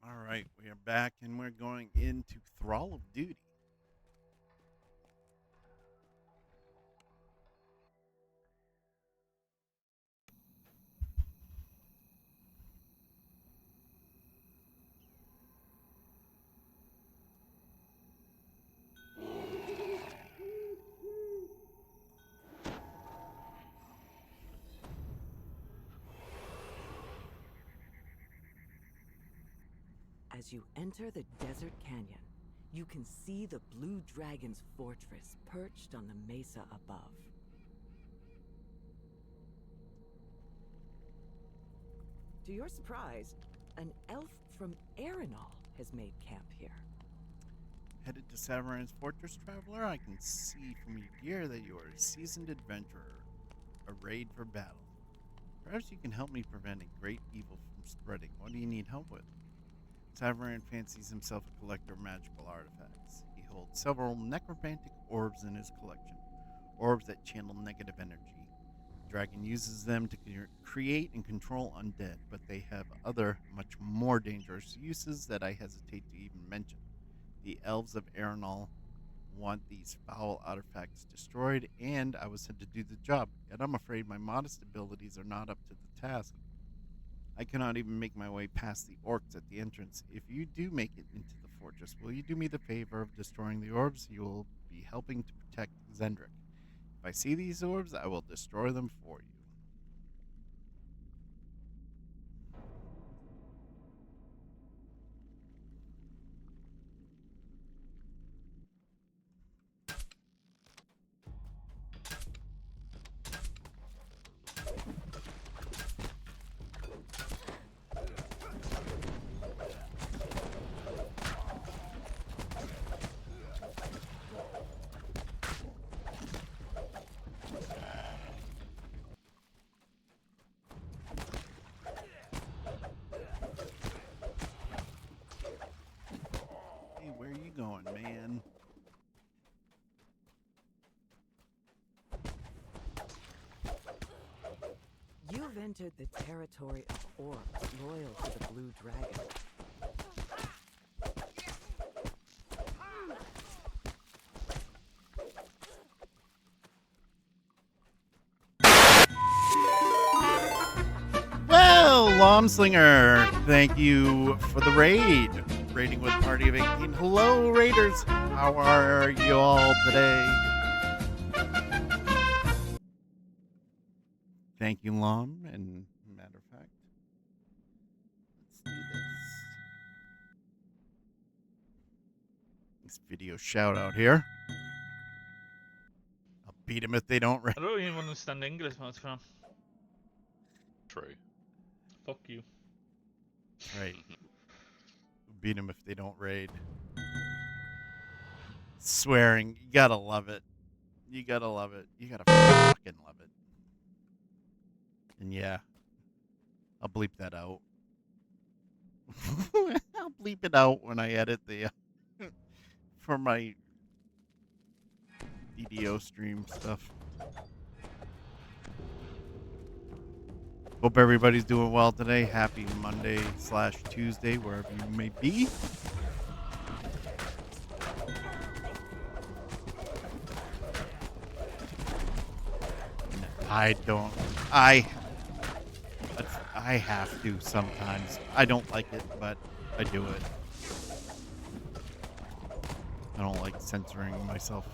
All right, we are back, and we're going into Thrall of Duty. As you enter the desert canyon, you can see the Blue Dragon's fortress perched on the mesa above. To your surprise, an elf from Arenal has made camp here. Headed to Savaran's fortress, traveler? I can see from your gear that you are a seasoned adventurer, arrayed for battle. Perhaps you can help me prevent a great evil from spreading. What do you need help with? Savaran fancies himself a collector of magical artifacts. He holds several necromantic orbs in his collection, orbs that channel negative energy. dragon uses them to create and control undead, but they have other, much more dangerous uses that I hesitate to even mention. The elves of Aerenal want these foul artifacts destroyed, and I was sent to do the job, yet I'm afraid my modest abilities are not up to the task. I cannot even make my way past the orcs at the entrance. If you do make it into the fortress, will you do me the favor of destroying the orbs? You will be helping to protect Zendrik. If I see these orbs, I will destroy them for you. Hey, where are you going, man? You've entered the territory of orcs loyal to the Blue Dragon. Well, Lomslinger, thank you for the raid. Raiding with Party of 18. Hello, Raiders. How are you all today? Thank you, Lom. And matter of fact, let's do this. This video shout out here. I'll beat them if they don't raid. I don't even understand English most from. True. Fuck you. Right. Beat them if they don't raid. Swearing. You gotta love it. You gotta love it. You gotta fucking love it. And yeah, I'll bleep that out. I'll bleep it out when I edit the for my DDO stream stuff. Hope everybody's doing well today. Happy Monday/Tuesday, wherever you may be. I don't. I have to sometimes. I don't like it, but I do it. I don't like censoring myself.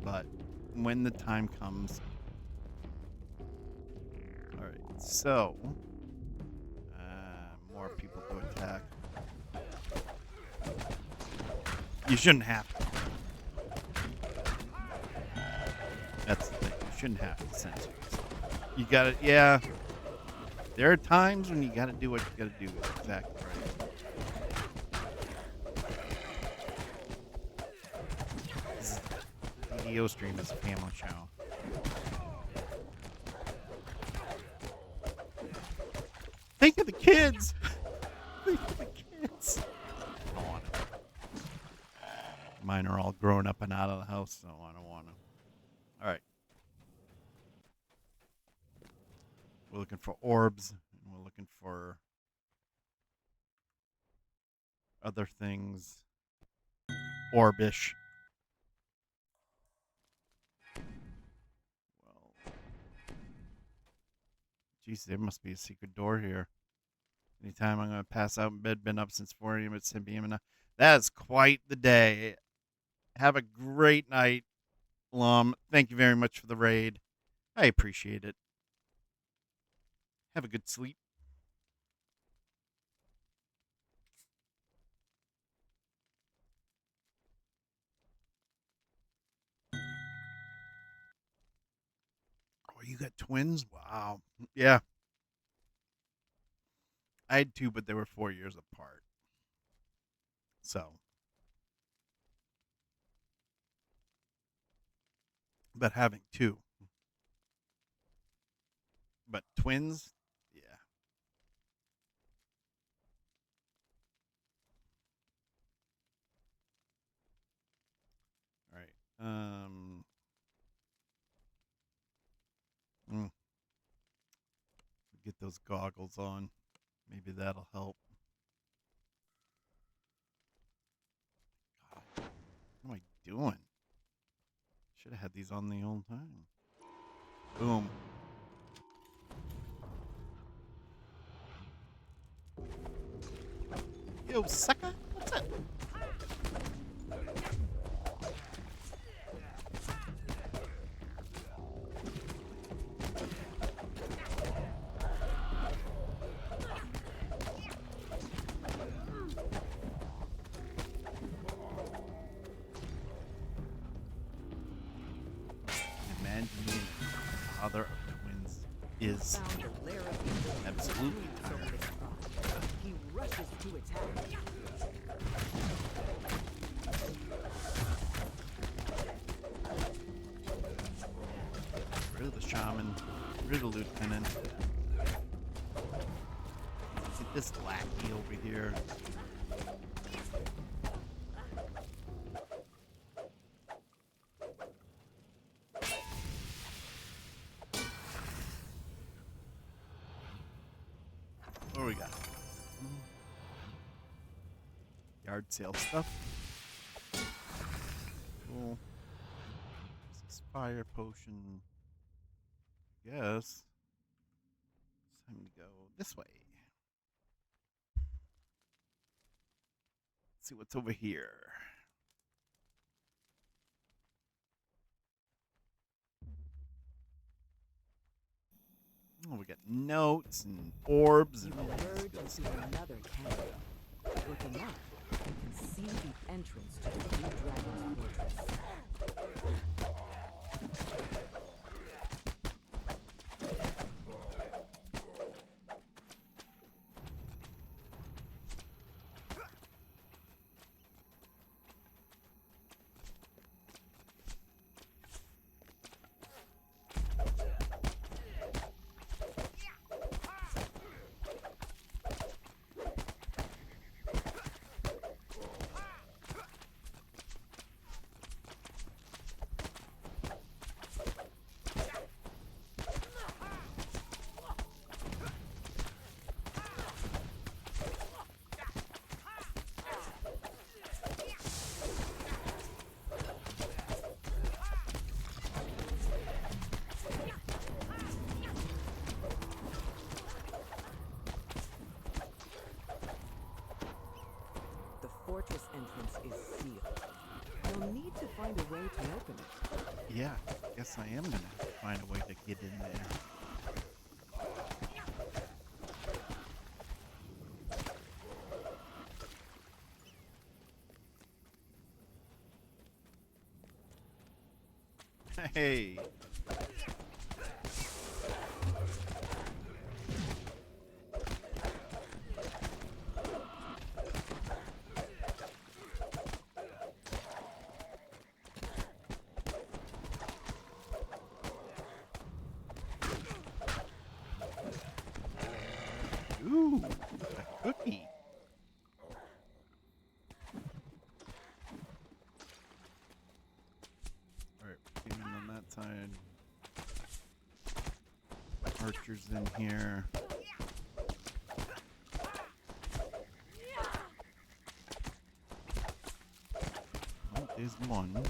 But when the time comes. Alright, so. More people to attack. You shouldn't have to. That's the thing. You shouldn't have to censor yourself. You gotta, yeah. There are times when you gotta do what you gotta do. Exactly right. This DDO stream is a family show. Think of the kids! Think of the kids! I don't want to. Mine are all grown up and out of the house, so I don't want to. Alright. We're looking for orbs, and we're looking for other things. Orbish. Well, geez, there must be a secret door here. Anytime I'm going to pass out in bed, been up since 4 a.m. at 10 p.m. And that's quite the day. Have a great night, Lum. Thank you very much for the raid. I appreciate it. Have a good sleep. Oh, you got twins? Wow. Yeah. I had two, but they were 4 years apart. So. But having two. But twins? Yeah. All right. those goggles on. Maybe that'll help. God, what am I doing? Should have had these on the whole time. Boom. Yo, sucker! What's up? Imagine being the father of twins is Found a lair of evil and absolutely broods over tiring. its crotch. He rushes to attack. Rid of the shaman, rid of the lieutenant. Get this lackey over here. What do we got? Yard sale stuff. Cool. Fire potion. Yes. It's time to go this way. Let's see what's over here. Oh, we got notes and orbs You and all this emerge good into stuff. another canyon. Looking up, you can see the entrance to the Blue Dragon's fortress. The fortress entrance is sealed. You'll need to find a way to open it. Yeah, guess I am gonna have to find a way to get in there. Hey. Ooh, a cookie. Alright, cleaning on that side. Archers in here. Oh, there's one.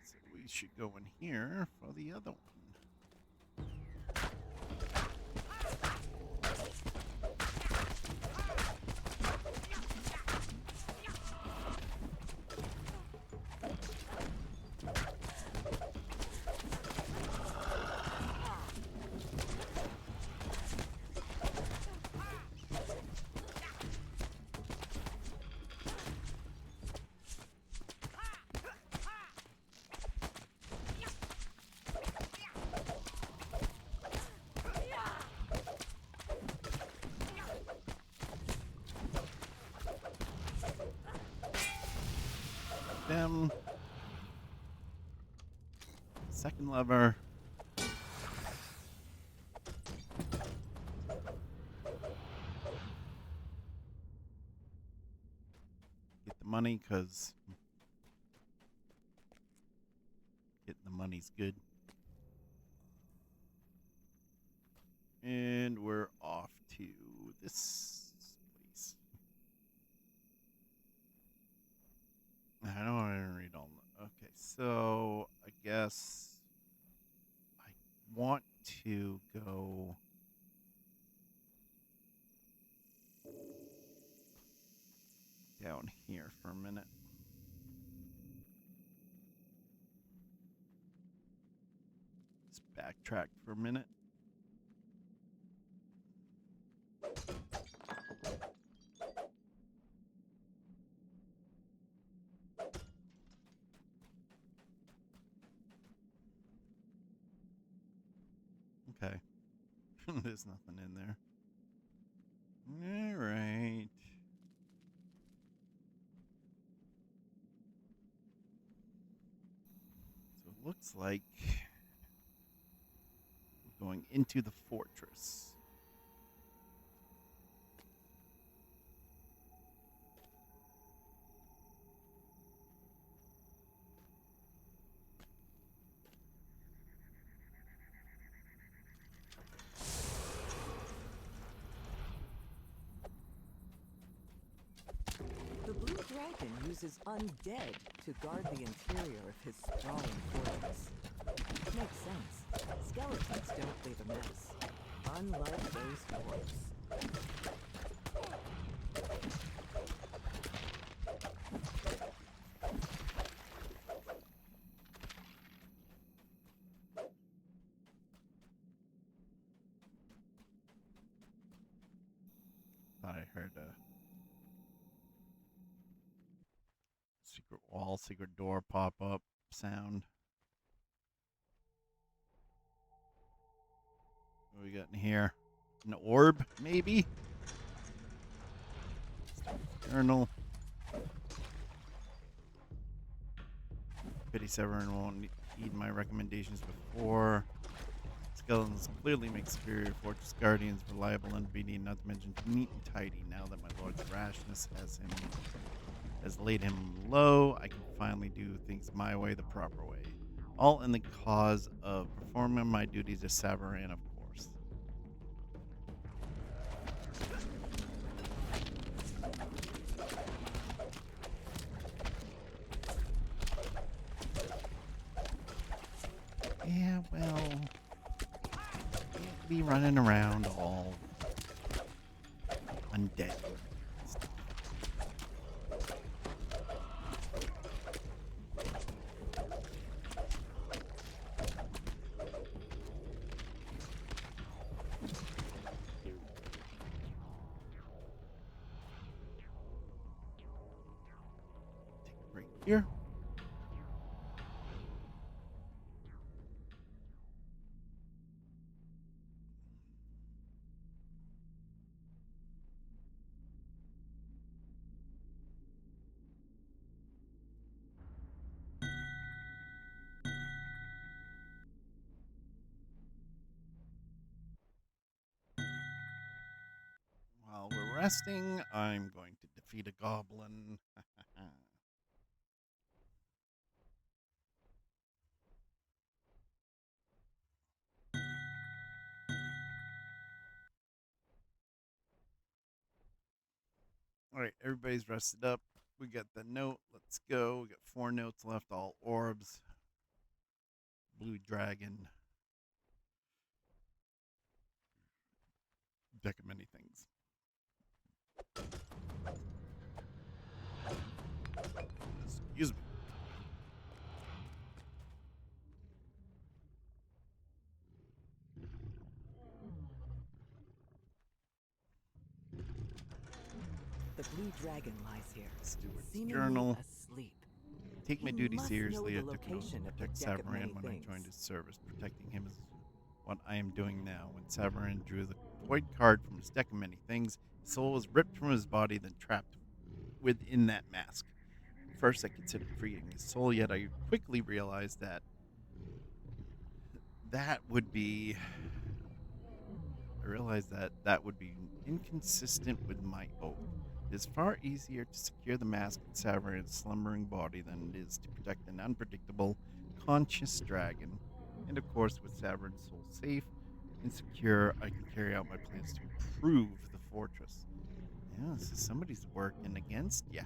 So we should go in here for the other one. Them. Second lever. money because getting the money's good. And we're off to this place. I don't want to read all. Okay, so I guess I want to go. Down here for a minute. Let's backtrack for a minute. Okay. There's nothing in there. All right. So it looks like we're going into the fortress. The Blue Dragon uses undead to guard the interior of his sprawling fortress. Makes sense. Skeletons don't leave a mess. Unlike those dwarves. Thought I heard a secret wall, secret door pop up sound. What we got in here? An orb, maybe? Journal. Pity Severin won't heed my recommendations before. Skeletons clearly make superior fortress guardians reliable and obedient, not to mention neat and tidy. Now that my lord's rashness has laid him low, I can finally do things my way, the proper way. All in the cause of performing my duties as Savarin, of course. Yeah, well, can't be running around all undead. Right here. While we're resting, I'm going to defeat a goblin. All right, everybody's rested up. We got the note. Let's go. We got 4 notes left, all orbs. Blue dragon. Deck of many things. Excuse me. The Blue Dragon lies here, Steward's seemingly journal. asleep. Take my He duty must seriously. know I the took an oath to location of the protect deck of many Savarin when I things. joined his service. Protecting him is what I am doing now. When Savarin drew the void card from his deck of many things, his soul was ripped from his body, then trapped within that mask. First, I considered freeing his soul, yet I quickly realized that would be. I realized that would be inconsistent with my oath. It is far easier to secure the mask of Savaran's slumbering body than it is to protect an unpredictable, conscious dragon. And of course, with Savaran's soul safe and secure, I can carry out my plans to improve the fortress. Yeah, so somebody's working against ya.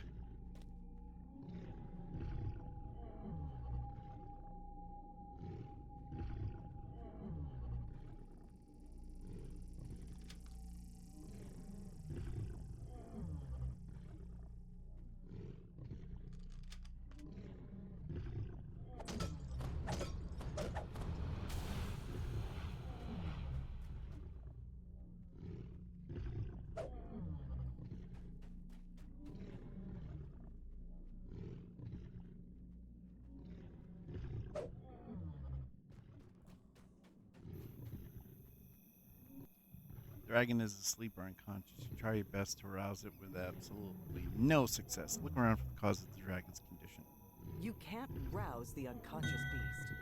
Dragon is asleep or unconscious. You try your best to rouse it with absolutely no success. Look around for the cause of the dragon's condition. You can't rouse the unconscious beast.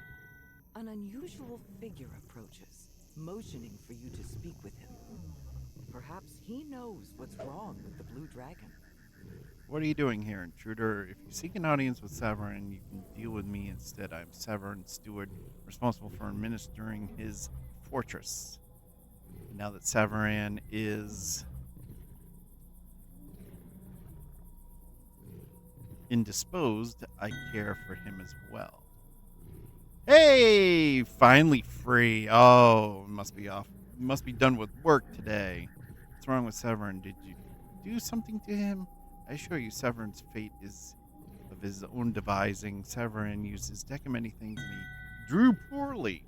An unusual figure approaches, motioning for you to speak with him. Perhaps he knows what's wrong with the blue dragon. What are you doing here, intruder? If you seek an audience with Savaran, you can deal with me instead. I'm Savaran's steward, responsible for administering his fortress. Now that Savaran is indisposed, I care for him as well. Hey, finally free. Oh, must be off. Must be done with work today. What's wrong with Savaran? Did you do something to him? I assure you, Savaran's fate is of his own devising. Savaran used his deck of many things and he drew poorly.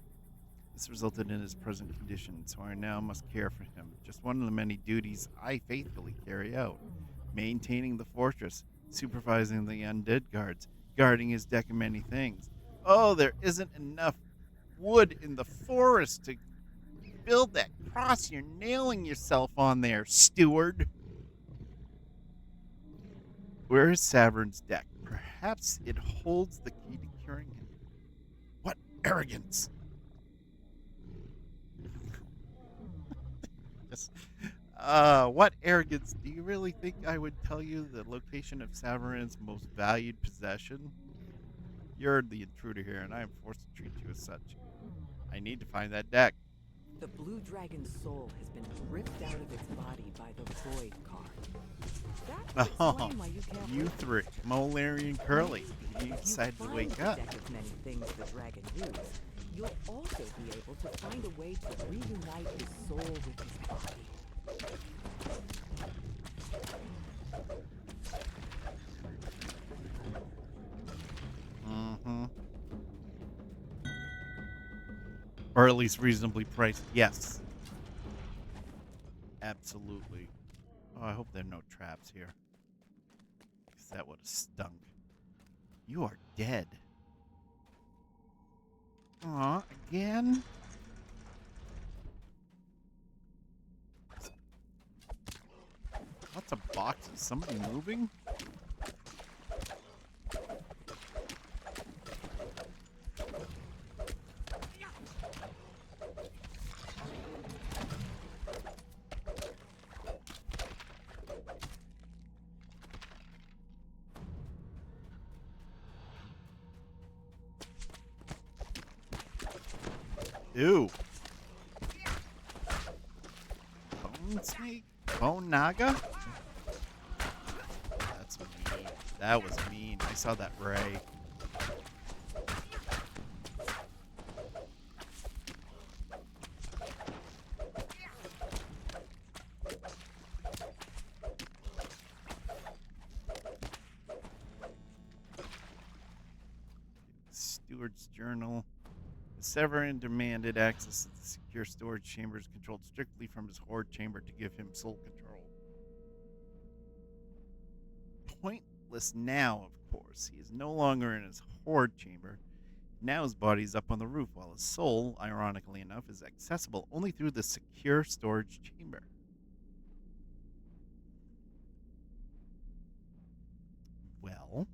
This resulted in his present condition, so I now must care for him. Just one of the many duties I faithfully carry out. Maintaining the fortress, supervising the undead guards, guarding his deck of many things. Oh, there isn't enough wood in the forest to build that cross you're nailing yourself on there, steward. Where is Savaran's deck? Perhaps it holds the key to curing him. What arrogance! Yes. What arrogance? Do you really think I would tell you the location of Savaran's most valued possession? You're the intruder here, and I am forced to treat you as such. I need to find that deck. The blue dragon's soul has been ripped out of its body by the void card. That would explain why you can't You wake. three, Mole, Larry, and Curly. Maybe You if decided to find wake the up. deck of many things the dragon used, you'll also be able to find a way to reunite his soul with his body. Mm-hmm. Or at least reasonably priced. Yes. Absolutely. Oh, I hope there are no traps here. Because that would have stunk. You are dead. Aw, again? Lots of boxes. Somebody moving? Ew. Bone snake? Bone naga? That's mean. That was mean. I saw that ray. Steward's journal. Severin demanded access to the secure storage chambers controlled strictly from his hoard chamber to give him sole control. Pointless now, of course. He is no longer in his hoard chamber. Now his body is up on the roof, while his soul, ironically enough, is accessible only through the secure storage chamber. Well,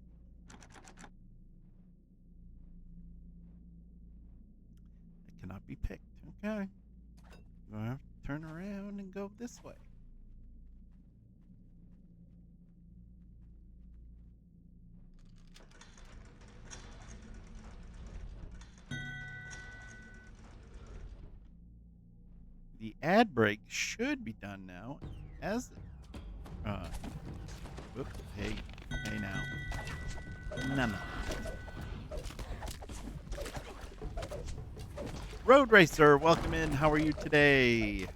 it cannot be picked. Okay. We'll have to turn around and go this way. the ad break should be done now. As whoop, hey now. None of that. Road Racer, welcome in. How are you today?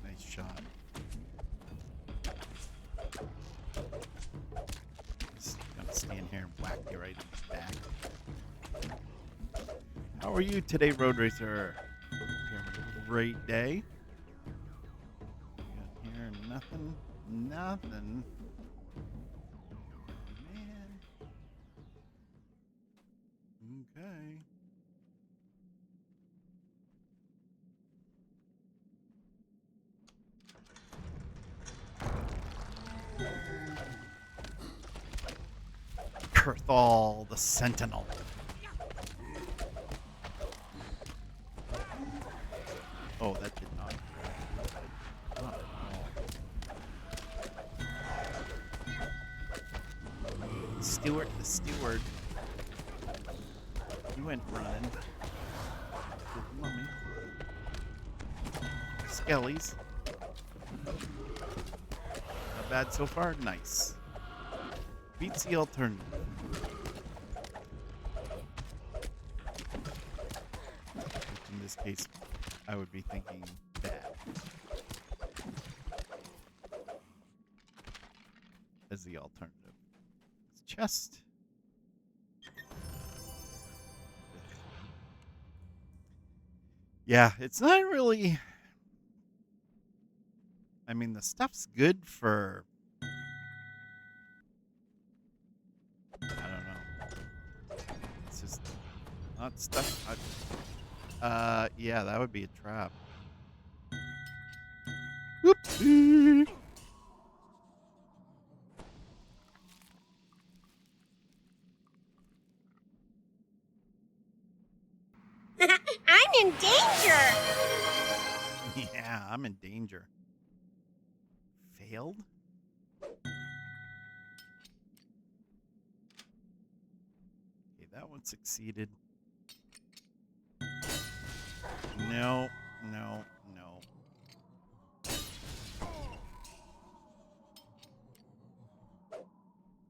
Nice shot. Just gonna stand here and whack you right in the back. How are you today, Road Racer? You're having a great day. Got here nothing. Man. Okay. Kurthal the Sentinel. Oh, that did not. Not at all. Stewart the Steward. He went running. Good mummy. Skellies. Not bad so far. Nice. Beats the alternative. Which in this case, I would be thinking bad. As the alternative. It's chest. Yeah, it's not really. I mean, the stuff's good for. I don't know. It's just not stuff. Yeah, that would be a trap. Whoopsie. I'm in danger! Yeah, I'm in danger. Failed? Okay, that one succeeded. No.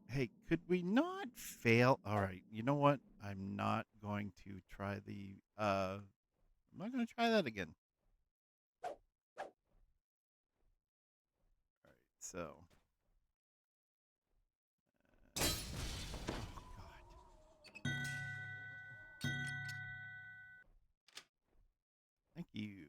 Hey, could we not fail? All right, you know what? I'm not going to try the, I'm not going to try that again. All right, so. Oh, God. Thank you.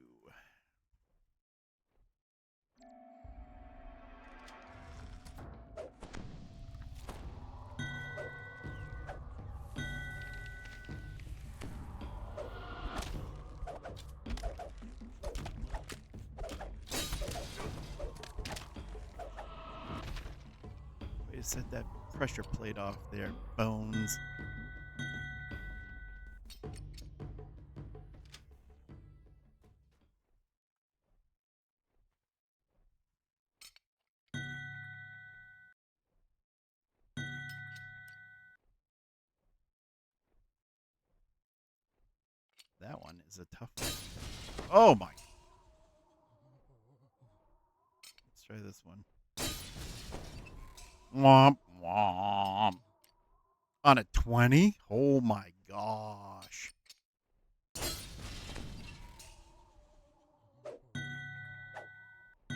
Way to set that pressure plate off there, Bones. That one is a tough one. Oh my. Let's try this one. Womp womp. On a 20? Oh my gosh. I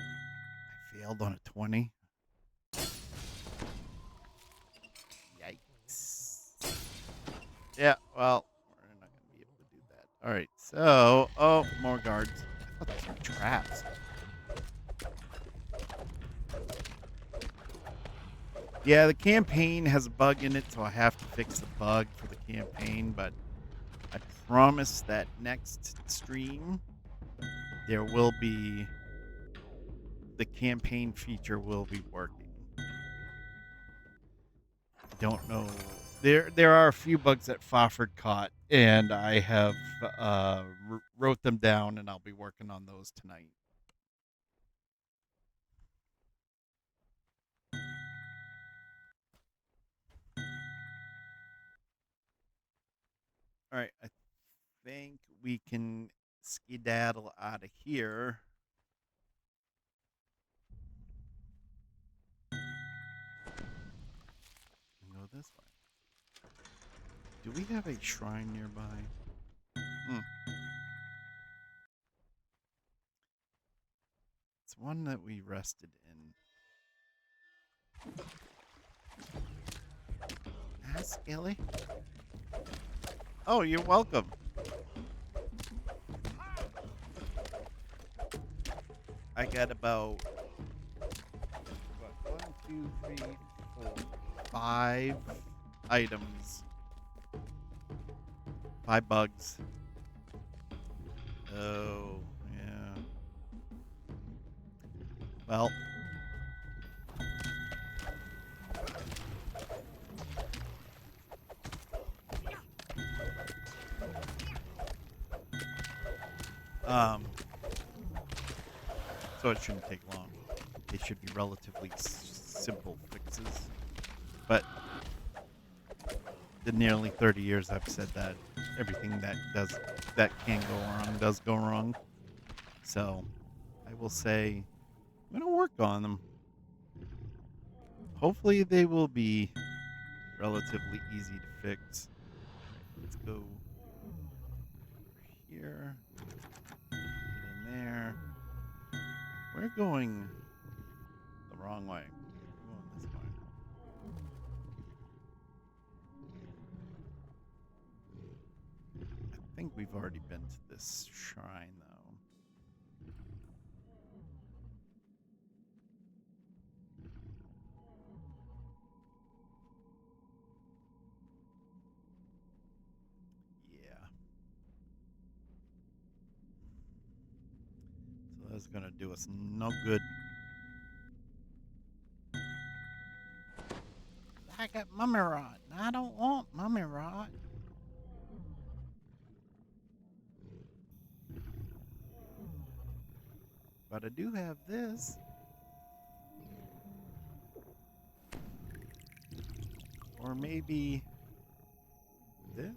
failed on a 20. Yikes. Yeah, well, we're not going to be able to do that. All right, so, oh, more guards. I thought those were traps. Yeah, the campaign has a bug in it, so I have to fix the bug for the campaign, but I promise that next stream there will be the campaign feature will be working. Don't know. There are a few bugs that Fofford caught, and I have wrote them down, and I'll be working on those tonight. All right, I think we can skedaddle out of here. And go this way. Do we have a shrine nearby? It's one that we rested in. Ask Ellie. Oh, you're welcome. I got about 1, 2, 3, 4, 5 items. 5 bugs. Oh, yeah. Well. So it shouldn't take long. They should be relatively simple fixes. But the nearly 30 years I've said that everything that can go wrong does go wrong. So I will say I'm gonna work on them. Hopefully they will be relatively easy to fix. Let's go over here. Get in there. We're going the wrong way. We're going this way. I think we've already been to this shrine, though. Yeah. So that's gonna do us no good. I got mummy rot. I don't want mummy rot. But I do have this. Or maybe this?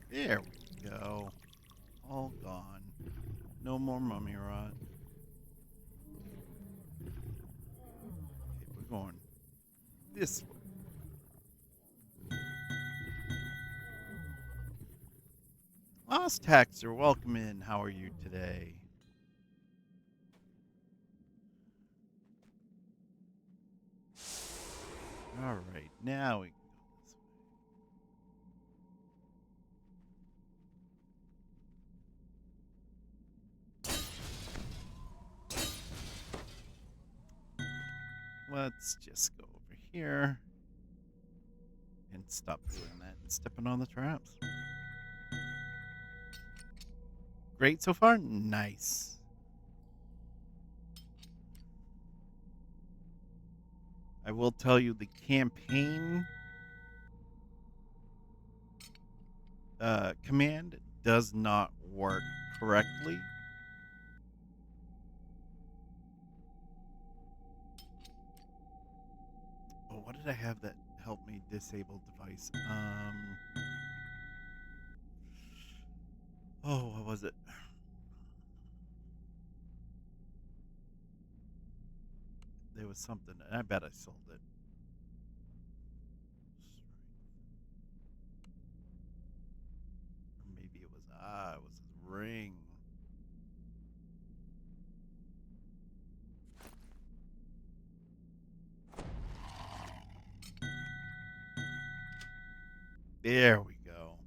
There we go. All gone. No more mummy rot. Okay, we're going this way. Lost Taxer, welcome in. How are you today? All right, now we can go this way. Let's just go over here and stop doing that and stepping on the traps. Great so far? Nice. I will tell you the campaign command does not work correctly. Oh, what did I have that helped me disable device? Oh, what was it? There was something, and I bet I sold it. Or maybe it was his ring. There we go.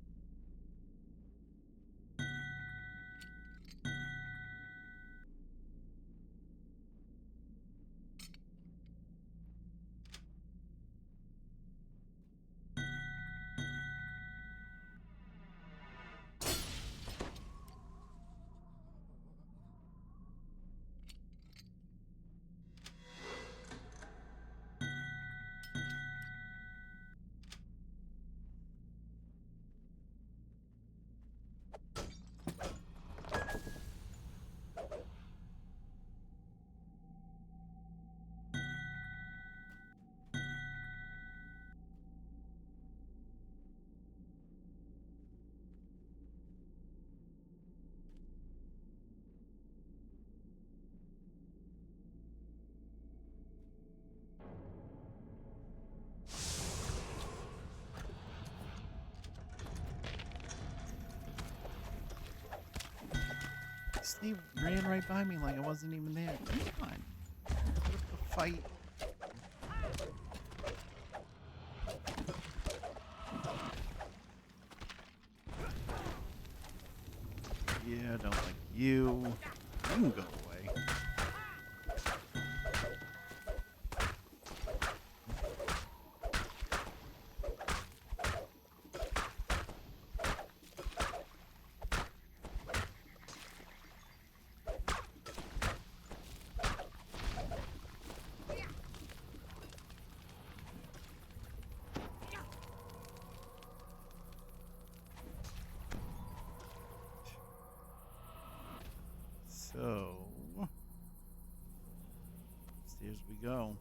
Steve ran right by me like I wasn't even there. Come on. Put up a fight. Yeah, I don't like you. You can go away. So, upstairs we go.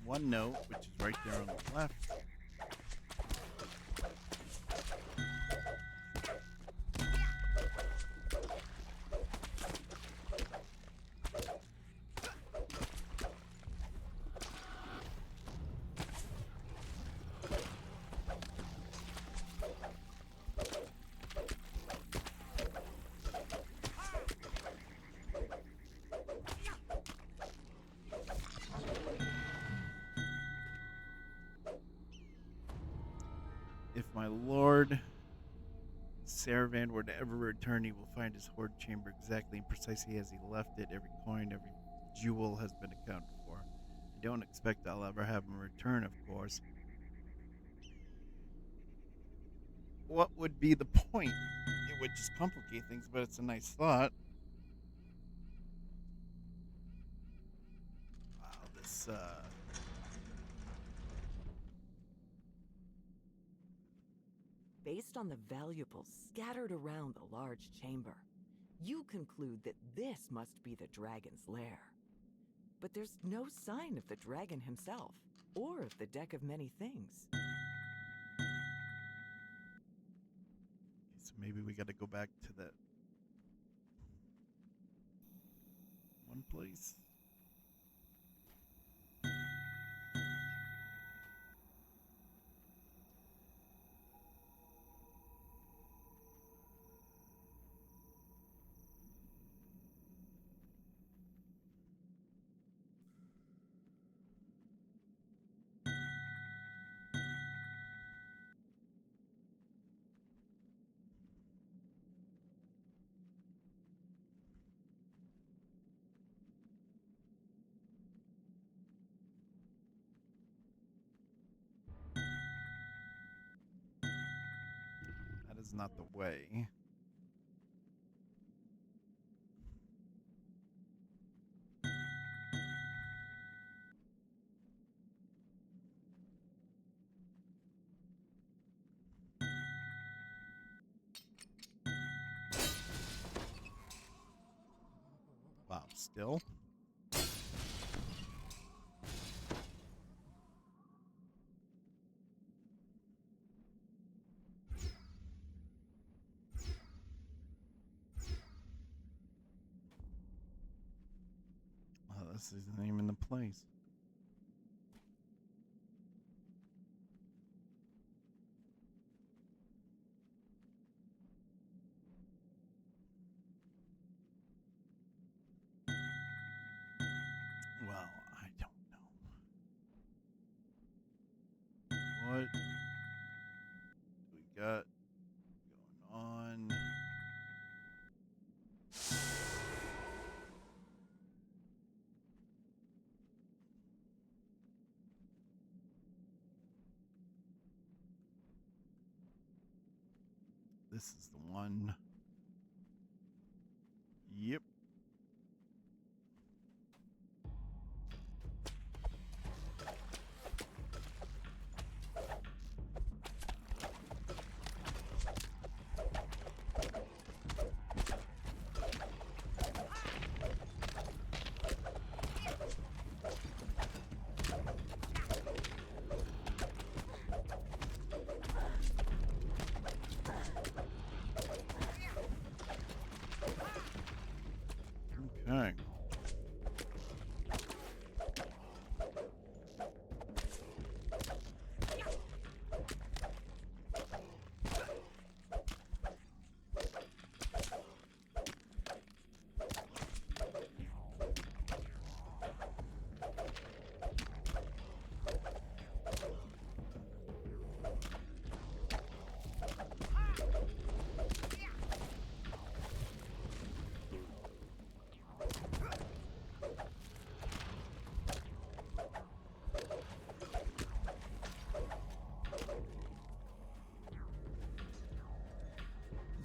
One note, which is right there on the left. If my lord Saravan were to ever return, he will find his hoard chamber exactly and precisely as he left it. Every coin, every jewel has been accounted for. I don't expect I'll ever have him return, of course. What would be the point? It would just complicate things, but it's a nice thought. Wow, this, Based on the valuables scattered around the large chamber, you conclude that this must be the dragon's lair. But there's no sign of the dragon himself, or of the deck of many things. so maybe we got to go back to that one place. That is not the way. Wow, still? Oh, this isn't even the place. Well, I don't know. What? got going on? This is the one. Yep. Okay.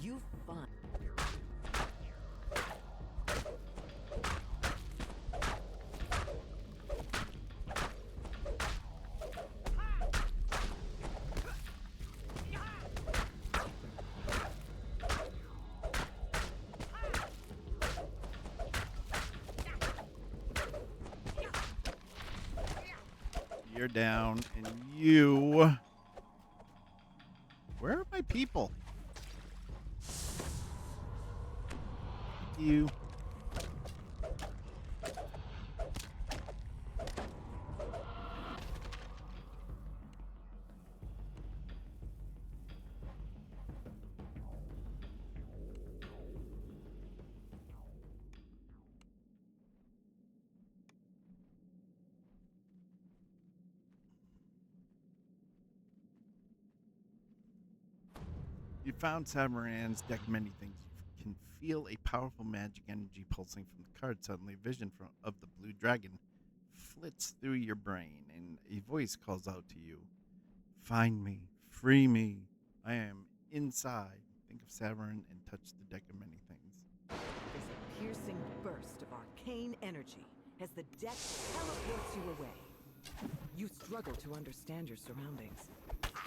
You find. You're down, and you. Where are my people? You. You found Samaran's deck of many things. You can feel a powerful magic energy pulsing from the card. Suddenly, a vision of the blue dragon flits through your brain, and a voice calls out to you. Find me, free me. I am inside. Think of Samaran and touch the deck of many things. There's a piercing burst of arcane energy as the deck teleports you away. You struggle to understand your surroundings.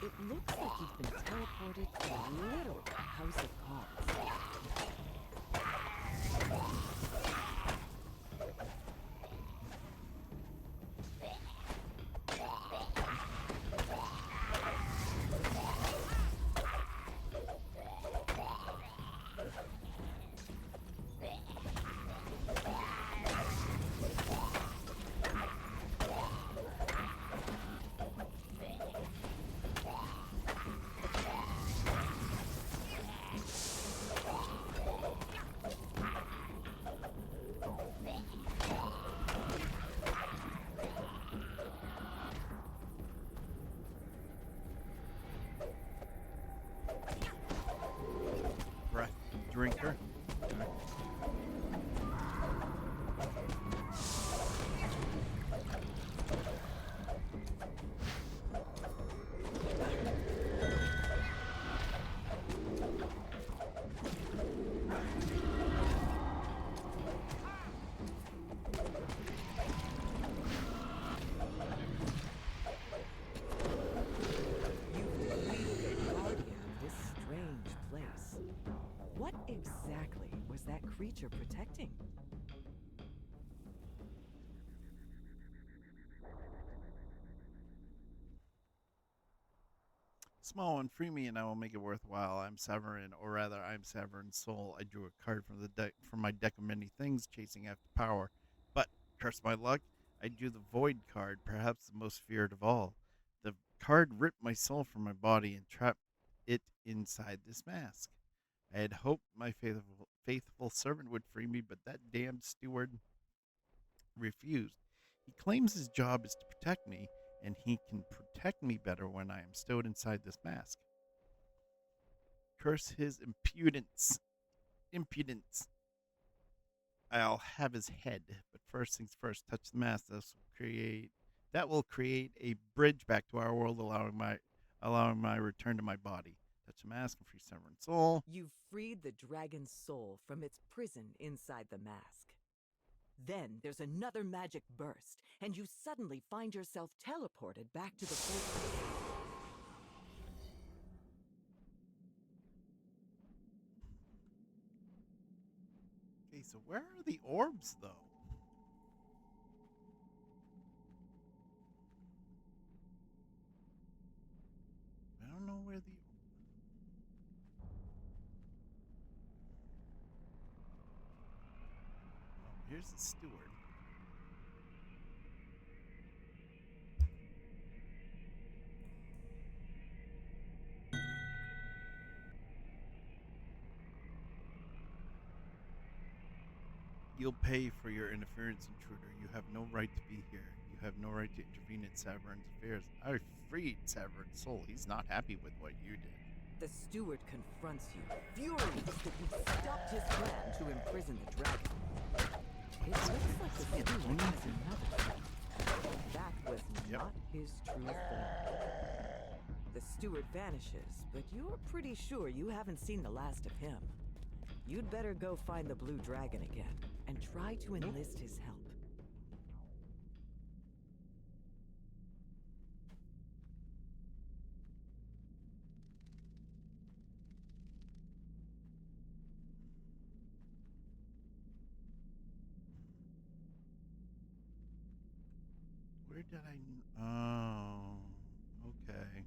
It looks like you've been teleported to a literal house of cards. Breath drinker. What exactly was that creature protecting? Small one, free me, and I will make it worthwhile. I'm Severin, or rather, I'm Severin's soul. I drew a card from the deck, from my deck of many things, chasing after power. But curse my luck, I drew the Void card, perhaps the most feared of all. The card ripped my soul from my body and trapped it inside this mask. I had hoped my faithful servant would free me, but that damned steward refused. He claims his job is to protect me, and he can protect me better when I am stowed inside this mask. Curse his impudence. Impudence. I'll have his head, but first things first, touch the mask. That will create a bridge back to our world, allowing my return to my body. Touch the mask and free Severan's soul. You've freed the dragon's soul from its prison inside the mask. Then there's another magic burst, and you suddenly find yourself teleported back to the fortress. Okay, so where are the orbs, though? I don't know where the... Oh, here's the steward. You'll pay for your interference, intruder. You have no right to be here. You have no right to intervene in Saverin's affairs. I freed Saverin's soul. He's not happy with what you did. The steward confronts you, furious that you stopped his plan to imprison the dragon. It looks like the steward has another plan. That was not his true form. The steward vanishes, but you're pretty sure you haven't seen the last of him. You'd better go find the blue dragon again and try to enlist his help. Where did I... Oh, okay.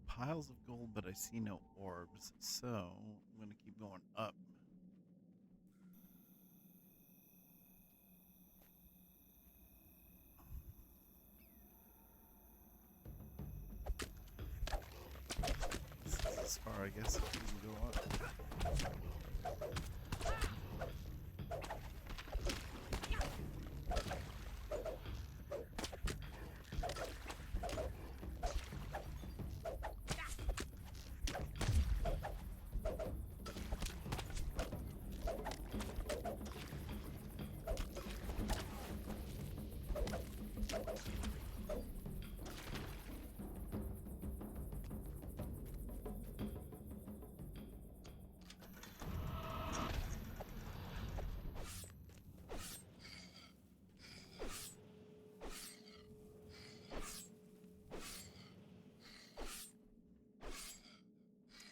Piles of gold, but I see no orbs, so I'm going to keep going up. This is as far, I guess, as we can go up.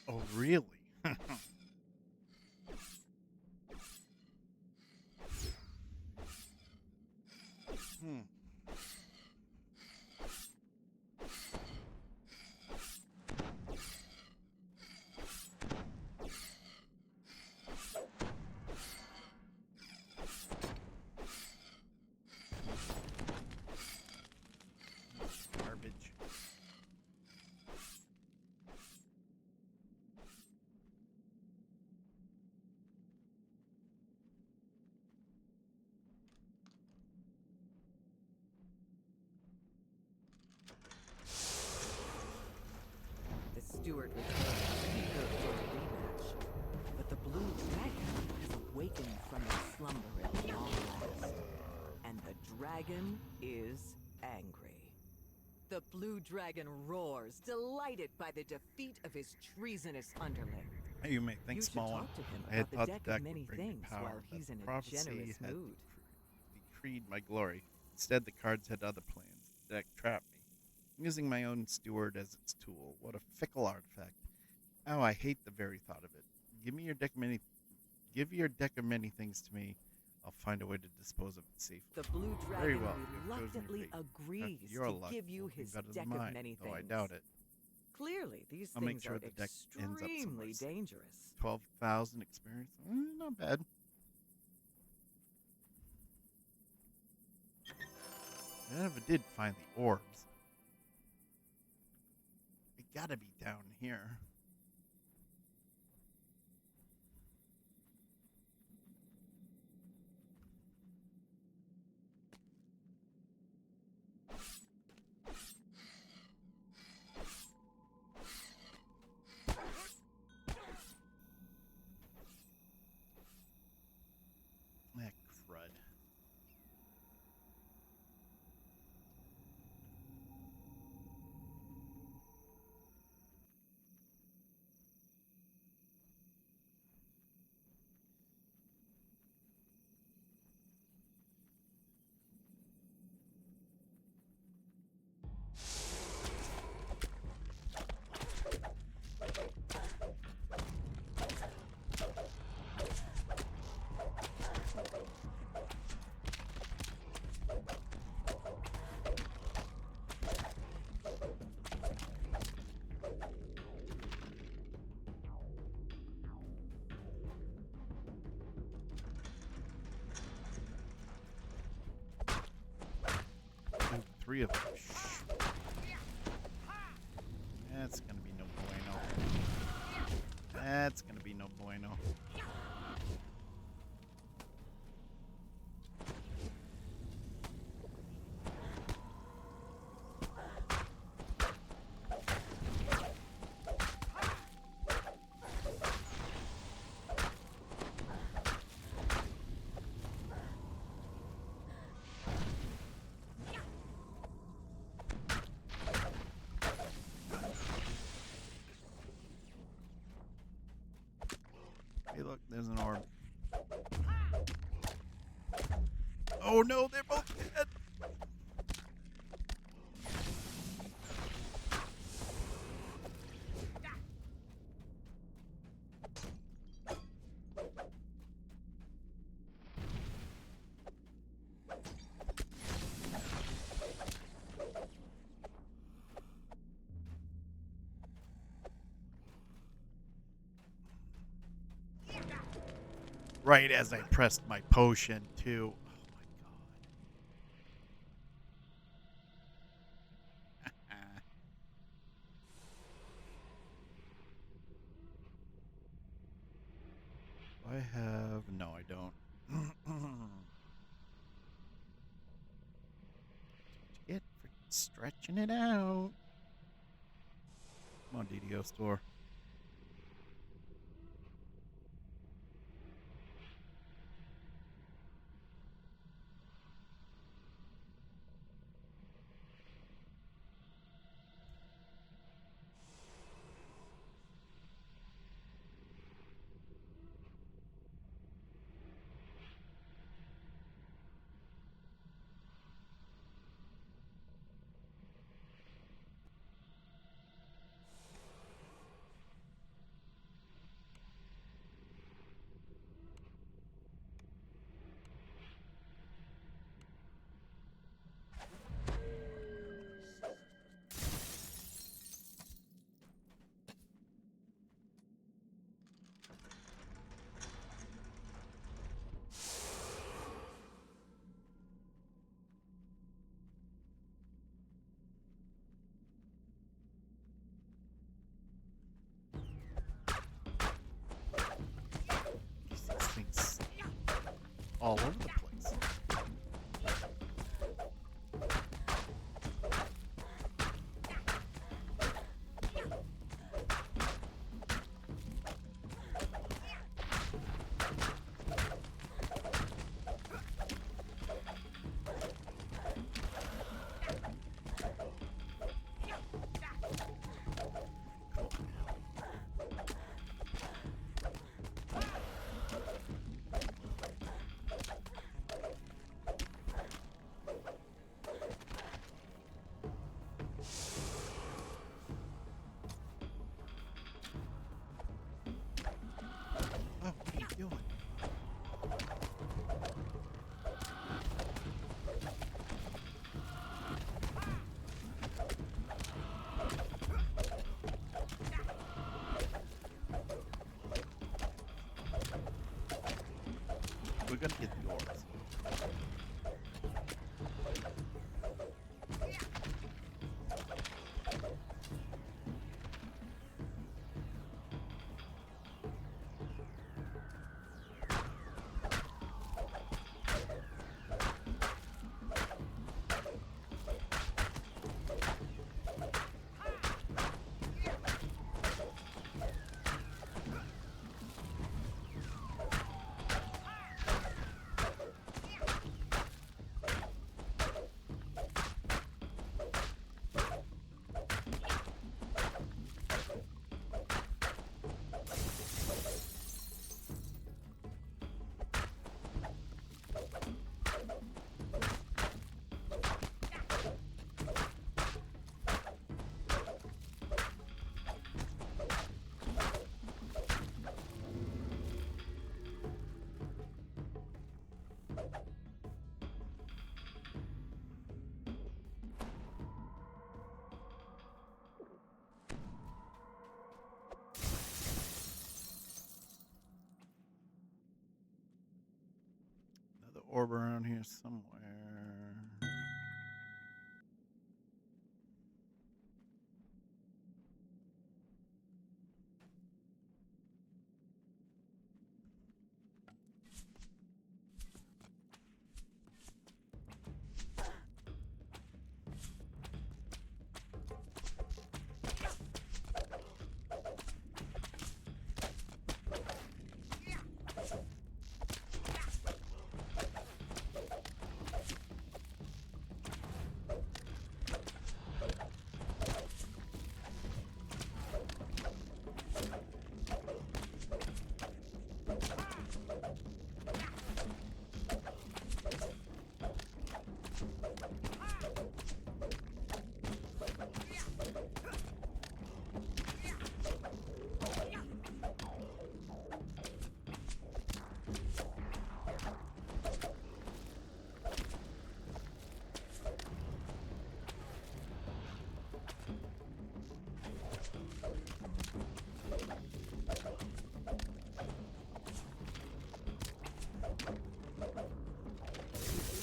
Oh, really? Hmm. Garbage. The steward returns, eager for a rematch. But the blue dragon has awakened from its slumber at long last. And the dragon is angry. The blue dragon roars, delighted by the defeat of his treasonous underling. You may think, You should small one. talk to him I had about the thought deck the deck of many would bring me things power, while that he's in a prophecy generous had mood. decreed my glory. Instead, the cards had other plans. The deck trapped me, using my own steward as its tool. What a fickle artifact! Oh, I hate the very thought of it. Give your deck of many things to me. I'll find a way to dispose of it safely. The blue Very dragon well. You have chosen your reluctantly fate. In fact, agrees your to luck give you will be his better than deck mine, of many though things. I doubt it. Clearly, these I'll make things sure are the deck ends up somewhere extremely safe. dangerous. 12,000 experience? Not bad. I never did find the orbs. They gotta be down here. Ah, crud. Ooh, 3 of them. That's gonna be no bueno. That's gonna be no bueno. Hey, look, there's an orb. Oh no, they're both dead. Right as I pressed my potion, too. Oh my god. I have. No, I don't. It for stretching it out. Come on, DDO store. These things all over the place. gotta get the orbs. Another orb around here somewhere.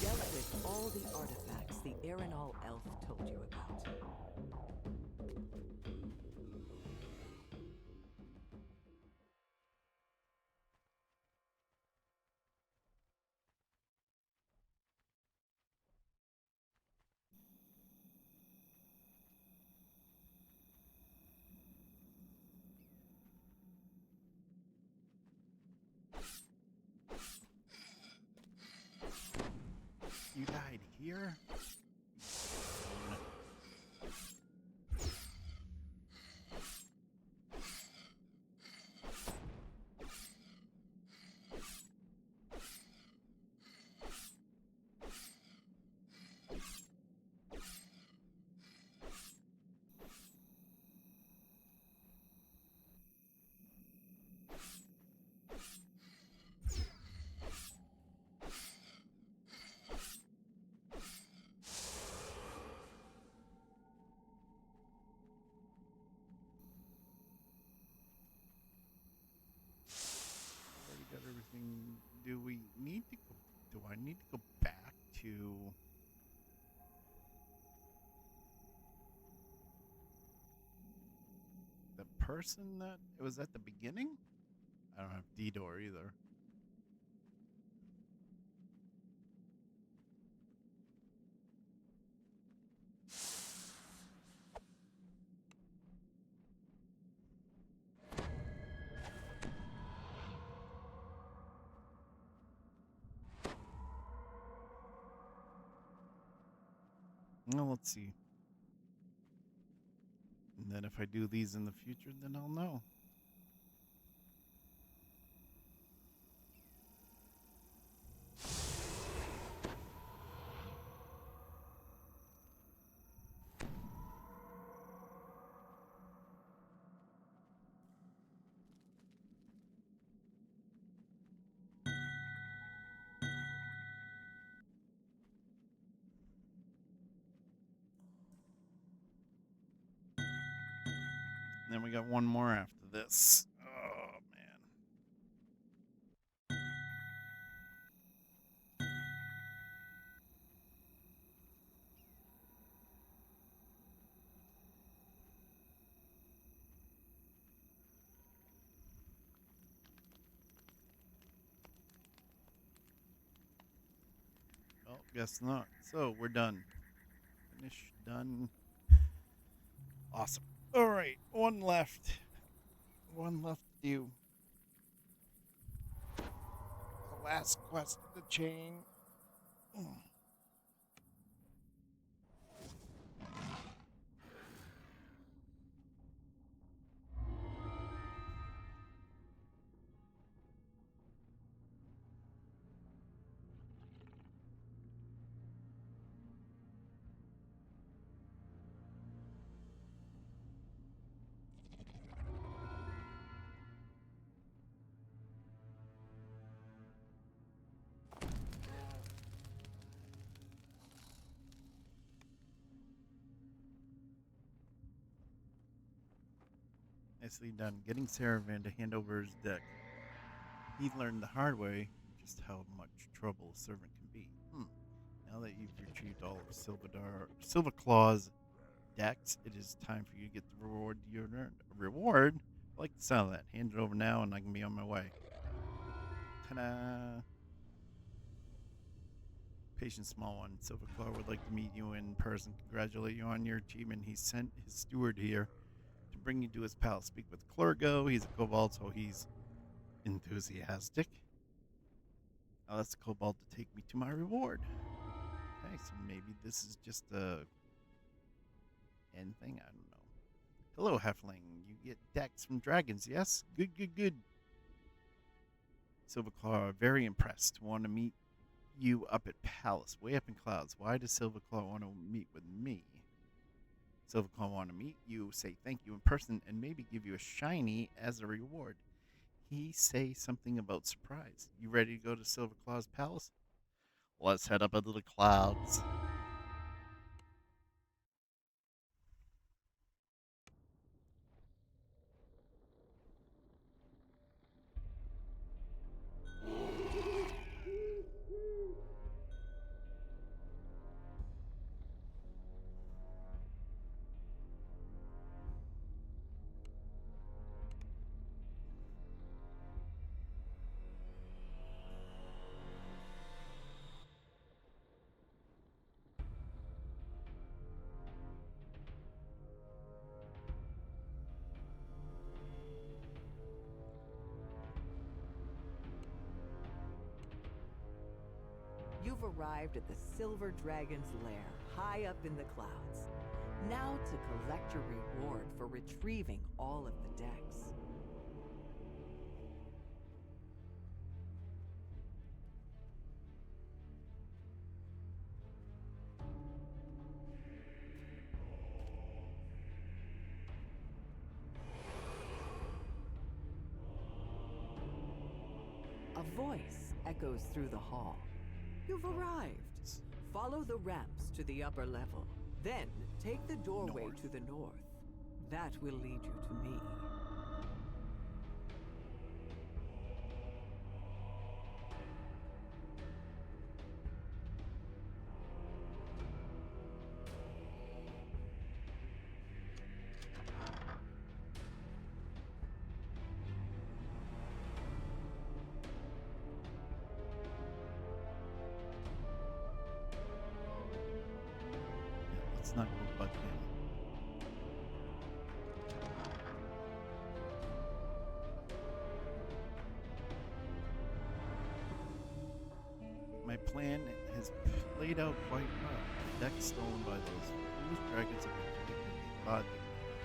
Dealt with all the artifacts the Aeronol elf told you about. You died here? Already got everything. Do we need to go? Do I need to go back to? The person that it was at the beginning? I don't have D-door either. Well, let's see. And then if I do these in the future, then I'll know. Then we got one more after this. Oh, man. Guess not. So we're done. Finish. Done. Awesome. All right. One left. One left to do. The last quest of the chain. Nicely done. Getting Saravan to hand over his deck. He learned the hard way just how much trouble a servant can be. Now that you've retrieved all of Silverclaw's decks, it is time for you to get the reward you earned. A reward? I like the sound of that. Hand it over now and I can be on my way. Ta-da! Patient small one. Silverclaw would like to meet you in person. Congratulate you on your achievement. He sent his steward here to bring you to his palace. Speak with Clorgo. He's a kobold, so he's enthusiastic. I'll ask the kobold to take me to my reward. Okay, so maybe this is just a end thing. I don't know. Hello, Halfling. You get decks from dragons, yes? Good, good, good. Silverclaw, very impressed. Want to meet you up at Palace, way up in clouds. Why does Silverclaw want to meet with me? Silverclaw want to meet you, say thank you in person, and maybe give you a shiny as a reward. He say something about surprise. You ready to go to Silverclaw's palace? Let's head up into the clouds. You've arrived at the Silver Dragon's lair, high up in the clouds. Now to collect your reward for retrieving all of the decks. A voice echoes through the hall. You've arrived. Follow the ramps to the upper level. Then take the doorway to the north. That will lead you to me. Let's not go bug him. My plan has played out quite well. The deck stolen by those foolish dragons have been predicted. But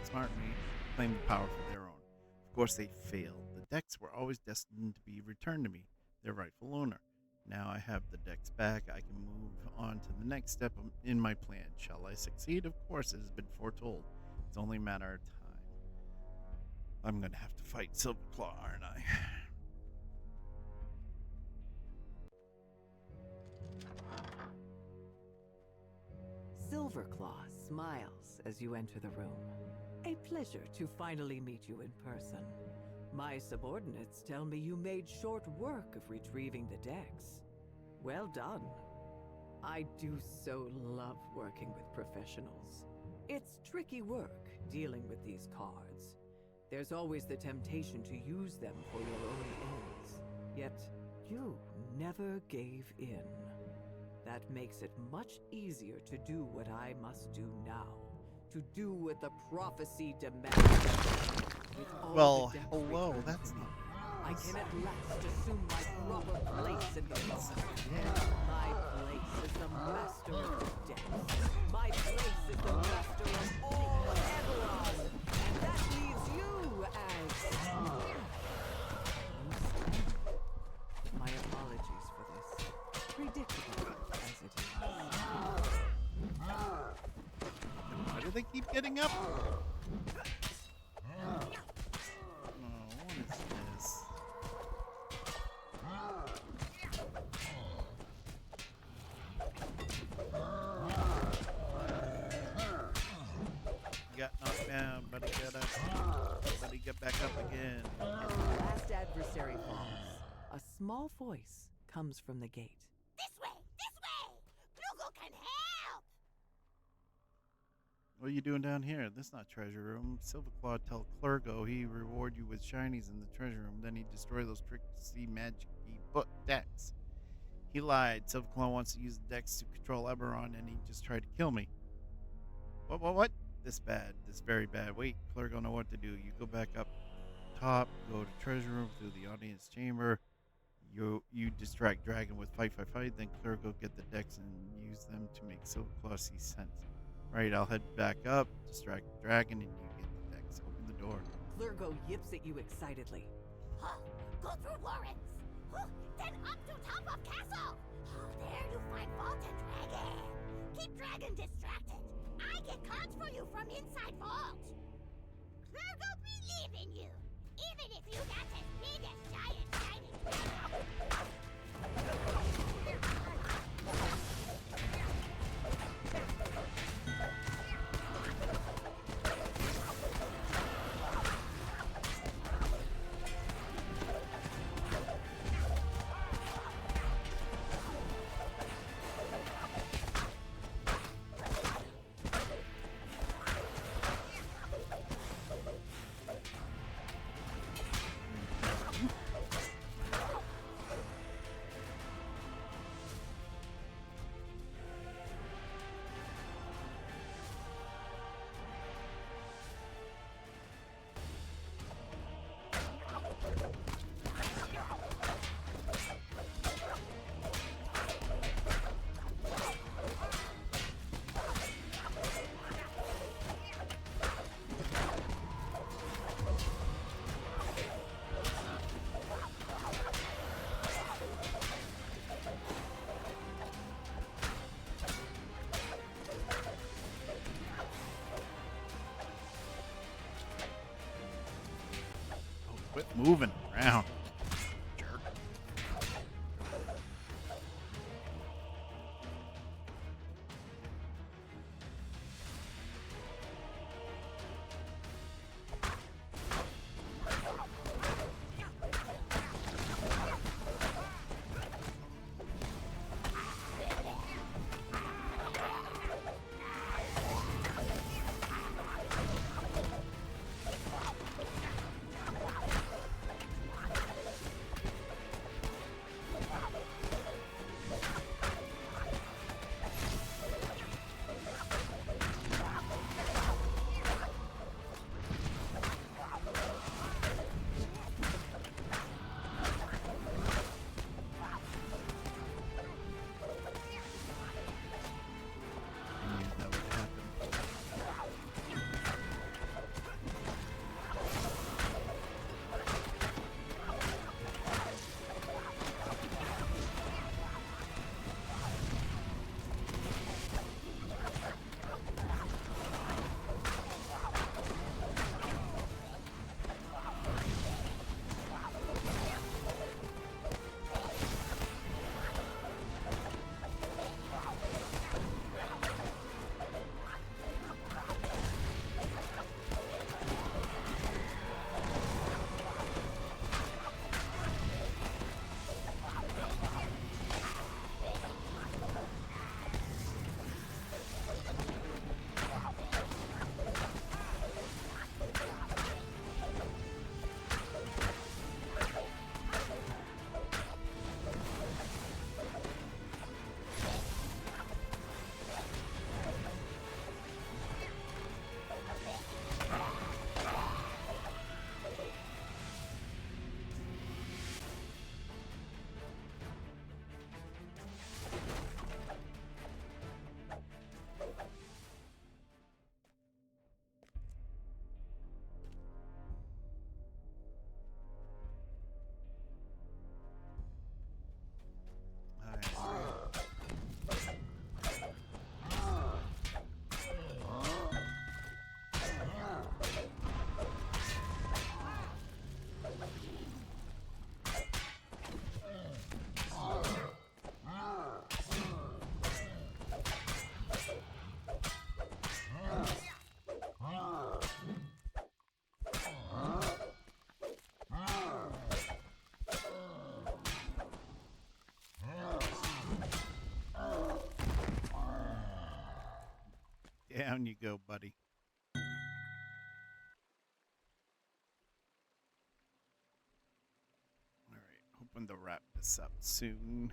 smart me claim the power for their own. Of course, they failed. The decks were always destined to be returned to me, their rightful owner. Now I have the decks back, I can move on to the next step in my plan. Shall I succeed? Of course, it has been foretold. It's only a matter of time. I'm gonna have to fight Silverclaw, aren't I? Silverclaw smiles as you enter the room. A pleasure to finally meet you in person. My subordinates tell me you made short work of retrieving the decks. Well done. I do so love working with professionals. It's tricky work dealing with these cards. There's always the temptation to use them for your own ends. Yet, you never gave in. That makes it much easier to do what I must do now. To do what the prophecy demands. With all Well, the depth hello, returned that's to me, not I can at last assume my proper place in the law. Yeah. My place is the master of the depths. My place is the master of all Eberron. And that leaves you as... My apologies for this. Predictable as it is. Why do they keep getting up? Oh, what is this? Got knocked down, but he got up. But he got back up again. As the last adversary falls, a small voice comes from the gate. This way! This way! Plugo can help! What are you doing down here? This is not treasure room. Silverclaw tell Clergo he reward you with shinies in the treasure room. Then he destroy those tricksy magic-y book decks. He lied. Silverclaw wants to use the decks to control Eberron, and he just tried to kill me. What? This bad. This very bad. Wait, Clergo know what to do. You go back up top, go to treasure room through the audience chamber. You distract Dragon with fight. Then Clergo get the decks and use them to make Silverclaw see sense. Right, I'll head back up, distract the Dragon, and you get the decks. Open the door. Clergo yips at you excitedly. Huh, go through Warrens. Huh, then up to top of castle. Oh, there you find Vault and Dragon. Keep Dragon distracted. I get cards for you from inside Vault. Virgo believe in you, even if you got as big as giant shiny dragon. Quit moving around. Jerk. Down you go, buddy. All right, hoping to wrap this up soon.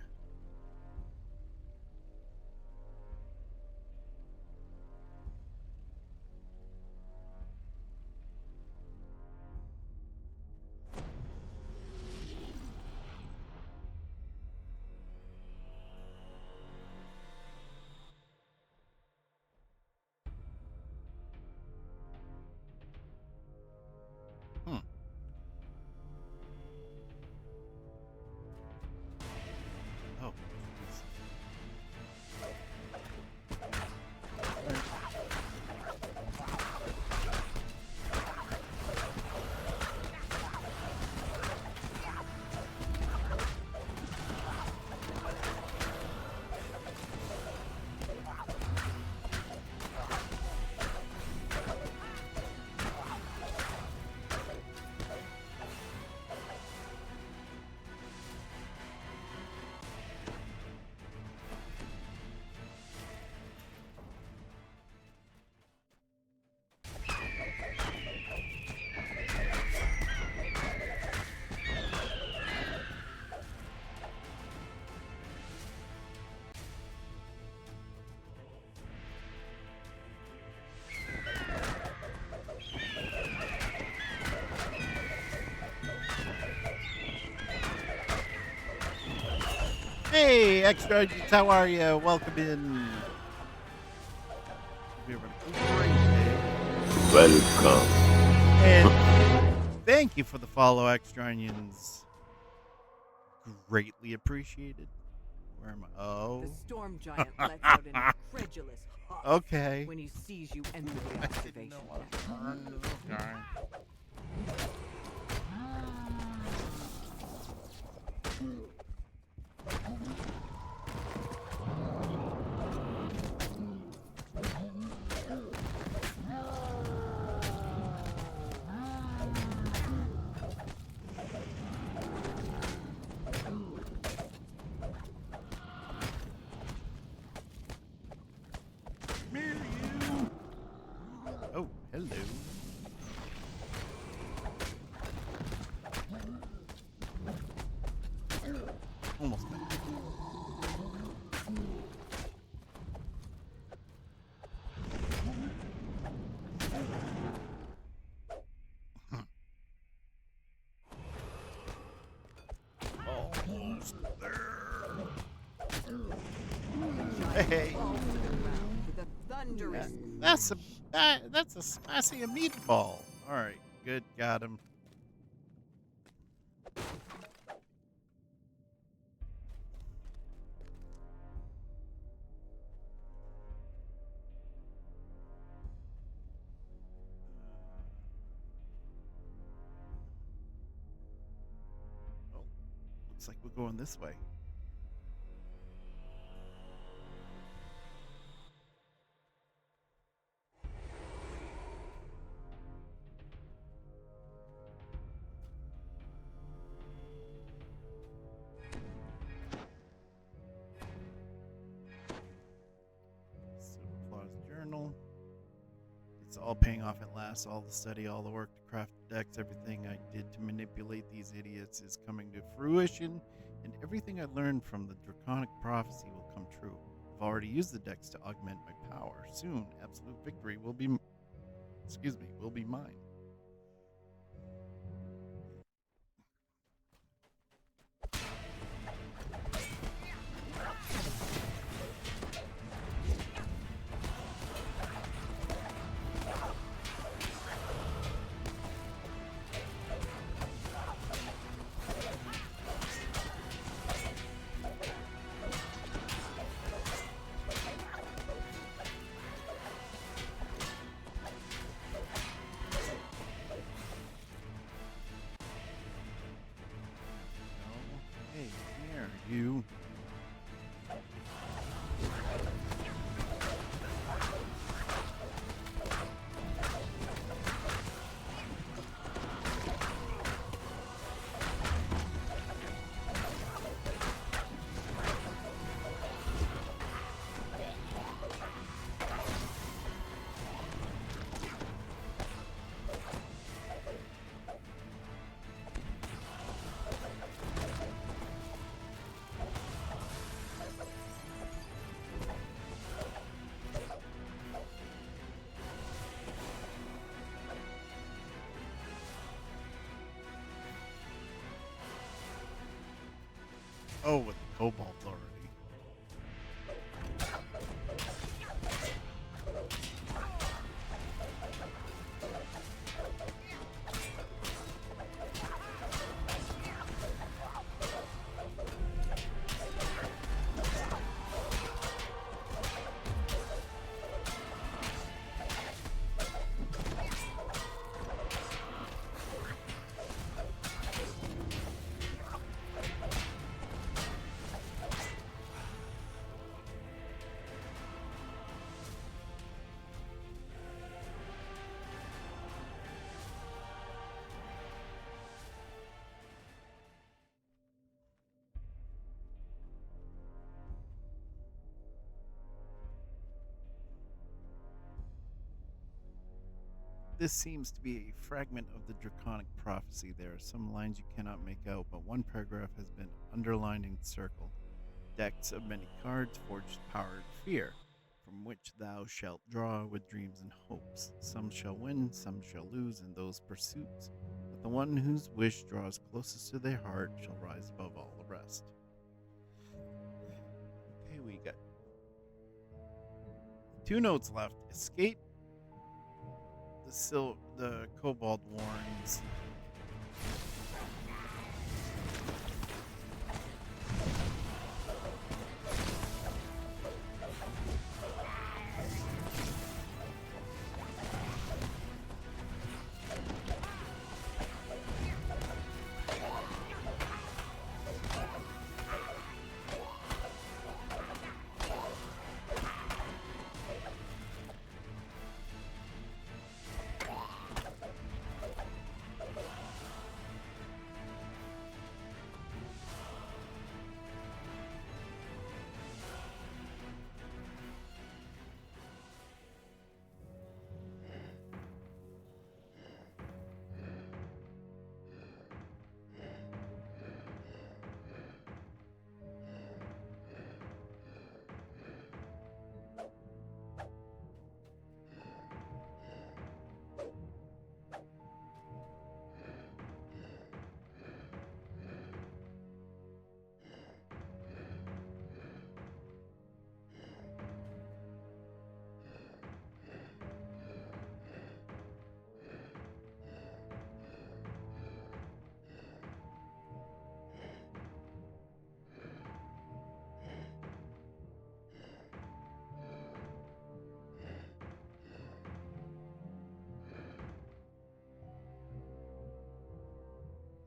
Hmm. Oh, jeez. Hey, extra agents, how are you? Welcome in. We're having a great day. Welcome. And thank you for the follow, extra onions. Greatly appreciated. Where am I? Oh, The storm giant lets out an incredulous huff okay. when he sees you enter the I didn't observation know I deck. turned to this guy. Come here, you. Oh, hello. Almost got it. Almost there. Hey, Falls to the ground with a thunderous that's a spicy meatball. All right, good, got him. Well, looks like we're going this way. Applause journal. It's all paying off at last. All the study, all the work to craft the decks, everything I did to manipulate these idiots is coming to fruition, and everything I learned from the draconic prophecy will come true. I've already used the decks to augment my power. Soon, absolute victory will be, will be mine. Oh, with the cobalt already. This seems to be a fragment of the Draconic prophecy. There are some lines you cannot make out, but one paragraph has been underlined and circled. Decks of many cards forged power and fear, from which thou shalt draw with dreams and hopes. Some shall win, some shall lose in those pursuits, but the one whose wish draws closest to their heart shall rise above all the rest. Okay, we got 2 notes left. Escape the Cobalt Warrens.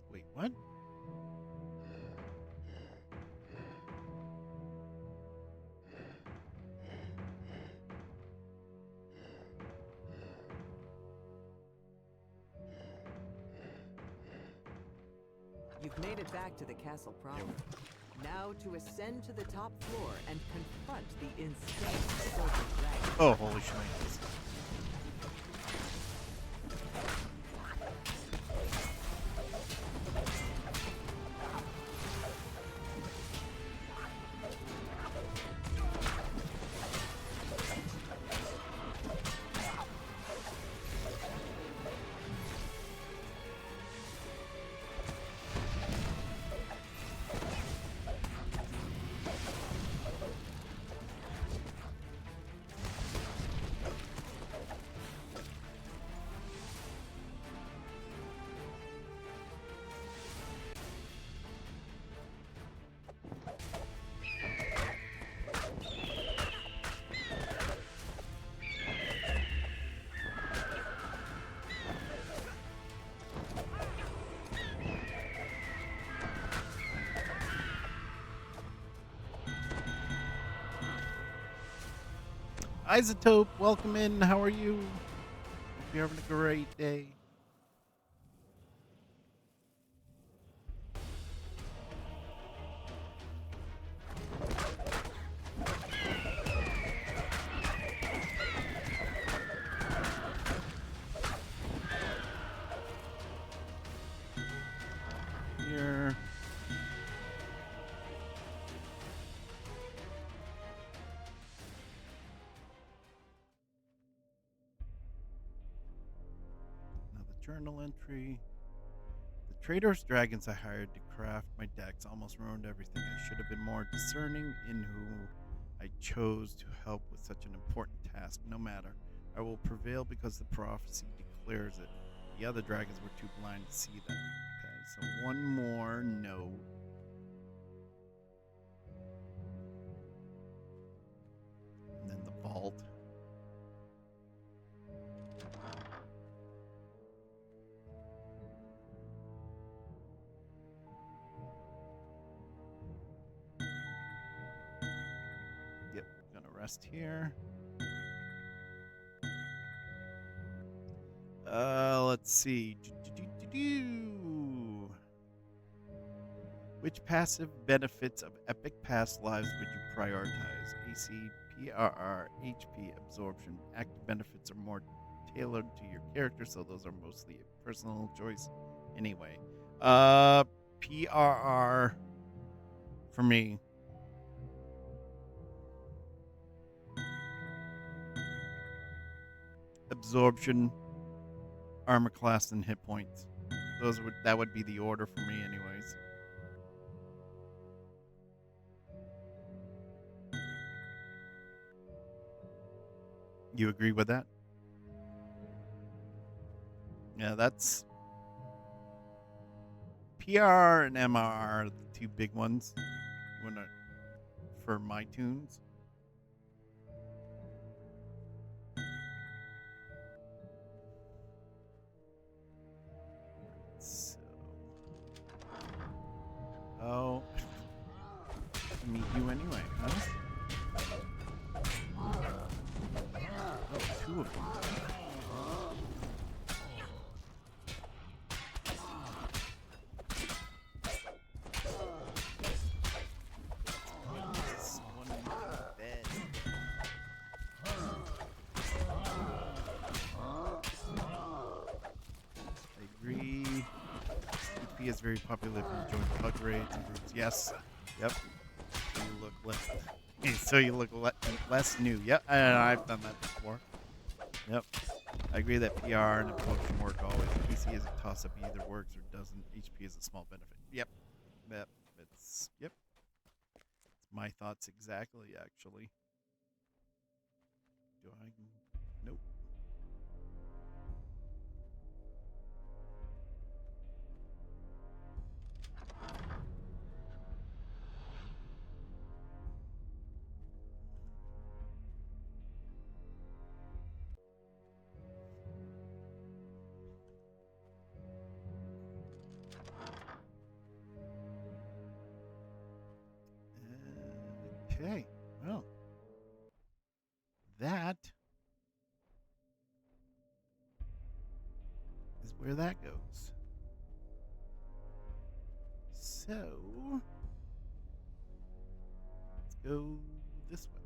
Wait, what? You've made it back to the castle proper. Now to ascend to the top floor and confront the insane silver dragon. Oh, holy shnikes. Isotope, welcome in. How are you? Hope you're having a great day. Here. Another journal entry. The traitorous dragons I hired to craft my decks almost ruined everything. I should have been more discerning in who I chose to help with such an important task. No matter, I will prevail because the prophecy declares it. The other dragons were too blind to see that. Okay, so one more note. And then the vault. Yep, gonna rest here. Let's see. Which passive benefits of epic past lives would you prioritize? AC, PRR, HP, absorption. Active benefits are more tailored to your character, so those are mostly a personal choice. Anyway, PRR for me. Absorption, armor class, and hit points. That would be the order for me, anyways. You agree with that? Yeah, that's PR and MR are the two big ones for my tunes. So, oh, meet you anyway, huh? Oh, two of them. One in bed. I agree. HP is very popular if you join pug raids and groups. Yes. Yep. So you look less new. Yep. And I've done that before. Yep. I agree that PR and absorption work always. PC is a toss-up. Either works or doesn't. HP is a small benefit. Yep. Yep. It's my thoughts exactly, actually. Do I? Nope. Okay. Well, that is where that goes. So, let's go this way.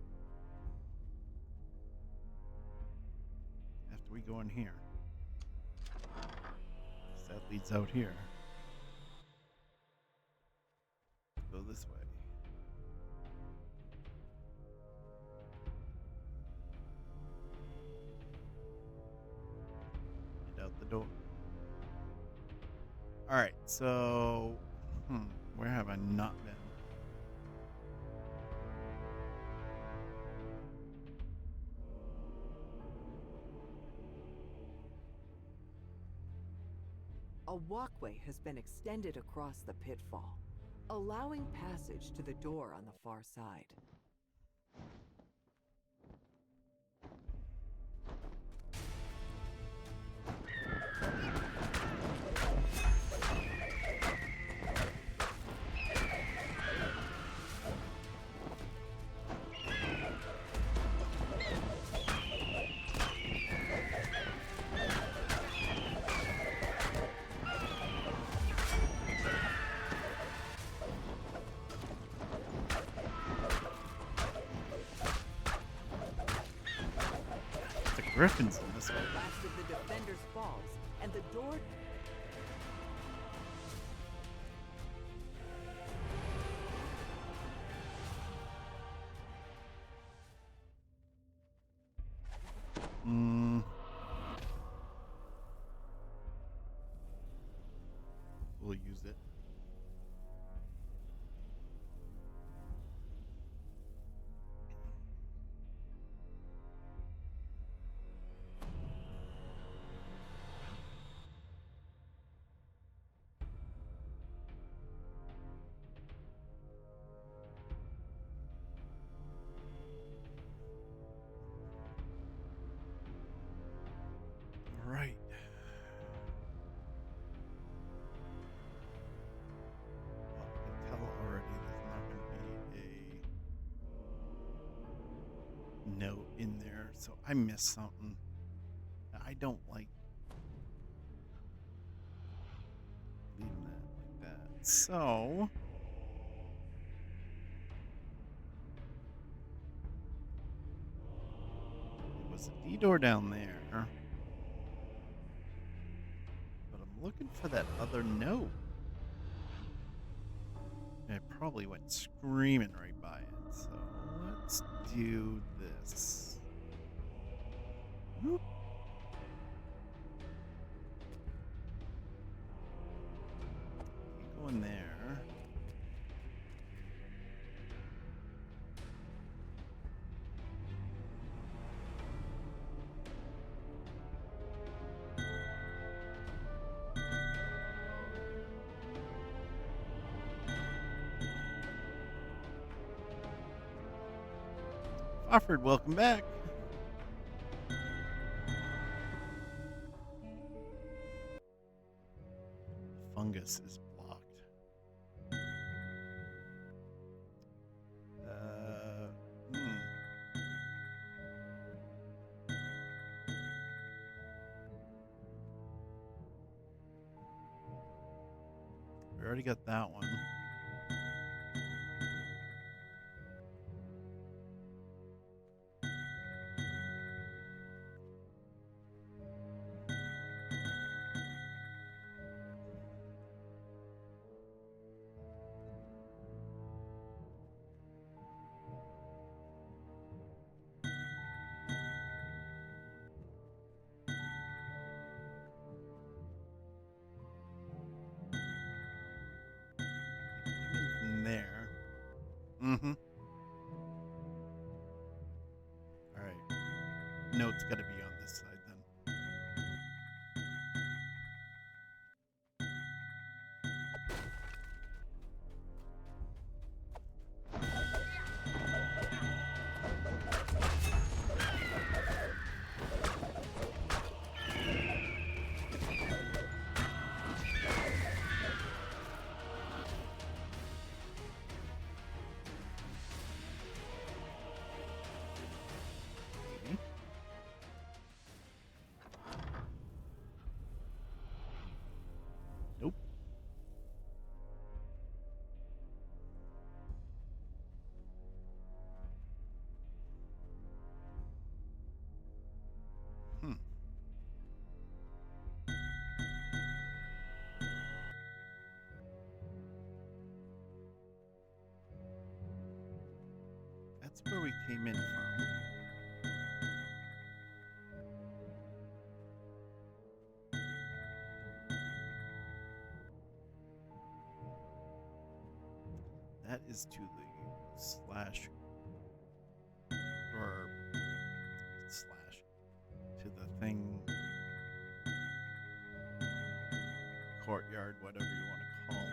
After we go in here. So that leads out here. Go this way. Get out the door. Alright, so... where have I not been? A walkway has been extended across the pitfall, allowing passage to the door on the far side. The Griffins in this The one. last of the defenders falls, and the door... Will right. Well, I can tell already there's not going to be a note in there, so I missed something. I don't like leaving that like that. So it was a D door down there, but I'm looking for that other note. I probably went screaming right by it, so let's do this. Whoop. Can't go in there. Offord, welcome back. Fungus is blocked. Hmm. We already got that one. From there. Mm-hmm. All right. Note's got to be on this side then. Maybe. Nope. Hmm. That's where we came in from. That is to the slash or slash to the thing courtyard, whatever you want to call it.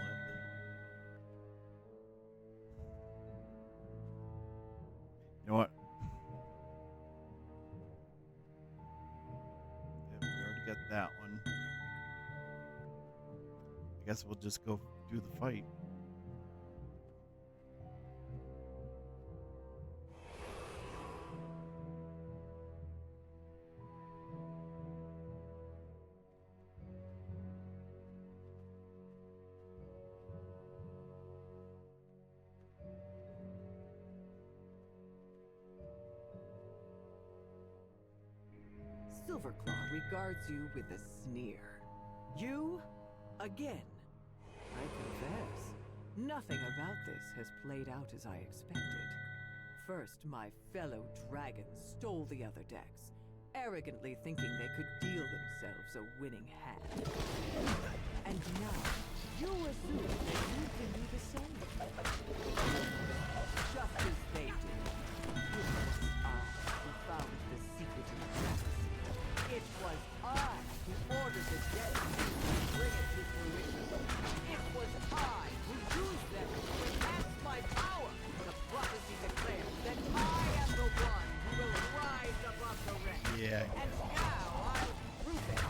You know what? Yeah, we already got that one. I guess we'll just go do the fight. Silverclaw regards you with a sneer. You? Again? I confess, nothing about this has played out as I expected. First, my fellow dragons stole the other decks, arrogantly thinking they could deal themselves a winning hand. And now, you assume that you can do the same. Just as they did. It was I who found the secret in the prophecy. It was I who ordered the dead to bring it to fruition. It was I who used them to enhance my power. The prophecy declares that I am the one who will rise above the rest. Yeah. And now I'll prove it.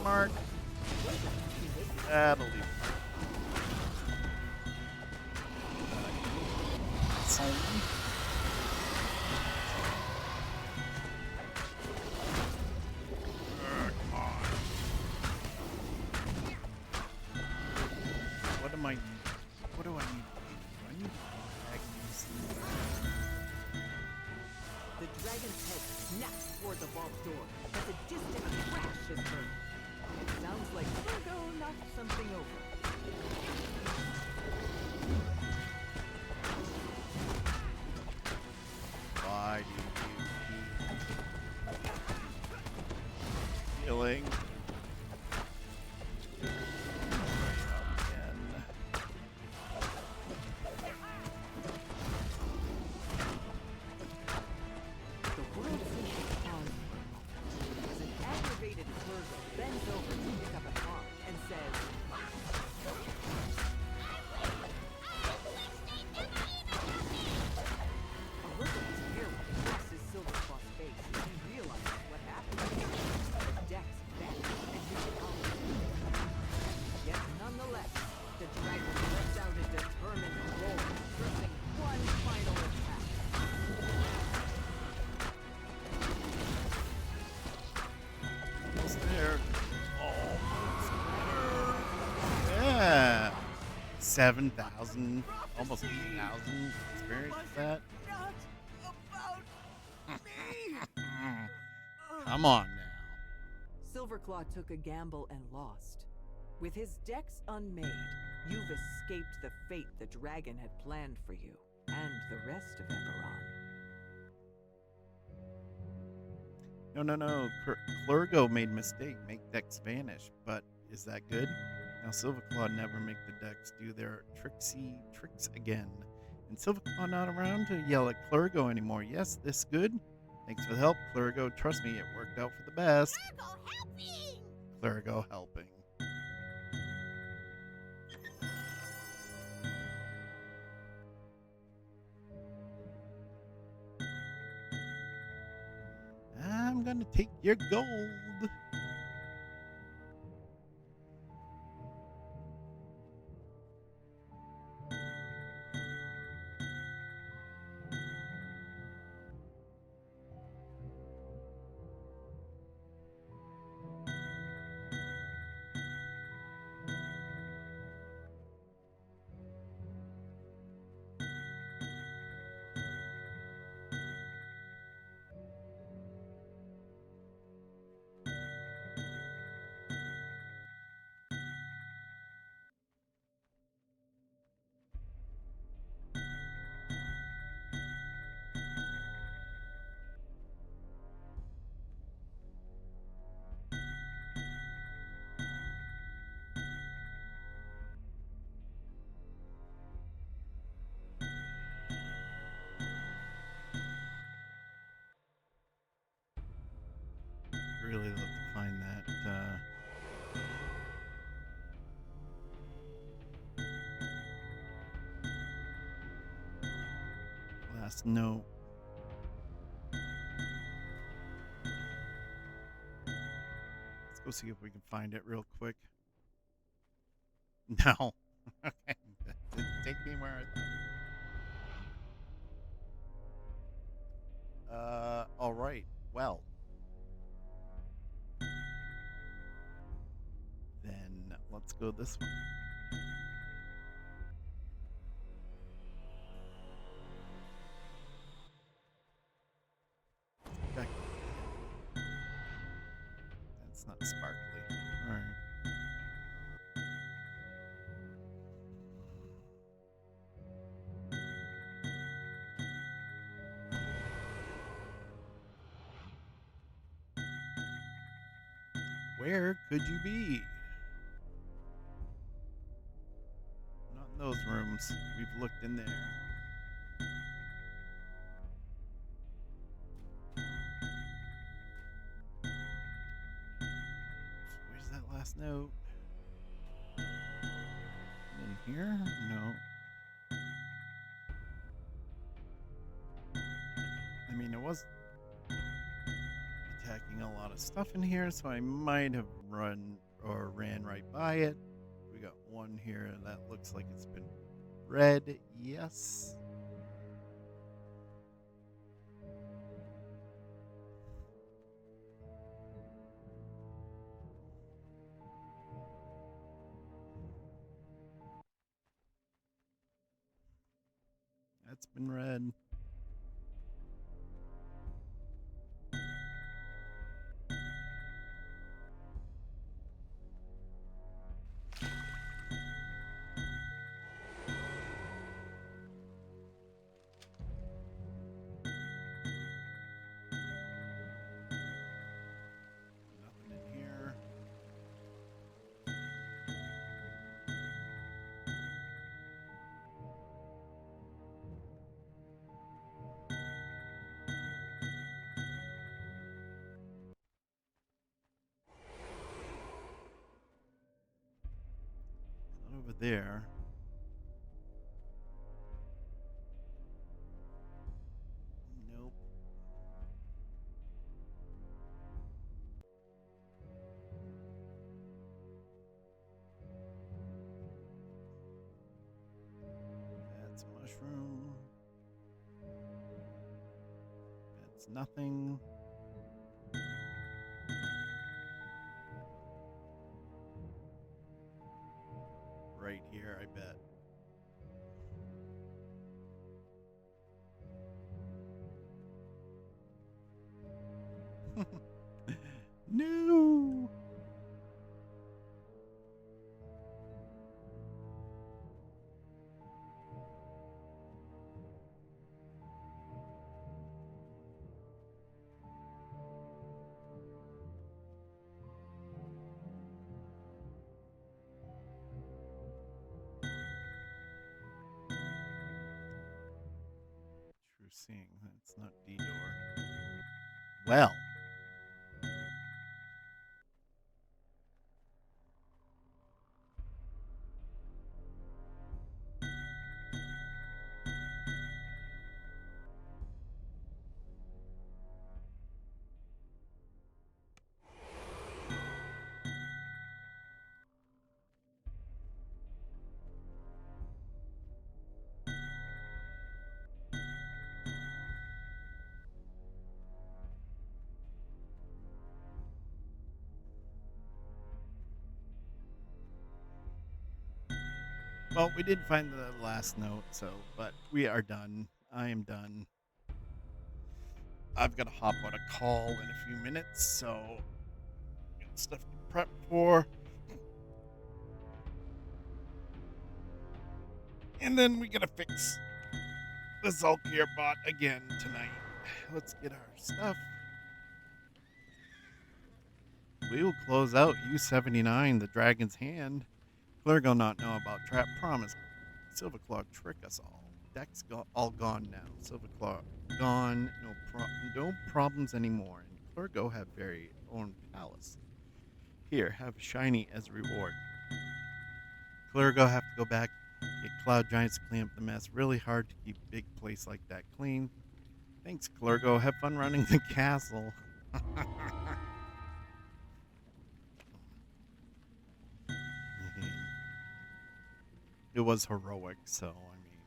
mark. That'll leave a mark. Some. Come on. What do I need? Do I need to tag these? The dragon's head snaps toward the vault door as a distant crash is heard. It sounds like Virgo knocked something over. Why do you keep healing? Again. The world seems to pause for a moment as an aggravated Virgo bends over to pick up a card and says, a look of terror crosses Silverclaw's face as he realizes what happened. The decks vanished and his power. Yet nonetheless, the dragon lets out a determined roar, pressing one final attack. Almost there. Almost there. Yeah. 7,000, almost 8,000 experience with that. Not about me. Come on now. Silverclaw took a gamble and lost. With his decks unmade, you've escaped the fate the dragon had planned for you and the rest of Eberron. No. Clergo made mistake. Make decks vanish. But is that good? Now Silverclaw never make the decks do their tricksy tricks again. And Silverclaw not around to yell at Clergo anymore. Yes, this good? Thanks for the help, Clergo. Trust me, it worked out for the best. Virgo helping! Clergo helping. I'm gonna take your gold. Really love to find that. Last note. Let's go see if we can find it real quick. No. Okay. Didn't take me where I thought. All right. Well. Then let's go this one. Back. That's not sparkly. All right. Where could you be? Not in those rooms. We've looked in there. Where's that last note? In here? No. I mean, it was attacking expecting a lot of stuff in here, so I might have ran right by it. We got one here that looks like it's been read. Yes. That's been read. Nothing in here. Not over there. Nope. That's a mushroom. That's nothing. Right here, I bet. No. True seeing. That's not D door. Well. Well, we did find the last note, so, but we are done. I am done. I've got to hop on a call in a few minutes, so got stuff to prep for. And then we gotta fix the Zulkir bot again tonight. Let's get our stuff. We will close out U79, the Dragon's Hand. Clergo not know about Trap Promise. Silverclaw trick us all. Deck's all gone now. Silverclaw gone. No problems anymore. And Clergo have very own palace. Here, have a shiny as a reward. Clergo have to go back, get Cloud Giants to clean up the mess. Really hard to keep big place like that clean. Thanks, Clergo. Have fun running the castle. It was heroic, so I mean.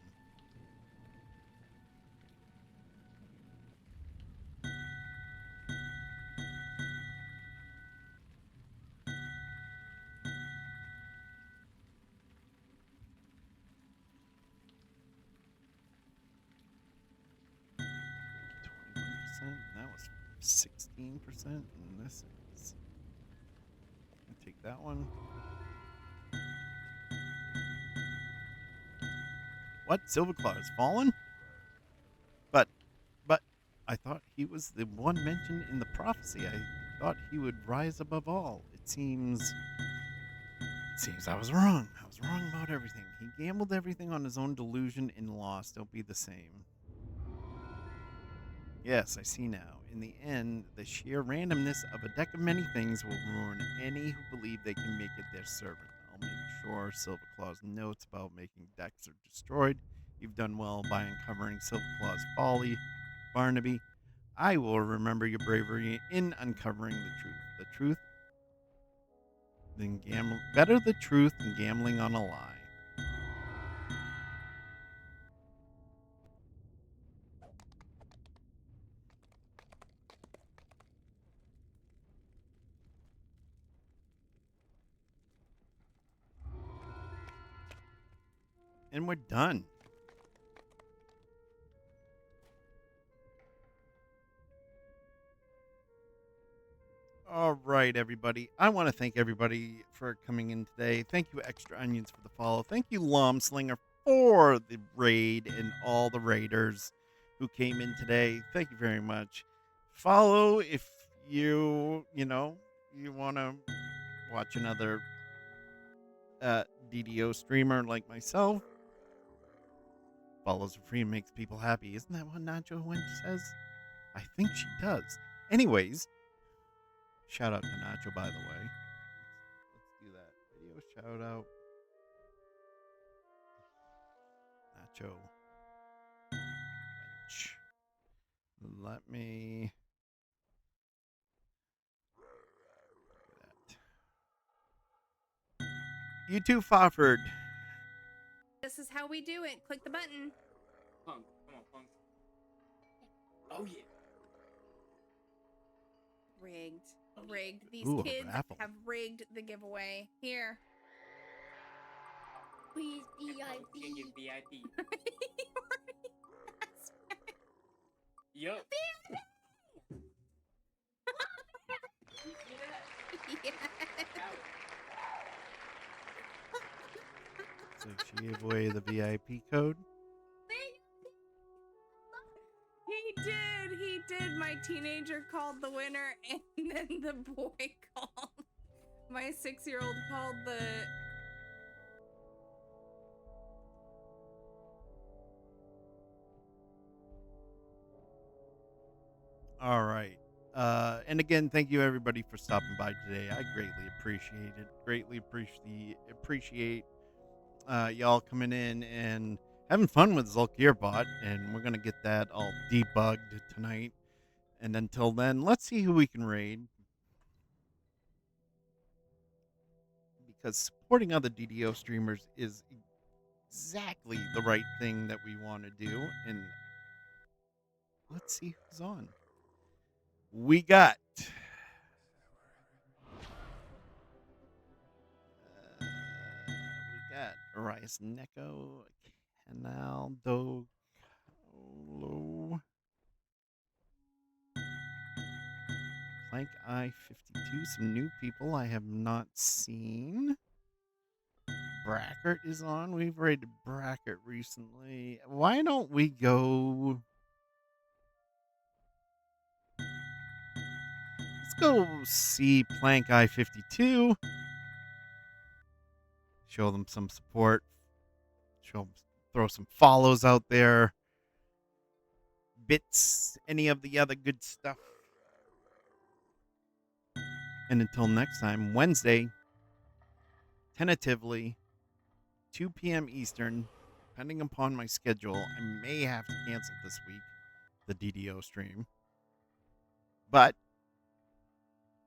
That was 16%, and this is. I'll take that one. What? Silverclaw has fallen? But I thought he was the one mentioned in the prophecy. I thought he would rise above all. It seems I was wrong. I was wrong about everything. He gambled everything on his own delusion and lost. Don't be the same. Yes, I see now. In the end, the sheer randomness of a deck of many things will ruin any who believe they can make it their servant. I'll make sure Silverclaw's notes about making decks are destroyed. You've done well by uncovering Silverclaw's folly. Barnaby, I will remember your bravery in uncovering the truth. The truth than better the truth than gambling on a lie. And we're done. All right, everybody. I want to thank everybody for coming in today. Thank you, Extra Onions, for the follow. Thank you, Lom Slinger, for the raid and all the raiders who came in today. Thank you very much. Follow if you want to watch another DDO streamer like myself. Follows are free and makes people happy. Isn't that what Nacho Wench says? I think she does. Anyways, shout out to Nacho, by the way. Let's do that. Video shout out. Nacho Wench. Let me do that. You too, Fofford. This is how we do it. Click the button. Punk. Come on, Punk. Oh, yeah. Rigged. Rigged. These Ooh, a kids raffle. have rigged the giveaway. Here. Please, You can VIP. get VIP. Yup. You see that? Yes. So she gave away the VIP code. He did. He did. My teenager called the winner, and then the boy called. My 6-year-old called the. All right. And again, thank you everybody for stopping by today. I greatly appreciate it. Greatly appreciate y'all coming in and having fun with Zulkir bot, and we're gonna get that all debugged tonight. And until then, let's see who we can raid. Because supporting other DDO streamers is exactly the right thing that we want to do. And let's see who's on. We got Arias Neko, Canaldo, Plank Eye 52, some new people I have not seen. Brackert is on. We've raided Brackert recently. Why don't we go? Let's go see Plank Eye 52. Show them some support. Throw some follows out there. Bits, any of the other good stuff. And until next time, Wednesday, tentatively, 2 p.m. Eastern, depending upon my schedule. I may have to cancel this week, the DDO stream. But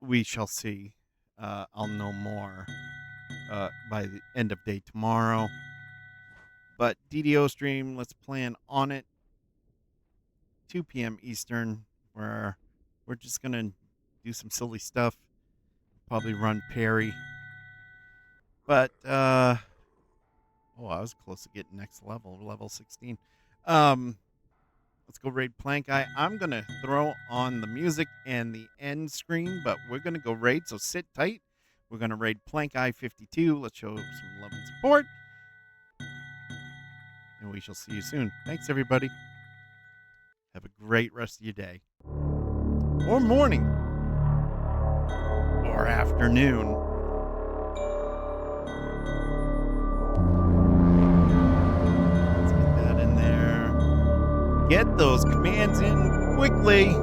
we shall see. I'll know more by the end of day tomorrow. But DDO stream, let's plan on it. 2 p.m. Eastern, where we're just going to do some silly stuff. Probably run Perry. But, I was close to getting next level 16. Let's go raid Plank Eye. I'm going to throw on the music and the end screen, but we're going to go raid, so sit tight. We're going to raid Plank Eye 52. Let's show some love and support. And we shall see you soon. Thanks, everybody. Have a great rest of your day. Or morning. Or afternoon. Let's get that in there. Get those commands in quickly.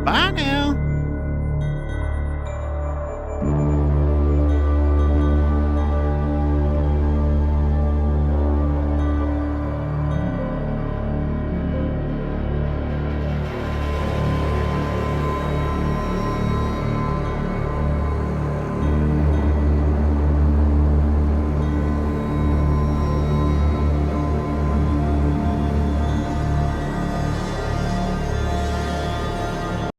Bye now.